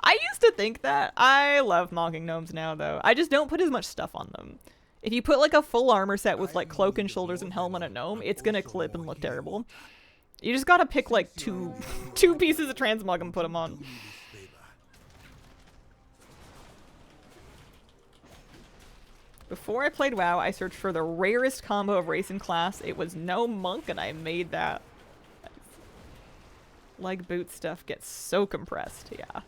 I used to think that. I love mocking gnomes now, though. I just don't put as much stuff on them. If you put like a full armor set with like cloak and shoulders and helm on a gnome, it's gonna clip and look terrible. You just gotta pick like two pieces of transmog and put them on. Before I played WoW, I searched for the rarest combo of race and class. It was Gnome Monk, and I made that. Like boot stuff gets so compressed, yeah.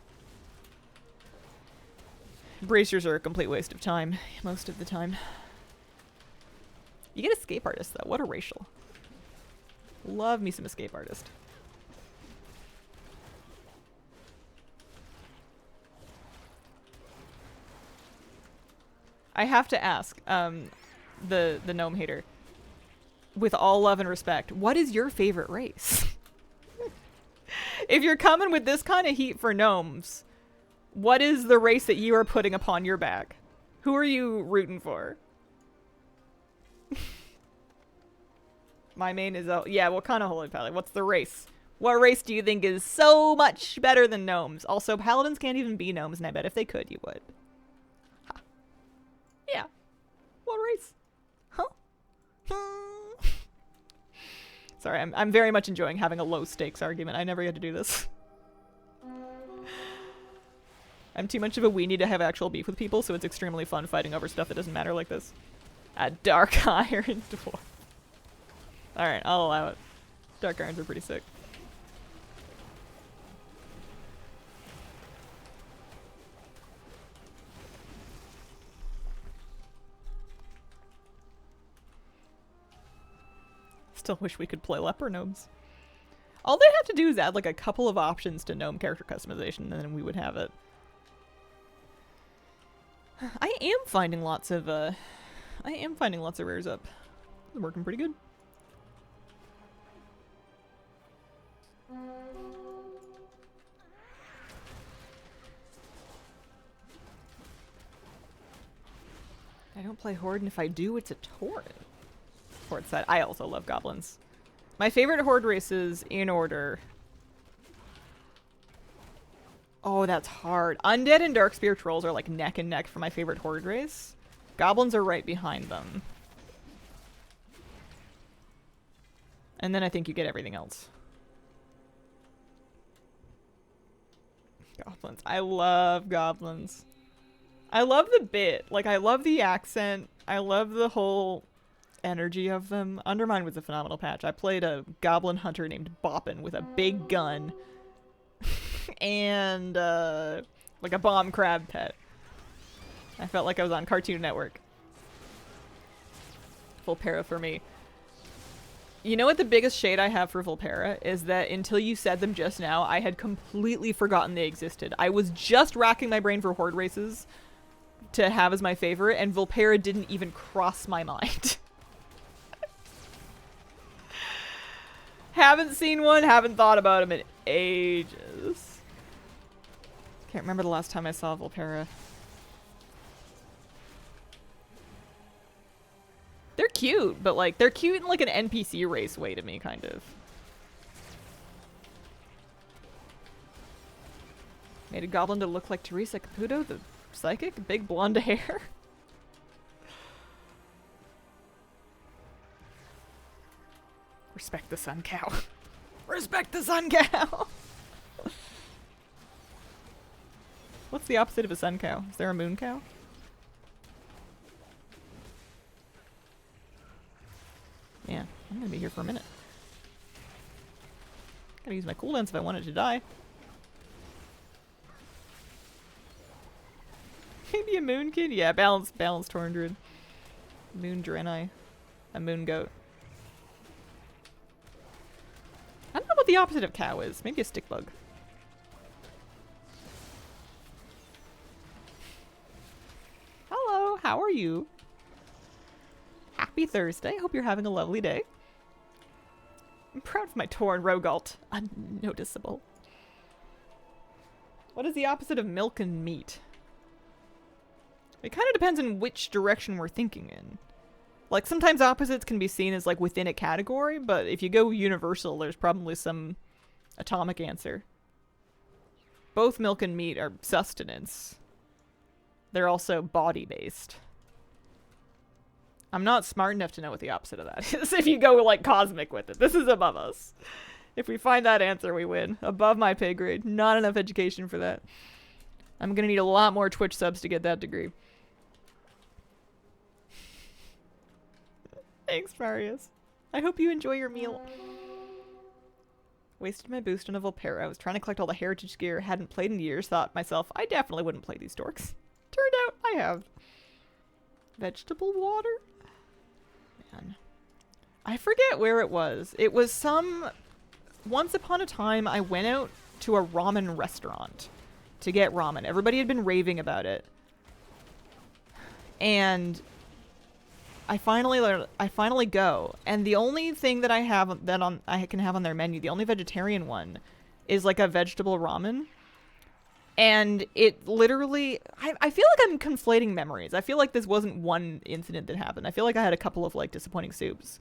Bracers are a complete waste of time, most of the time. You get Escape Artist, though. What a racial. Love me some Escape Artist. I have to ask, the gnome hater, with all love and respect, what is your favorite race? If you're coming with this kind of heat for gnomes, what is the race that you are putting upon your back? Who are you rooting for? My main is, yeah, what kind of Holy Pally? What's the race? What race do you think is so much better than gnomes? Also, paladins can't even be gnomes, and I bet if they could, you would. Huh. Yeah. What race? Huh? Sorry, I'm very much enjoying having a low stakes argument. I never had to do this. I'm too much of a weenie to have actual beef with people, so it's extremely fun fighting over stuff that doesn't matter like this. A Dark Iron Dwarf. Alright, I'll allow it. Dark Irons are pretty sick. Still wish we could play leper gnomes. All they have to do is add like a couple of options to gnome character customization, and then we would have it. I am finding lots of rares up. They're working pretty good. I don't play Horde, and if I do, it's a Tauren. Horde side. I also love goblins. My favorite Horde races in order. Oh, that's hard. Undead and Darkspear Trolls are like neck and neck for my favorite Horde race. Goblins are right behind them. And then I think you get everything else. Goblins. I love goblins. I love the bit. Like, I love the accent. I love the whole energy of them. Undermine was a phenomenal patch. I played a goblin hunter named Boppin with a big gun. And, like a bomb crab pet. I felt like I was on Cartoon Network. Volpera for me. You know what the biggest shade I have for Volpera is that until you said them just now, I had completely forgotten they existed. I was just racking my brain for Horde races to have as my favorite, and Volpera didn't even cross my mind. Haven't seen one, haven't thought about them in ages. Can't remember the last time I saw Volpera. They're cute, but like, they're cute in like an NPC race way to me, kind of. Made a goblin to look like Teresa Caputo, the psychic, big blonde hair. Respect the sun cow. Respect the sun cow! What's the opposite of a sun cow? Is there a moon cow? Yeah, I'm gonna be here for a minute. Gotta use my cooldowns if I wanted to die. Maybe a moon kid? Yeah, balanced Tauren Druid. Moon Draenei. A moon goat. I don't know what the opposite of cow is. Maybe a stick bug. Hello, how are you? Happy Thursday. Hope you're having a lovely day. I'm proud of my Tauren Rogalt. Unnoticeable. What is the opposite of milk and meat? It kind of depends on which direction we're thinking in. Like, sometimes opposites can be seen as, like, within a category, but if you go universal, there's probably some atomic answer. both milk and meat are sustenance, they're also body-based. I'm not smart enough to know what the opposite of that is if you go like cosmic with it. This is above us. If we find that answer, we win. Above my pay grade. Not enough education for that. I'm gonna need a lot more Twitch subs to get that degree. Thanks, Marius. I hope you enjoy your meal. Wasted my boost on a Volpera. I was trying to collect all the heritage gear. Hadn't played in years. Thought myself, I definitely wouldn't play these dorks. Turned out I have. Vegetable water? Man. I forget where it was. It was some... Once upon a time, I went out to a ramen restaurant to get ramen. Everybody had been raving about it. And... I finally go, and the only thing that I have that I can have on their menu, the only vegetarian one, is like a vegetable ramen. And it literally, I feel like I'm conflating memories. I feel like this wasn't one incident that happened. I feel like I had a couple of like disappointing soups.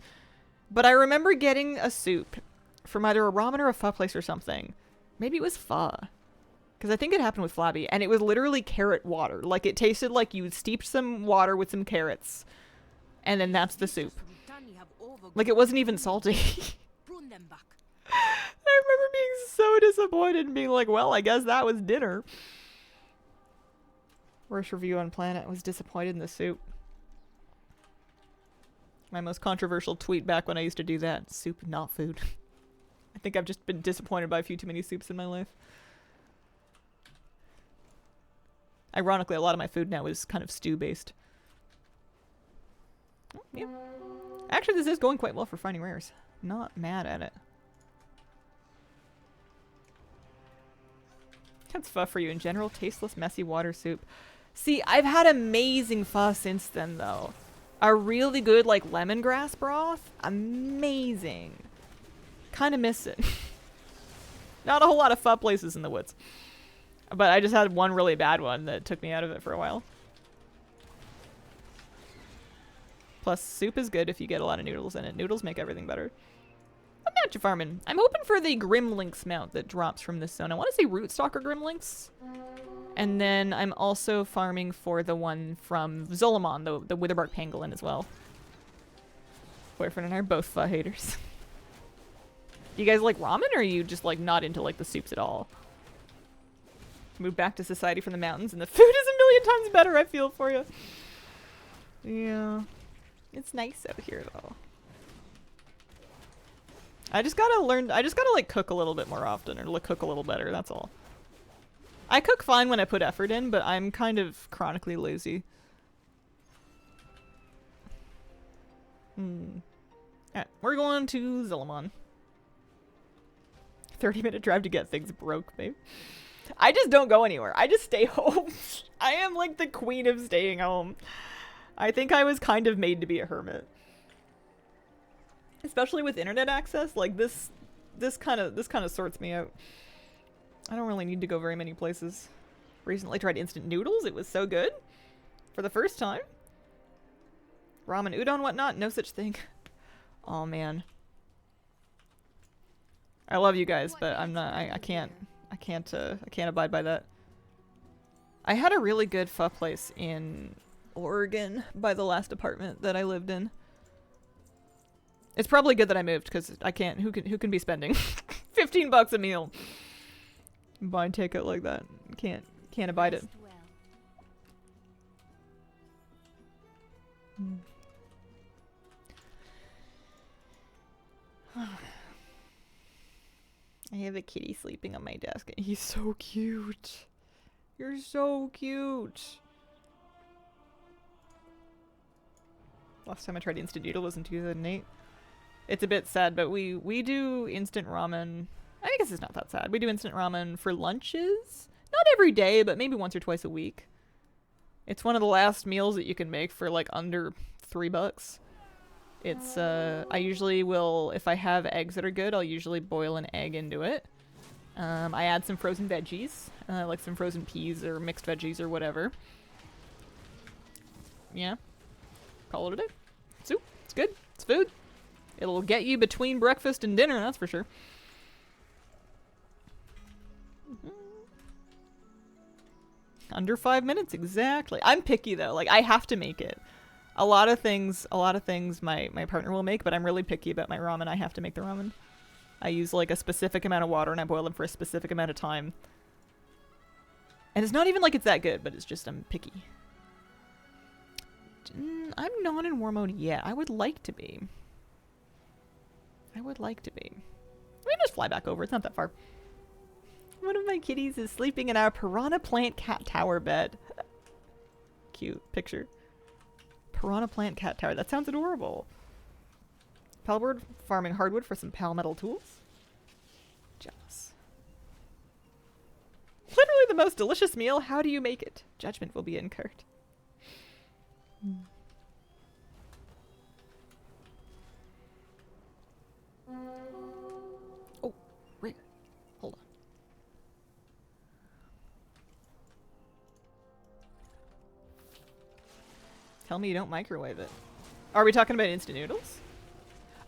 But I remember getting a soup from either a ramen or a pho place or something. Maybe it was pho. Because I think it happened with Flabby, and it was literally carrot water. Like it tasted like you steeped some water with some carrots. And then that's the soup. Like, it wasn't even salty. I remember being so disappointed and being like, well, I guess that was dinner. Worst review on planet. I was disappointed in the soup. My most controversial tweet back when I used to do that. Soup, not food. I think I've just been disappointed by a few too many soups in my life. Ironically, a lot of my food now is kind of stew-based. Yeah. Actually, this is going quite well for finding rares. Not mad at it. That's pho for you in general. Tasteless, messy water soup. See, I've had amazing pho since then, though. A really good, like, lemongrass broth. Amazing. Kind of miss it. Not a whole lot of pho places in the woods. But I just had one really bad one that took me out of it for a while. Plus, soup is good if you get a lot of noodles in it. Noodles make everything better. I'm not you farming. I'm hoping for the Grimlynx mount that drops from this zone. I want to say Rootstocker Grimlynx. And then I'm also farming for the one from Zul'Aman, the Witherbark Pangolin as well. Boyfriend and I are both pho haters. Do you guys like ramen, or are you just like not into like the soups at all? Move back to society from the mountains and the food is a million times better, I feel for you. Yeah. It's nice out here, though. I just gotta like cook a little bit more often, or cook a little better, that's all. I cook fine when I put effort in, but I'm kind of chronically lazy. Alright, we're going to Zul'Aman. 30-minute drive to get things broke, babe. I just don't go anywhere. I just stay home. I am like the queen of staying home. I think I was kind of made to be a hermit. Especially with internet access, like this kind of sorts me out. I don't really need to go very many places. Recently tried instant noodles. It was so good. For the first time. Ramen, udon, whatnot, no such thing. Oh man. I love you guys, but I'm not I can't abide by that. I had a really good pho place in Oregon by the last apartment that I lived in. It's probably good that I moved, because I can't. Who can be spending $15 a meal? Buy takeout like that. Can't abide it. I have a kitty sleeping on my desk. He's so cute. You're so cute. Last time I tried instant noodle was in 2008. It's a bit sad, but we do instant ramen. I guess it's not that sad. We do instant ramen for lunches. Not every day, but maybe once or twice a week. It's one of the last meals that you can make for like under $3. It's I usually will, if I have eggs that are good, I'll usually boil an egg into it. I add some frozen veggies, like some frozen peas or mixed veggies or whatever. Yeah. Call it a day. Soup. It's good. It's food. It'll get you between breakfast and dinner, that's for sure. Under 5 minutes, exactly. I'm picky though. Like, I have to make it. A lot of things my partner will make, but I'm really picky about my ramen. I have to make the ramen. I use like a specific amount of water and I boil them for a specific amount of time. And it's not even like it's that good, but it's just I'm picky. I'm not in war mode yet. I would like to be. I would like to be. We can just fly back over. It's not that far. One of my kitties is sleeping in our piranha plant cat tower bed. Cute picture. Piranha plant cat tower. That sounds adorable. Palward farming hardwood for some palmetto tools. Jealous. Literally the most delicious meal. How do you make it? Judgment will be incurred. Oh, right. Hold on. Tell me you don't microwave it. Are we talking about instant noodles?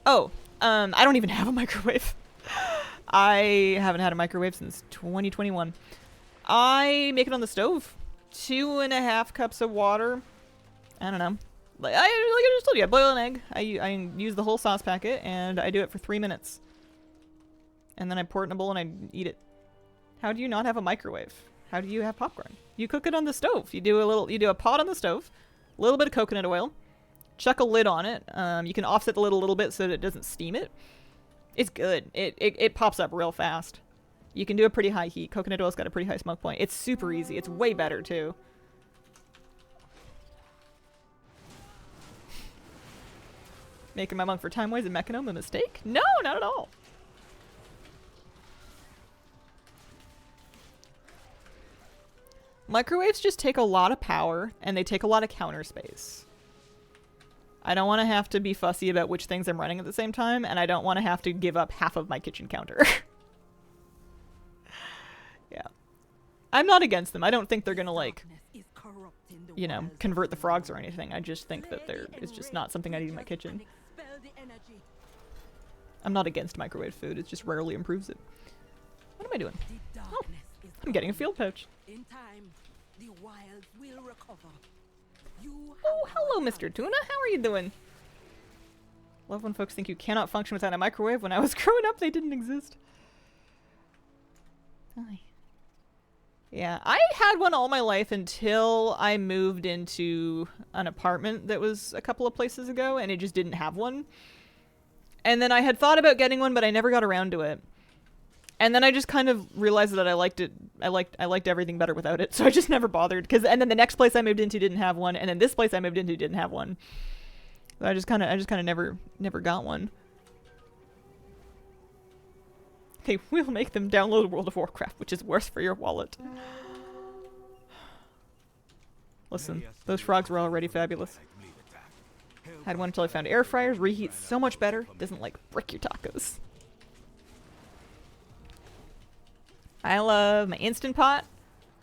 Oh, I don't even have a microwave. I haven't had a microwave since 2021. I make it on the stove. 2.5 cups of water. I don't know. Like I just told you, I boil an egg. I use the whole sauce packet, and I do it for 3 minutes. And then I pour it in a bowl and I eat it. How do you not have a microwave? How do you have popcorn? You cook it on the stove. You do a pot on the stove, a little bit of coconut oil, chuck a lid on it. You can offset the lid a little bit so that it doesn't steam it. It's good. It pops up real fast. You can do a pretty high heat. Coconut oil's got a pretty high smoke point. It's super easy. It's way better too. Making my monk for time-wise and Mechanome a mistake? No, not at all. Microwaves just take a lot of power and they take a lot of counter space. I don't want to have to be fussy about which things I'm running at the same time, and I don't want to have to give up half of my kitchen counter. Yeah. I'm not against them. I don't think they're gonna, like, you know, convert the frogs or anything. I just think that it's just not something I need in my kitchen. I'm not against microwave food. It just rarely improves it. What am I doing? Oh, I'm getting a field pouch. In time, the wilds will recover. Oh, hello, Mr. Tuna. How are you doing? Love when folks think you cannot function without a microwave. When I was growing up, they didn't exist. Hi. Yeah, I had one all my life until I moved into an apartment that was a couple of places ago, and it just didn't have one. And then I had thought about getting one, but I never got around to it. And then I just kind of realized that I liked it. I liked everything better without it, so I just never bothered. And then the next place I moved into didn't have one, and then this place I moved into didn't have one. So I just kind of never got one. Hey, we'll make them download World of Warcraft, which is worse for your wallet. Listen, those frogs were already fabulous. Had one until I found air fryers. Reheats so much better. Doesn't like brick your tacos. I love my Instant Pot.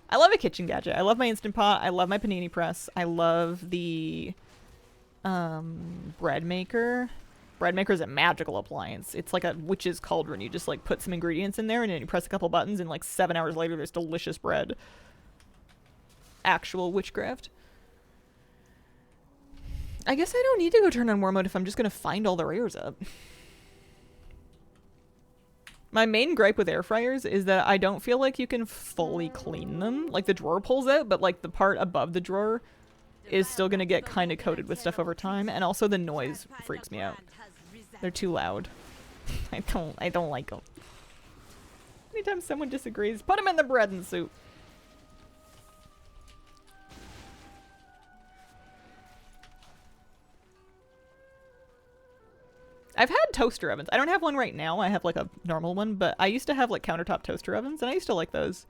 I love a kitchen gadget. I love my Instant Pot. I love my panini press. I love the bread maker. Bread maker is a magical appliance. It's like a witch's cauldron. You just like put some ingredients in there and then you press a couple buttons and like 7 hours later there's delicious bread. Actual witchcraft. I guess I don't need to go turn on war mode if I'm just gonna find all the rares up. My main gripe with air fryers is that I don't feel like you can fully clean them. Like the drawer pulls out, but like the part above the drawer is still gonna get kind of coated with stuff over time, and also the noise freaks me out. They're too loud. I don't like them. Anytime someone disagrees, put them in the bread and soup. I've had toaster ovens. I don't have one right now. I have like a normal one, but I used to have like countertop toaster ovens, and I used to like those.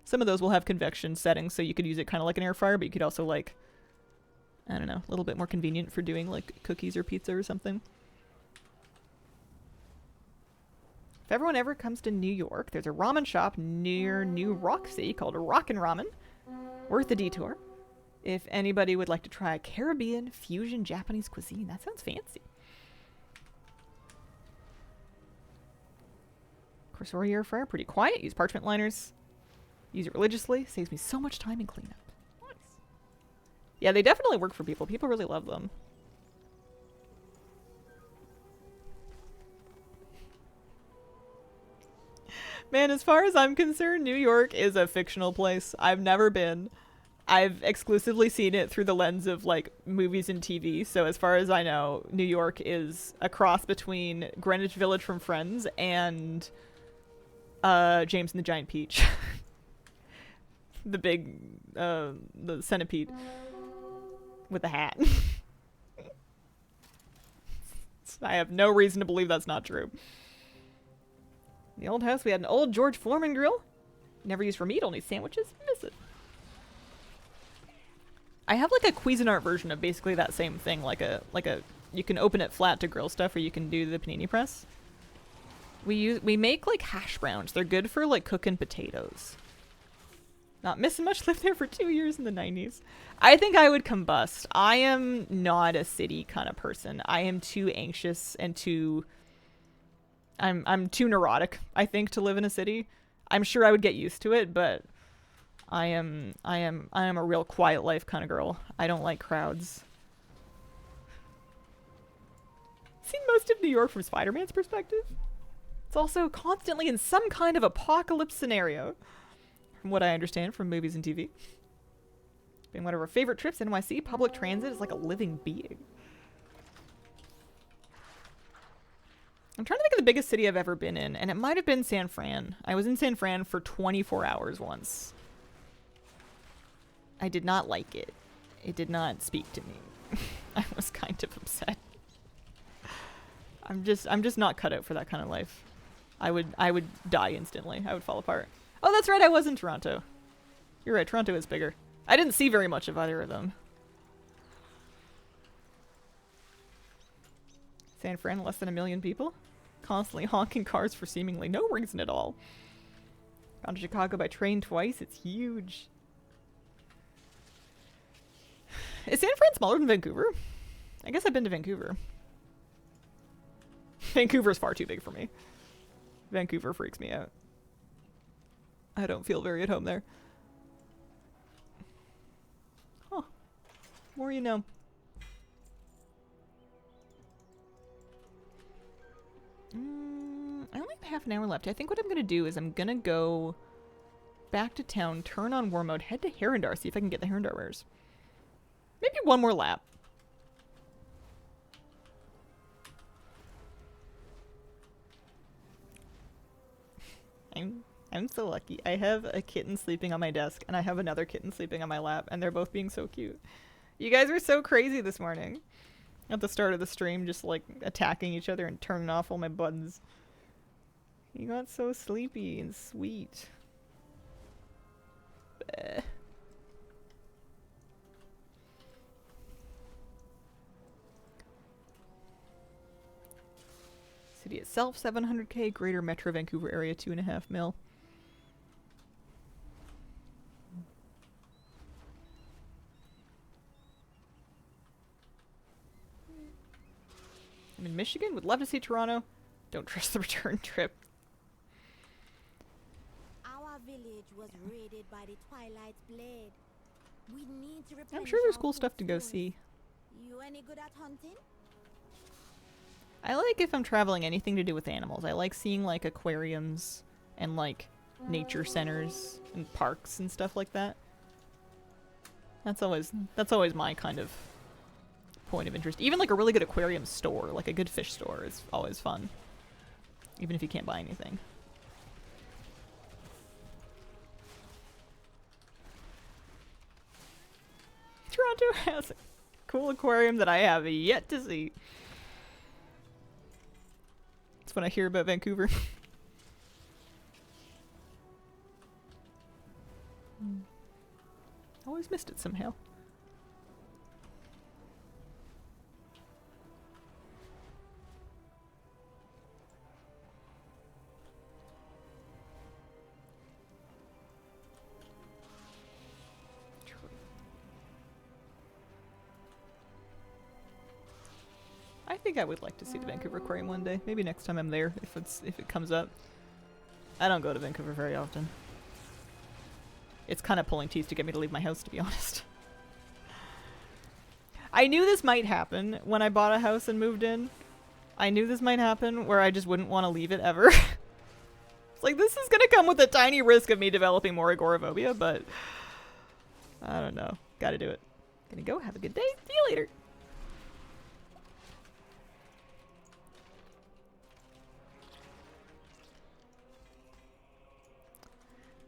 Some of those will have convection settings, so you could use it kind of like an air fryer, but you could also like, I don't know, a little bit more convenient for doing like cookies or pizza or something. If everyone ever comes to New York, there's a ramen shop near New Roxy called Rockin' Ramen. Worth a detour. If anybody would like to try Caribbean fusion Japanese cuisine, that sounds fancy. Corsair air fryer, pretty quiet. Use parchment liners. Use it religiously. Saves me so much time in cleanup. Nice. Yeah, they definitely work for people. People really love them. Man, as far as I'm concerned, New York is a fictional place. I've never been. I've exclusively seen it through the lens of like movies and TV. So as far as I know, New York is a cross between Greenwich Village from Friends and James and the Giant Peach. The big the centipede with the hat. I have no reason to believe that's not true. In the old house, we had an old George Foreman grill. Never used for meat, only sandwiches. Miss it. I have like a Cuisinart version of basically that same thing, like a you can open it flat to grill stuff, or you can do the panini press. We make like hash browns. They're good for like cooking potatoes. Not missing much. Lived there for 2 years in the 90s. I think I would combust. I am not a city kind of person. I am too anxious and too I'm too neurotic, I think, to live in a city. I'm sure I would get used to it, but I am a real quiet life kind of girl. I don't like crowds. Seen most of New York from Spider-Man's perspective. It's also constantly in some kind of apocalypse scenario, from what I understand from movies and TV. Been one of our favorite trips, NYC. Public transit is like a living being. I'm trying to think of the biggest city I've ever been in, and it might have been San Fran. I was in San Fran for 24 hours once. I did not like it. It did not speak to me. I was kind of upset. I'm just not cut out for that kind of life. I would die instantly. I would fall apart. Oh, that's right, I was in Toronto. You're right, Toronto is bigger. I didn't see very much of either of them. San Fran, less than 1 million people. Constantly honking cars for seemingly no reason at all. Gone to Chicago by train twice. It's huge. Is San Fran smaller than Vancouver? I guess I've been to Vancouver. Vancouver's far too big for me. Vancouver freaks me out. I don't feel very at home there. Huh. More you know. I only have half an hour left. I think what I'm going to do is I'm going to go back to town, turn on war mode, head to Herondar, see if I can get the Herondar wares. Maybe one more lap. I'm so lucky. I have a kitten sleeping on my desk, and I have another kitten sleeping on my lap, and they're both being so cute. You guys were so crazy this morning. At the start of the stream, just like attacking each other and turning off all my buttons. You got so sleepy and sweet. Bleh. City itself, 700k. Greater Metro Vancouver area, 2.5 mil. I'm in Michigan. Would love to see Toronto. Don't trust the return trip. Our village was raided by the Twilight's blade. We need to I'm sure there's cool stuff to go see. You any good at hunting? I like, if I'm traveling, anything to do with animals. I like seeing like aquariums and like nature centers and parks and stuff like that. That's always my kind of point of interest. Even like a really good aquarium store, like a good fish store, is always fun. Even if you can't buy anything. Toronto has a cool aquarium that I have yet to see. That's when I hear about Vancouver. Always missed it somehow. I think I would like to see the Vancouver Aquarium one day. Maybe next time I'm there, if it comes up. I don't go to Vancouver very often. It's kind of pulling teeth to get me to leave my house, to be honest. I knew this might happen when I bought a house and moved in. I knew this might happen where I just wouldn't want to leave it ever. It's like, this is gonna come with a tiny risk of me developing more agoraphobia, but I don't know. Gotta do it. Gonna go. Have a good day. See you later.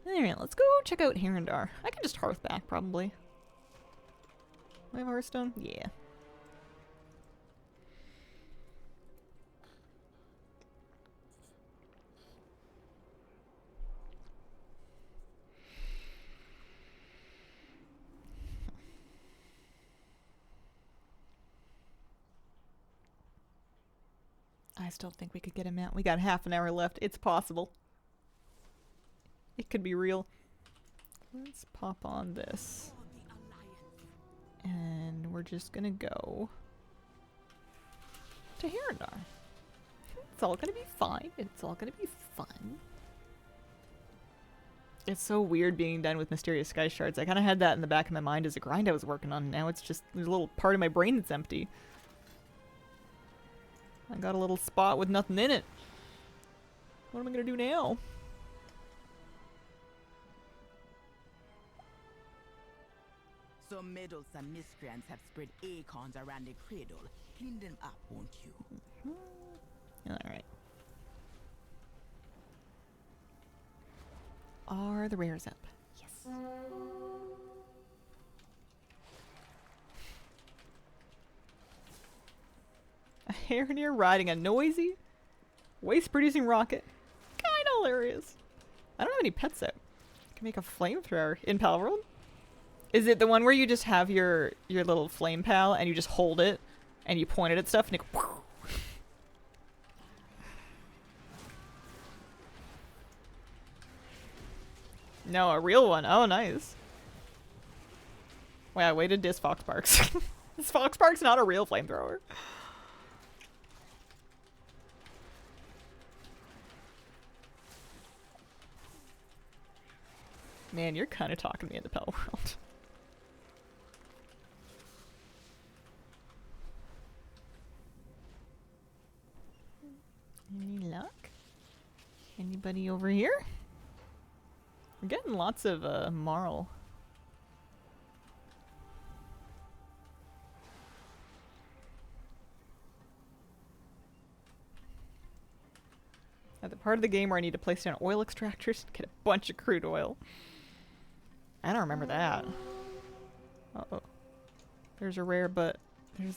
Alright, let's go check out Herondar. I can just hearth back, probably. Do I have Hearthstone? Yeah. I still think we could get him out. We got half an hour left. It's possible. It could be real. Let's pop on this. And we're just gonna go to Herondar. It's all gonna be fine. It's all gonna be fun. It's so weird being done with Mysterious Sky Shards. I kind of had that in the back of my mind as a grind I was working on. Now it's just there's a little part of my brain that's empty. I got a little spot with nothing in it. What am I gonna do now? Some meddlesome miscreants have spread acorns around the cradle. Clean them up, won't you? Alright. Are the rares up? Yes. A Harrier riding a noisy, waste-producing rocket. Kinda hilarious. I don't have any pets out. I can make a flamethrower in Palworld. Is it the one where you just have your little flame pal and you just hold it and you point it at stuff and it goes No, a real one. Oh, nice. Wait, I waited this Foxparks. This Foxpark's not a real flamethrower. Man, you're kind of talking me into Palworld. Any luck? Anybody over here? We're getting lots of marl. At the part of the game where I need to place down oil extractors to get a bunch of crude oil. I don't remember that. Uh-oh. There's a rare, but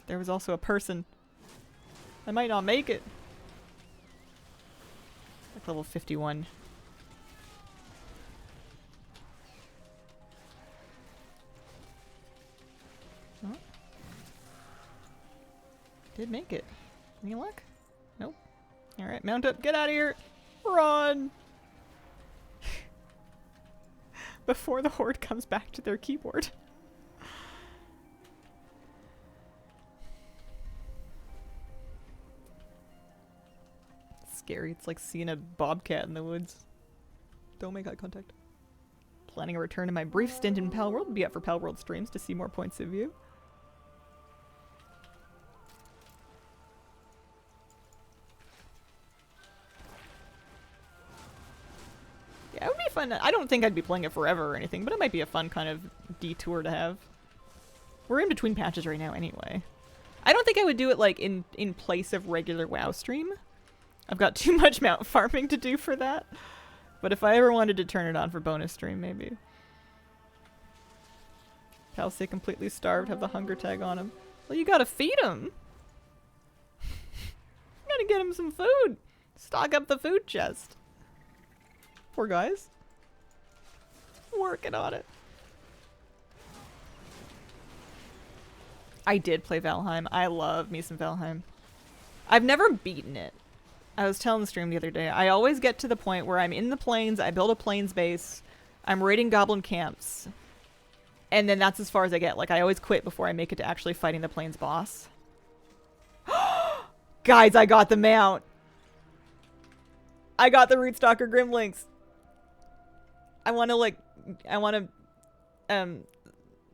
there was also a person. I might not make it. Like level 51. Huh? Did make it. Any luck? Nope. Alright, mount up. Get out of here. Run! Before the horde comes back to their keyboard. Scary. It's like seeing a bobcat in the woods. Don't make eye contact. Planning a return to my brief stint in Palworld. Be up for Palworld streams to see more points of view. Yeah, it would be fun. I don't think I'd be playing it forever or anything, but it might be a fun kind of detour to have. We're in between patches right now anyway. I don't think I would do it like in place of regular WoW stream. I've got too much mount farming to do for that. But if I ever wanted to turn it on for bonus stream, maybe. Pal say completely starved, have the hunger tag on him. Well, you gotta feed him. You gotta get him some food. Stock up the food chest. Poor guys. Working on it. I did play Valheim. I love me some Valheim. I've never beaten it. I was telling the stream the other day, I always get to the point where I'm in the plains, I build a plains base, I'm raiding goblin camps, and then that's as far as I get. Like, I always quit before I make it to actually fighting the plains boss. Guys, I got the mount! I got the Rootstalker Grimlinks! I want to,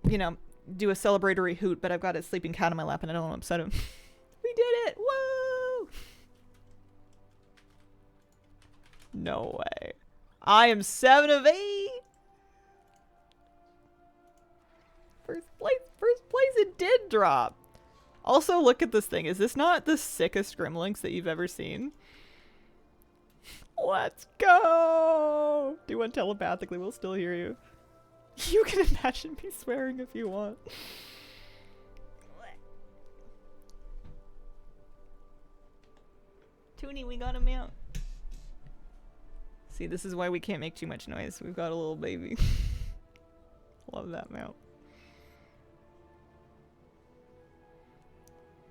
you know, do a celebratory hoot, but I've got a sleeping cat on my lap and I don't want to upset him. We did it! Woo! No way. I am 7 of 8! First place, it did drop. Also, look at this thing. Is this not the sickest Grimlinks that you've ever seen? Let's go! Do one telepathically, we'll still hear you. You can imagine me swearing if you want. Toonie, we got him out. See, this is why we can't make too much noise. We've got a little baby. Love that mount.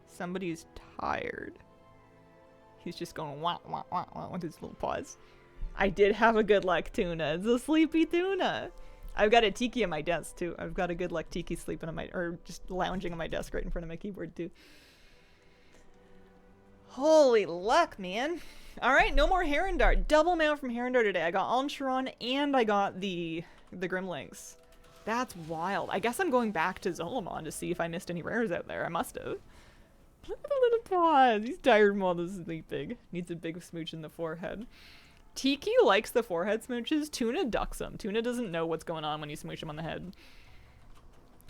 Somebody's tired. He's just going wah wah wah wah with his little paws. I did have a good luck tuna. It's a sleepy tuna. I've got a tiki on my desk too. I've got a good luck tiki sleeping on my, or just lounging on my desk right in front of my keyboard too. Holy luck, man. Alright, no more Herondar. Double mount from Herondar today. I got Almsharon and I got the Grimlinks. That's wild. I guess I'm going back to Zolomon to see if I missed any rares out there. I must have. Look at the little paws. He's tired while this is sleeping. Needs a big smooch in the forehead. Tiki likes the forehead smooches. Tuna ducks him. Tuna doesn't know what's going on when you smooch him on the head.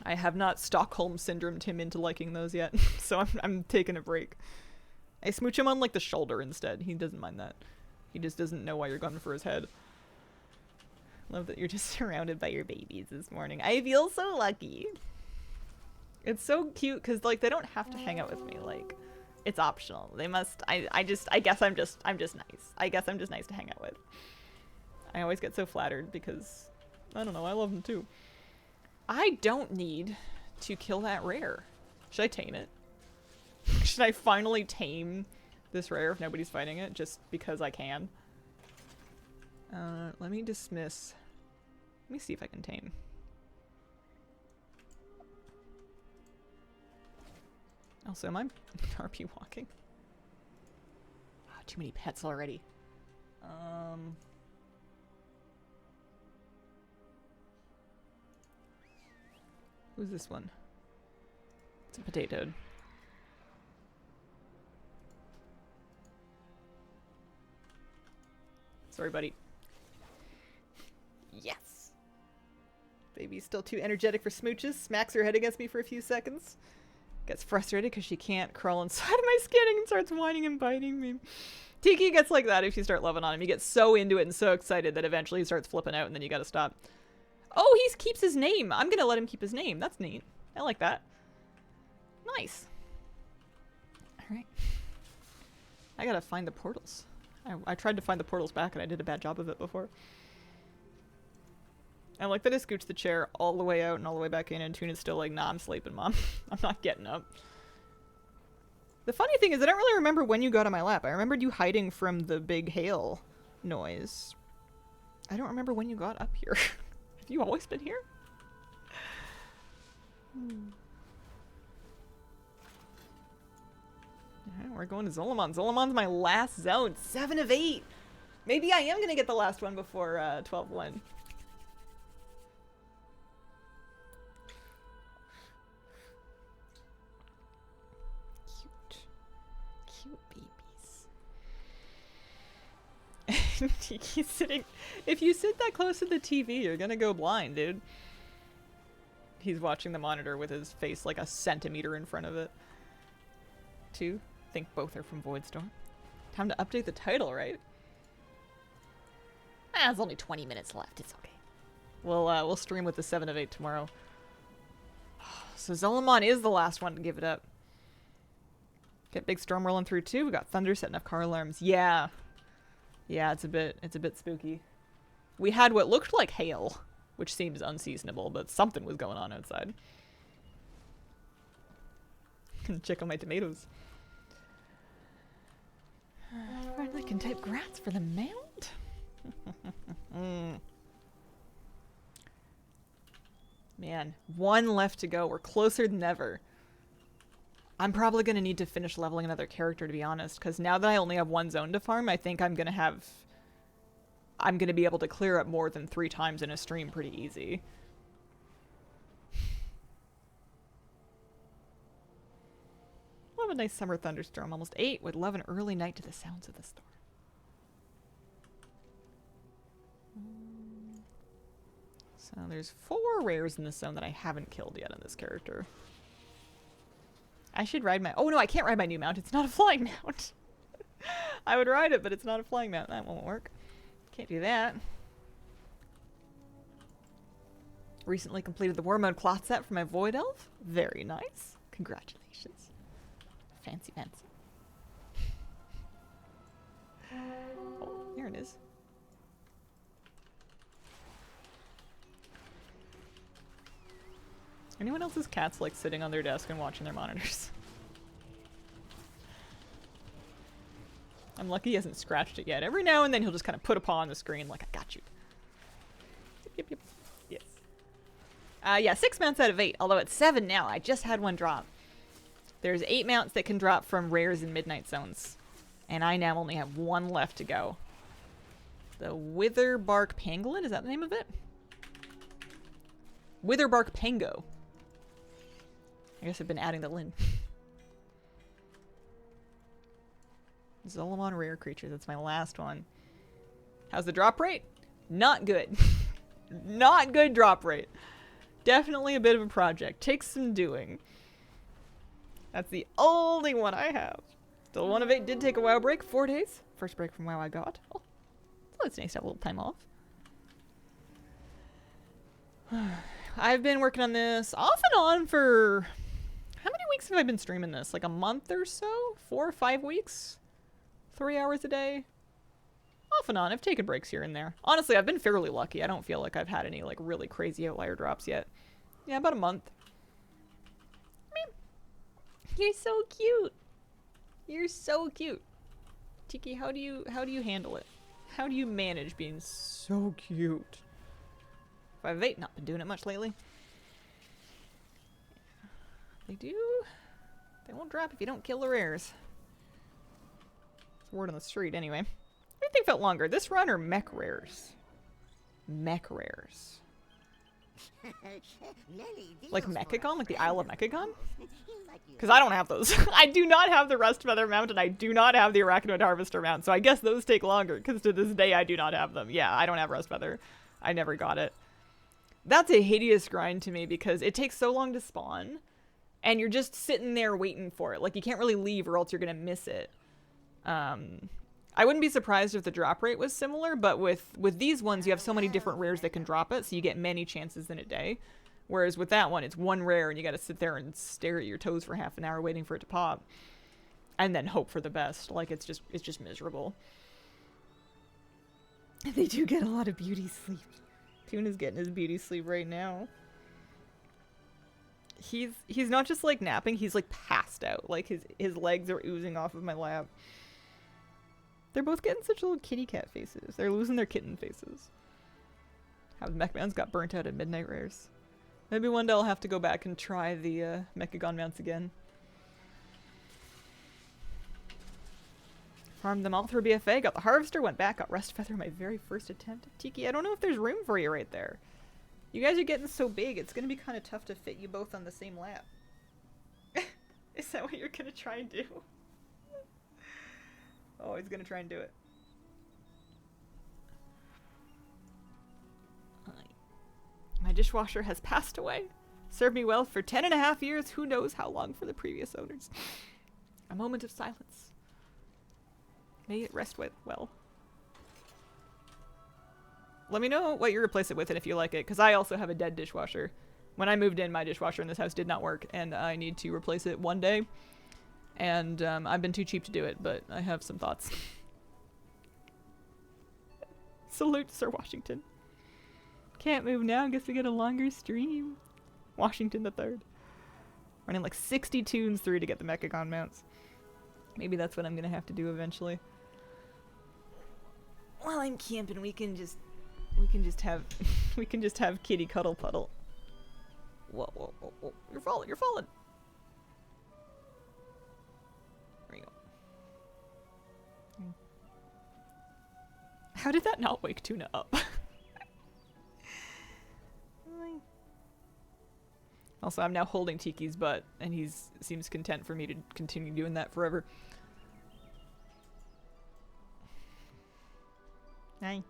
I have not Stockholm syndromed him into liking those yet, so I'm taking a break. I smooch him on like the shoulder instead. He doesn't mind that. He just doesn't know why you're going for his head. Love that you're just surrounded by your babies this morning. I feel so lucky. It's so cute because like they don't have to hang out with me. Like it's optional. They must. I guess I'm just nice. I guess I'm just nice to hang out with. I always get so flattered because I don't know. I love them too. I don't need to kill that rare. Should I tame it? Should I finally tame this rare if nobody's fighting it just because I can? Let me dismiss. Let me see if I can tame. Also, am I RP walking? Oh, too many pets already. Who's this one? It's a potato. Sorry, buddy. Yes! Baby's still too energetic for smooches. Smacks her head against me for a few seconds. Gets frustrated because she can't crawl inside of my skin and starts whining and biting me. Tiki gets like that if you start loving on him. He gets so into it and so excited that eventually he starts flipping out and then you gotta stop. Oh, he keeps his name. I'm gonna let him keep his name. That's neat. I like that. Nice. Alright. I gotta find the portals. I tried to find the portals back and I did a bad job of it before. I like that I scooched the chair all the way out and all the way back in and Tuna's still like, nah, I'm sleeping, Mom. I'm not getting up. The funny thing is I don't really remember when you got on my lap. I remembered you hiding from the big hail noise. I don't remember when you got up here. Have you always been here? Alright, we're going to Zolomon. Zolomon's my last zone. 7 of 8. Maybe I am going to get the last one before 12-1. Cute babies. Tiki's sitting... If you sit that close to the TV, you're going to go blind, dude. He's watching the monitor with his face like a centimeter in front of it. 2. Think both are from Voidstorm. Time to update the title, right? Ah, there's only 20 minutes left. It's okay. We'll stream with the 7 of 8 tomorrow. So Zolomon is the last one to give it up. Get big storm rolling through too. We got thunder setting off car alarms. Yeah. Yeah, it's a bit spooky. We had what looked like hail, which seems unseasonable, but something was going on outside. Check on my tomatoes. Finally can type grats for the mount. Man, 1 left to go. We're closer than ever. I'm probably going to need to finish leveling another character, to be honest, because now that I only have 1 zone to farm, I think I'm going to have... I'm going to be able to clear up more than 3 times in a stream pretty easy. Love a nice summer thunderstorm. Almost 8. Would love an early night to the sounds of the storm. So there's 4 rares in this zone that I haven't killed yet on this character. I should ride my... Oh no, I can't ride my new mount. It's not a flying mount. I would ride it, but it's not a flying mount. That won't work. Can't do that. Recently completed the War Mode cloth set for my Void Elf. Very nice. Congratulations. Fancy fancy. Oh, there it is. Anyone else's cats like sitting on their desk and watching their monitors? I'm lucky he hasn't scratched it yet. Every now and then he'll just kind of put a paw on the screen like, I got you. Yep, yep, yep. Yes. Yeah, 6 mounts out of 8, although it's 7 now. I just had one drop. There's 8 mounts that can drop from rares in Midnight Zones. And I now only have 1 left to go. The Witherbark Pangolin, is that the name of it? Witherbark Pango. I guess I've been adding the Lin. Zolomon rare creature. That's my last one. How's the drop rate? Not good. Not good drop rate. Definitely a bit of a project. Takes some doing. That's the only one I have. Still 1 of 8 did take a WoW break. 4 days. First break from WoW I got. Oh, so it's nice to have a little time off. I've been working on this off and on for... How many weeks have I been streaming this? Like a month or so? 4 or 5 weeks? 3 hours a day? Off and on. I've taken breaks here and there. Honestly, I've been fairly lucky. I don't feel like I've had any like really crazy outlier drops yet. Yeah, about a month. Meep. You're so cute. You're so cute. Tiki, how do you handle it? How do you manage being so cute? 5 of 8, not been doing it much lately. They won't drop if you don't kill the rares. It's word on the street anyway. Everything felt longer. This run or mech rares? Mech rares. Like Mechagon? Like the Isle of Mechagon? Because I don't have those. I do not have the Rust Feather mount and I do not have the Arachnoid Harvester mount. So I guess those take longer because to this day I do not have them. Yeah, I don't have Rust Feather. I never got it. That's a hideous grind to me because it takes so long to spawn. And you're just sitting there waiting for it. Like, you can't really leave or else you're going to miss it. I wouldn't be surprised if the drop rate was similar, but with these ones, you have so many different rares that can drop it, so you get many chances in a day. Whereas with that one, it's 1 rare, and you got to sit there and stare at your toes for half an hour waiting for it to pop. And then hope for the best. Like, it's just miserable. They do get a lot of beauty sleep. Tuna's getting his beauty sleep right now. He's not just like napping, he's like passed out. Like his legs are oozing off of my lap. They're both getting such little kitty cat faces. They're losing their kitten faces. How the mech mounts got burnt out at Midnight Rares. Maybe one day I'll have to go back and try the Mechagon mounts again. Farmed them all through BFA, got the Harvester, went back, got Rust Feather my very first attempt. Tiki, I don't know if there's room for you right there. You guys are getting so big, it's gonna be kind of tough to fit you both on the same lap. Is that what you're gonna try and do? Oh, he's gonna try and do it. My dishwasher has passed away. Served me well for 10.5 years, who knows how long for the previous owners. A moment of silence. May it rest well. Let me know what you replace it with and if you like it, because I also have a dead dishwasher. When I moved in, my dishwasher in this house did not work, and I need to replace it one day. And I've been too cheap to do it, but I have some thoughts. Salute, Sir Washington. Can't move now, guess we get a longer stream. Washington the 3rd. Running like 60 tunes through to get the Mechagon mounts. Maybe that's what I'm gonna have to do eventually. While I'm camping, we can just have kitty cuddle puddle. Whoa, whoa, whoa, whoa. You're falling, you're falling. There you go. How did that not wake Tuna up? Also, I'm now holding Tiki's butt, and he seems content for me to continue doing that forever. Hi.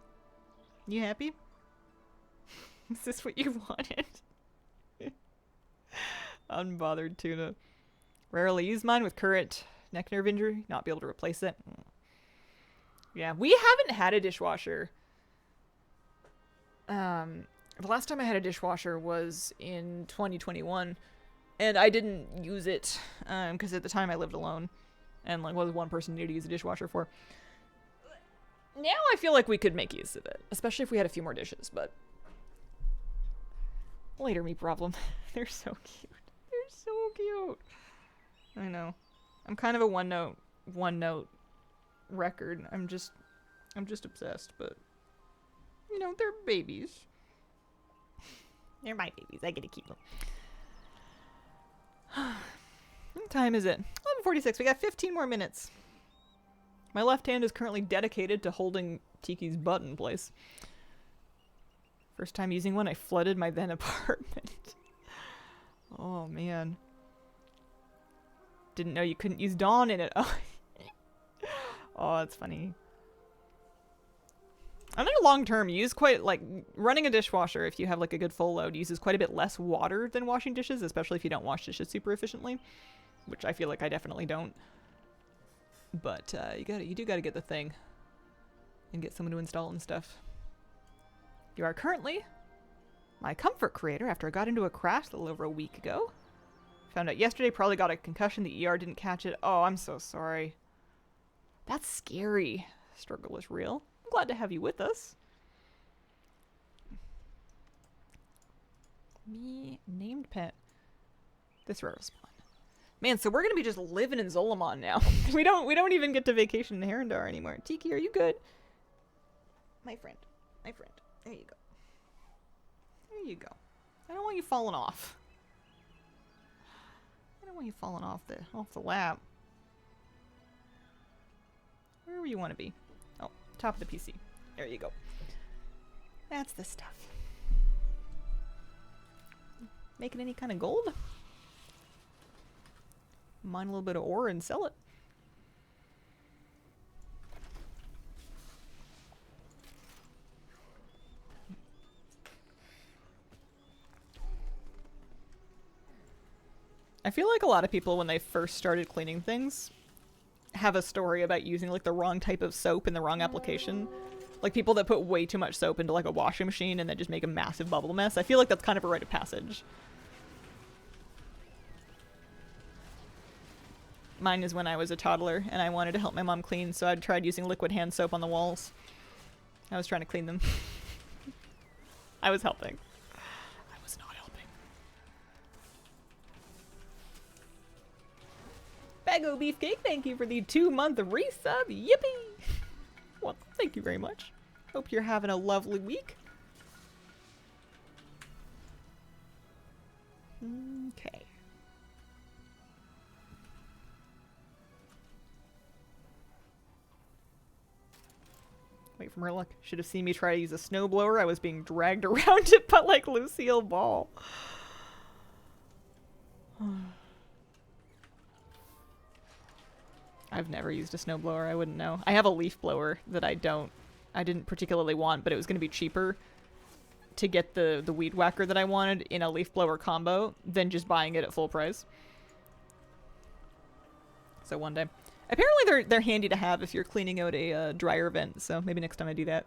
You happy? Is this what you wanted? Unbothered Tuna. Rarely use mine with current neck nerve injury. Not be able to replace it. Yeah, we haven't had a dishwasher. The last time I had a dishwasher was in 2021, and I didn't use it because at the time I lived alone, and like was one person needed to use a dishwasher for. Now I feel like we could make use of it, especially if we had a few more dishes, but later me problem. They're so cute. They're so cute. I know. I'm kind of a one note record. I'm just obsessed, but you know, they're babies. They're my babies. I get to keep them. What time is it? 11:46. We got 15 more minutes. My left hand is currently dedicated to holding Tiki's butt in place. First time using one, I flooded my then apartment. Oh, man. Didn't know you couldn't use Dawn in it. Oh, oh, that's funny. I think long term, you use quite, like, running a dishwasher, if you have, like, a good full load, uses quite a bit less water than washing dishes, especially if you don't wash dishes super efficiently, which I feel like I definitely don't. But, you do gotta get the thing and get someone to install and stuff. You are currently my comfort creator after I got into a crash a little over a week ago. Found out yesterday, probably got a concussion, the ER didn't catch it. Oh, I'm so sorry. That's scary. Struggle is real. Glad to have you with us. Me named pet. This rare spawn. Man, so we're gonna be just living in Zolomon now. we don't even get to vacation in Herondar anymore. Tiki, are you good? My friend. My friend. There you go. There you go. I don't want you falling off. I don't want you falling off the lap. Wherever you want to be. Oh, top of the PC. There you go. That's the stuff. Making any kind of gold? Mine a little bit of ore and sell it. I feel like a lot of people, when they first started cleaning things, have a story about using like the wrong type of soap in the wrong application. Like people that put way too much soap into like a washing machine and then just make a massive bubble mess. I feel like that's kind of a rite of passage. Mine is when I was a toddler and I wanted to help my mom clean, so I tried using liquid hand soap on the walls. I was trying to clean them. I was helping. I was not helping. Bago Beefcake, thank you for the 2-month resub. Yippee! Well, thank you very much. Hope you're having a lovely week. Okay. Wait for Murloc. Should have seen me try to use a snowblower. I was being dragged around it, but like Lucille Ball. I've never used a snowblower. I wouldn't know. I have a leaf blower that I didn't particularly want, but it was going to be cheaper to get the weed whacker that I wanted in a leaf blower combo than just buying it at full price. So one day. Apparently they're handy to have if you're cleaning out a dryer vent, so maybe next time I do that.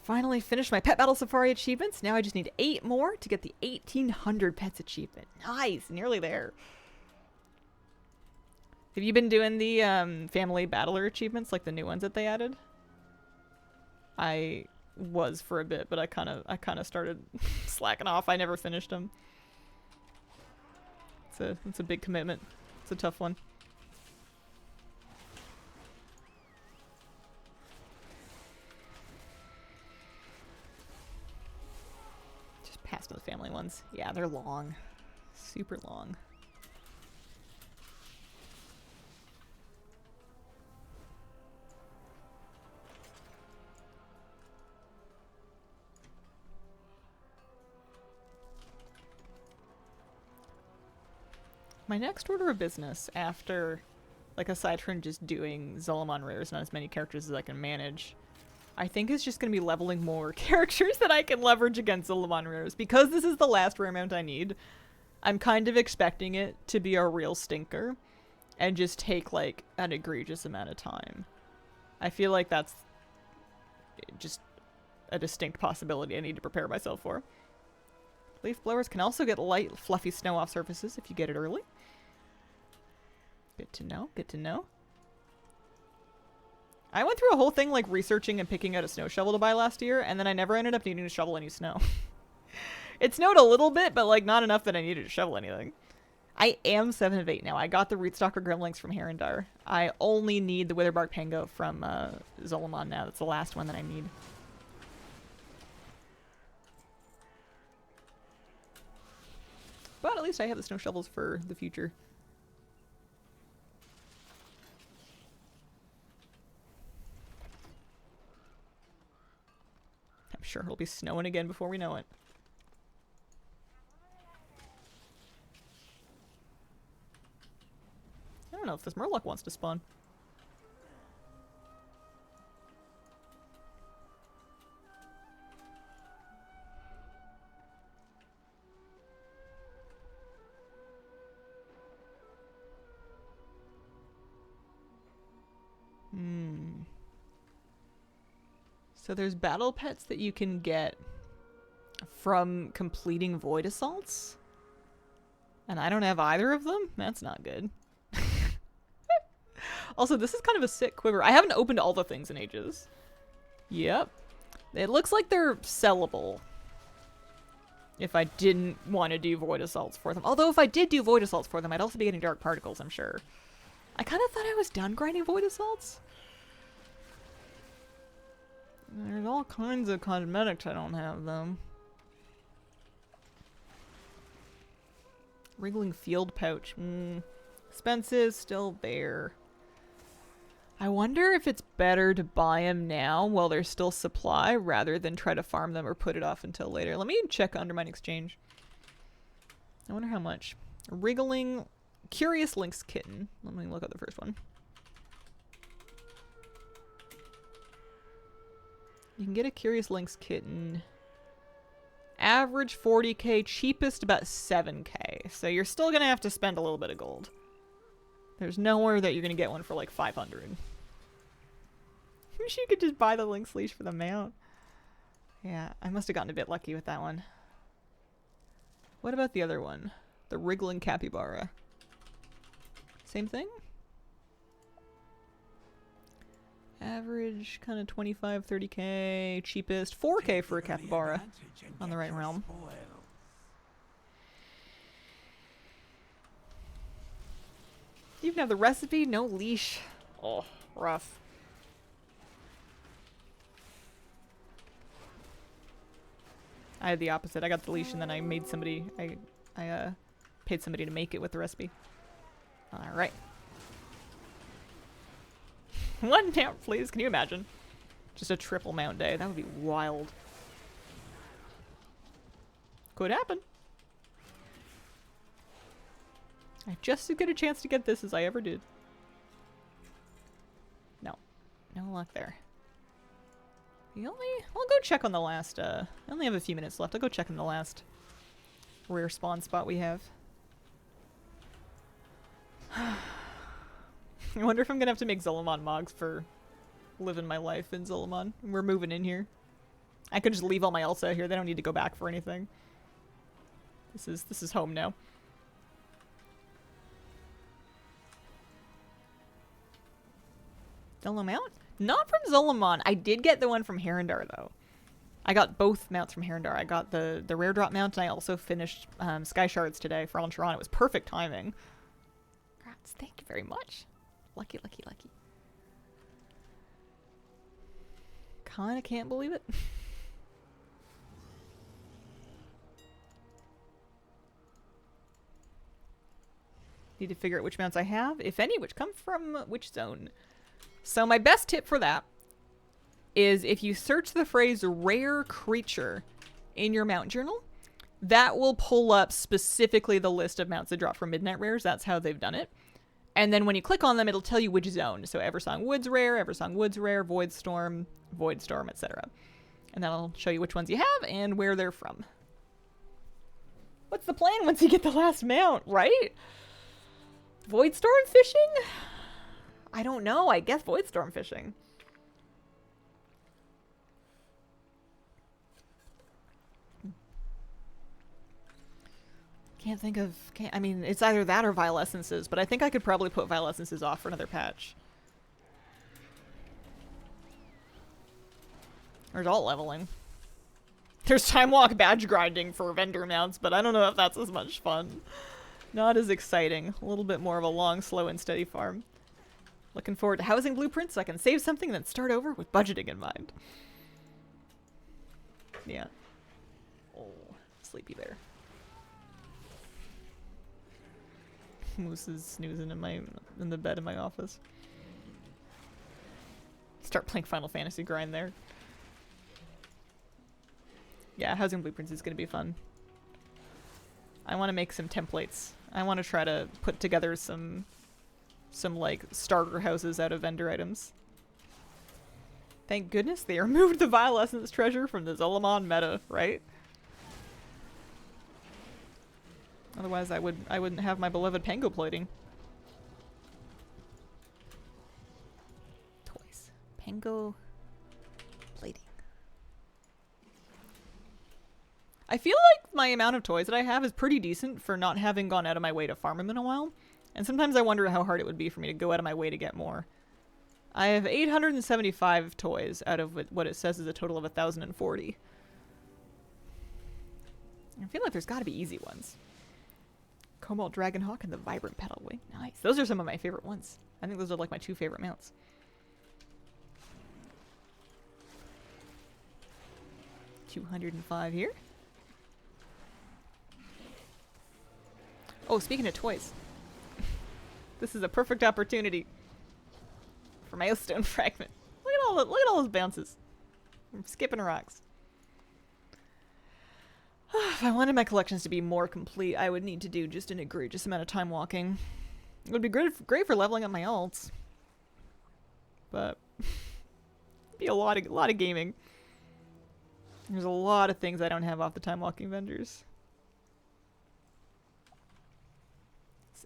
Finally finished my Pet Battle Safari achievements. Now I just need 8 more to get the 1800 pets achievement. Nice, nearly there. Have you been doing the family battler achievements, like the new ones that they added? I was for a bit, but I kind of started slacking off. I never finished them. It's a big commitment. It's a tough one. Just past the family ones. Yeah, they're long. Super long. My next order of business after, like, aside from just doing Zul'Aman rares, not as many characters as I can manage, I think is just going to be leveling more characters that I can leverage against Zul'Aman rares. Because this is the last rare mount I need, I'm kind of expecting it to be a real stinker and just take, like, an egregious amount of time. I feel like that's just a distinct possibility I need to prepare myself for. Leaf blowers can also get light, fluffy snow off surfaces if you get it early. Good to know, good to know. I went through a whole thing, like, researching and picking out a snow shovel to buy last year, and then I never ended up needing to shovel any snow. It snowed a little bit, but, like, not enough that I needed to shovel anything. I am 7 of 8 now. I got the Rootstalker Gremlings from Herondar. I only need the Witherbark Pango from Zul'Aman now. That's the last one that I need. But at least I have the snow shovels for the future. I'm sure it'll be snowing again before we know it. I don't know if this Murloc wants to spawn. So there's battle pets that you can get from completing Void Assaults. And I don't have either of them? That's not good. Also, this is kind of a sick quiver. I haven't opened all the things in ages. Yep. It looks like they're sellable. If I didn't want to do Void Assaults for them. Although if I did do Void Assaults for them, I'd also be getting Dark Particles, I'm sure. I kind of thought I was done grinding Void Assaults. There's all kinds of cosmetics I don't have, though. Wriggling Field Pouch. Expensive, still there. I wonder if it's better to buy them now while there's still supply rather than try to farm them or put it off until later. Let me check Undermine Exchange. I wonder how much. Wriggling Curious Lynx Kitten. Let me look at the first one. You can get a Curious Lynx Kitten. Average 40k, cheapest about 7k. So you're still gonna have to spend a little bit of gold. There's nowhere that you're gonna get one for like 500. Wish you could just buy the Lynx Leash for the mount. Yeah, I must have gotten a bit lucky with that one. What about the other one? The Wriggling Capybara. Same thing? Average kind of 25, 30k. Cheapest 4k for a Capybara on the right realm. You even have the recipe, no leash. Oh, rough. I had the opposite. I got the leash and then I made somebody, I paid somebody to make it with the recipe. Alright. One mount, please. Can you imagine? Just a triple mount day. That would be wild. Could happen. I just as good a chance to get this as I ever did. No. No luck there. I'll go check on the last, I only have a few minutes left. I'll go check on the last rare spawn spot we have. I wonder if I'm gonna have to make Zul'Aman Mogs for living my life in Zul'Aman. We're moving in here. I could just leave all my ults out here. They don't need to go back for anything. This is home now. Solo mount? Not from Zul'Aman. I did get the one from Herondar though. I got both mounts from Herondar. I got the rare drop mount and I also finished Sky Shards today for Al'Ansharan. It was perfect timing. Congrats. Thank you very much. Lucky, lucky, lucky. Kinda can't believe it. Need to figure out which mounts I have, if any, which come from which zone. So my best tip for that is if you search the phrase rare creature in your mount journal, that will pull up specifically the list of mounts that drop from Midnight Rares. That's how they've done it. And then when you click on them, it'll tell you which zone. So Eversong Woods rare, Eversong Woods rare, Voidstorm, etc. And that'll show you which ones you have and where they're from. What's the plan once you get the last mount, right? Voidstorm fishing? I don't know. I guess Voidstorm fishing. Can't think of... I mean, it's either that or Vile Essences, but I think I could probably put Vile Essences off for another patch. There's alt leveling. There's Time Walk badge grinding for vendor mounts, but I don't know if that's as much fun. Not as exciting. A little bit more of a long, slow, and steady farm. Looking forward to housing blueprints so I can save something and then start over with budgeting in mind. Yeah. Oh, sleepy bear. Moose is snoozing in the bed in my office. Start playing Final Fantasy grind there. Yeah, housing blueprints is gonna be fun. I want to make some templates. I want to try to put together some like starter houses out of vendor items. Thank goodness they removed the Vile Essence treasure from the Zolomon meta, right? Otherwise, I wouldn't have my beloved Pango plating. Toys. Pango plating. I feel like my amount of toys that I have is pretty decent for not having gone out of my way to farm them in a while. And sometimes I wonder how hard it would be for me to go out of my way to get more. I have 875 toys out of what it says is a total of 1,040. I feel like there's got to be easy ones. Cobalt Dragonhawk and the Vibrant Petalwing. Nice. Those are some of my favorite ones. I think those are like my 2 favorite mounts. $205 here. Oh, speaking of toys. This is a perfect opportunity for my Oathstone fragment. Look at all those bounces. I'm skipping rocks. If I wanted my collections to be more complete, I would need to do just an egregious amount of time walking. It would be great for leveling up my alts. But it'd be a lot of gaming. There's a lot of things I don't have off the time walking vendors.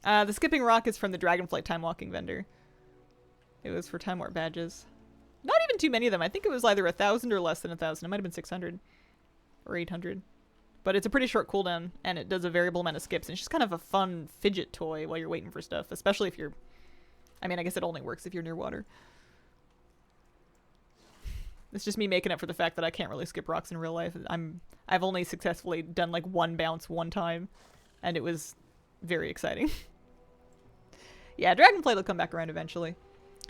The skipping rock is from the Dragonflight time walking vendor. It was for time warp badges. Not even too many of them. I think it was either 1,000 or less than 1,000. It might have been 600 or 800. But it's a pretty short cooldown, and it does a variable amount of skips. And it's just kind of a fun fidget toy while you're waiting for stuff, especially if you're... I mean, I guess it only works if you're near water. It's just me making up for the fact that I can't really skip rocks in real life. I've only successfully done like one bounce one time, and it was very exciting. Yeah, Dragonflight will come back around eventually.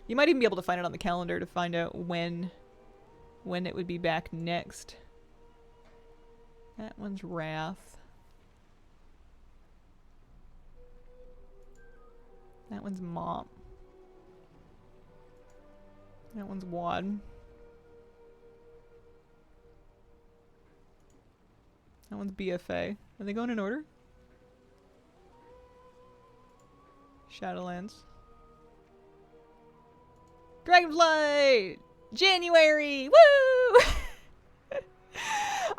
You might even be able to find it on the calendar to find out when it would be back next. That one's Wrath. That one's Mop. That one's Wad. That one's BFA. Are they going in order? Shadowlands. Dragonflight! January! Woo!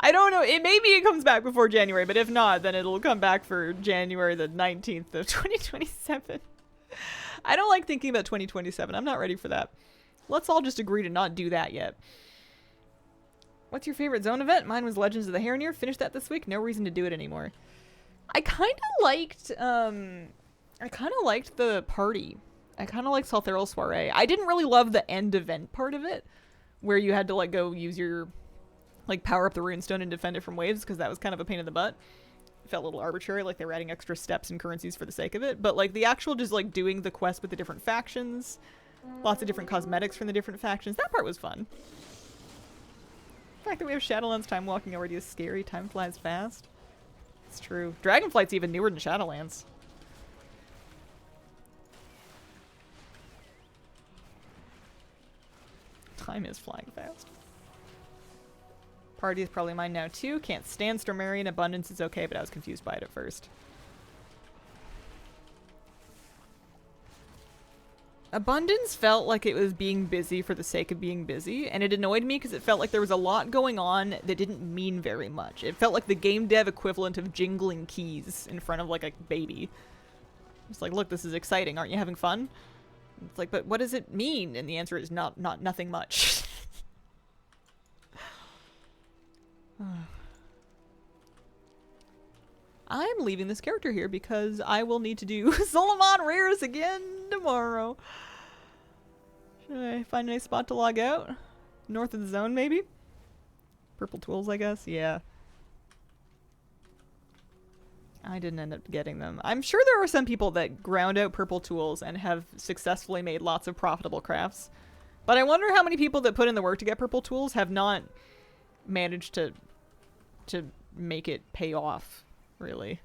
I don't know. Maybe it comes back before January, but if not, then it'll come back for January the 19th of 2027. I don't like thinking about 2027. I'm not ready for that. Let's all just agree to not do that yet. What's your favorite zone event? Mine was Legends of the Heronir. Finished that this week. No reason to do it anymore. I kind of liked the party. I kind of liked Saltheral Soiree. I didn't really love the end event part of it, where you had to like go use your like power up the runestone and defend it from waves, because that was kind of a pain in the butt. It felt a little arbitrary, like they were adding extra steps and currencies for the sake of it. But like the actual just like doing the quest with the different factions, lots of different cosmetics from the different factions, that part was fun. The fact that we have Shadowlands time walking already is scary. Time flies fast. It's true. Dragonflight's even newer than Shadowlands. Time is flying fast. Party is probably mine now too. Can't stand Stormarian. Abundance is okay, but I was confused by it at first. Abundance felt like it was being busy for the sake of being busy, and it annoyed me because it felt like there was a lot going on that didn't mean very much. It felt like the game dev equivalent of jingling keys in front of like a baby. It's like, look, this is exciting. Aren't you having fun? It's like, but what does it mean? And the answer is nothing much. I'm leaving this character here because I will need to do Solomon Rares again tomorrow. Should I find a nice spot to log out? North of the zone, maybe? Purple tools, I guess? Yeah. I didn't end up getting them. I'm sure there are some people that ground out purple tools and have successfully made lots of profitable crafts. But I wonder how many people that put in the work to get purple tools have not managed to make it pay off, really.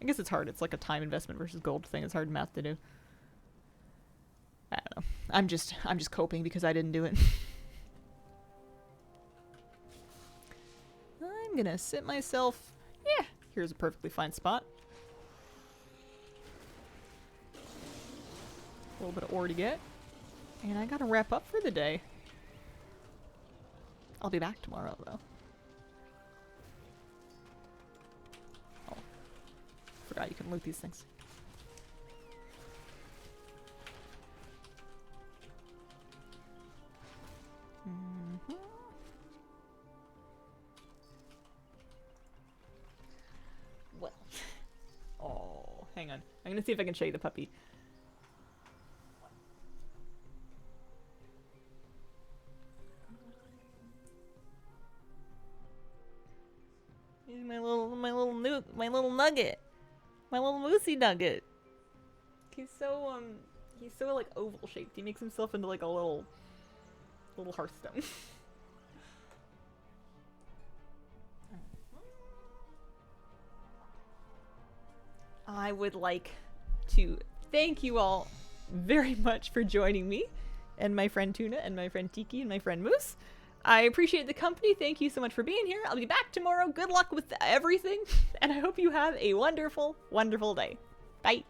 I guess it's hard. It's like a time investment versus gold thing. It's hard math to do. I don't know. I'm just coping because I didn't do it. I'm gonna sit myself. Yeah, here's a perfectly fine spot. A little bit of ore to get. And I gotta wrap up for the day. I'll be back tomorrow, though. Oh. Forgot you can loot these things. Mm-hmm. Well. Oh, hang on. I'm gonna see if I can show you the puppy. He's my little nugget. My little moosey nugget. He's so like oval shaped. He makes himself into like a little Hearthstone. I would like to thank you all very much for joining me and my friend Tuna and my friend Tiki and my friend Moose. I appreciate the company. Thank you so much for being here. I'll be back tomorrow. Good luck with everything, and I hope you have a wonderful, wonderful day. Bye.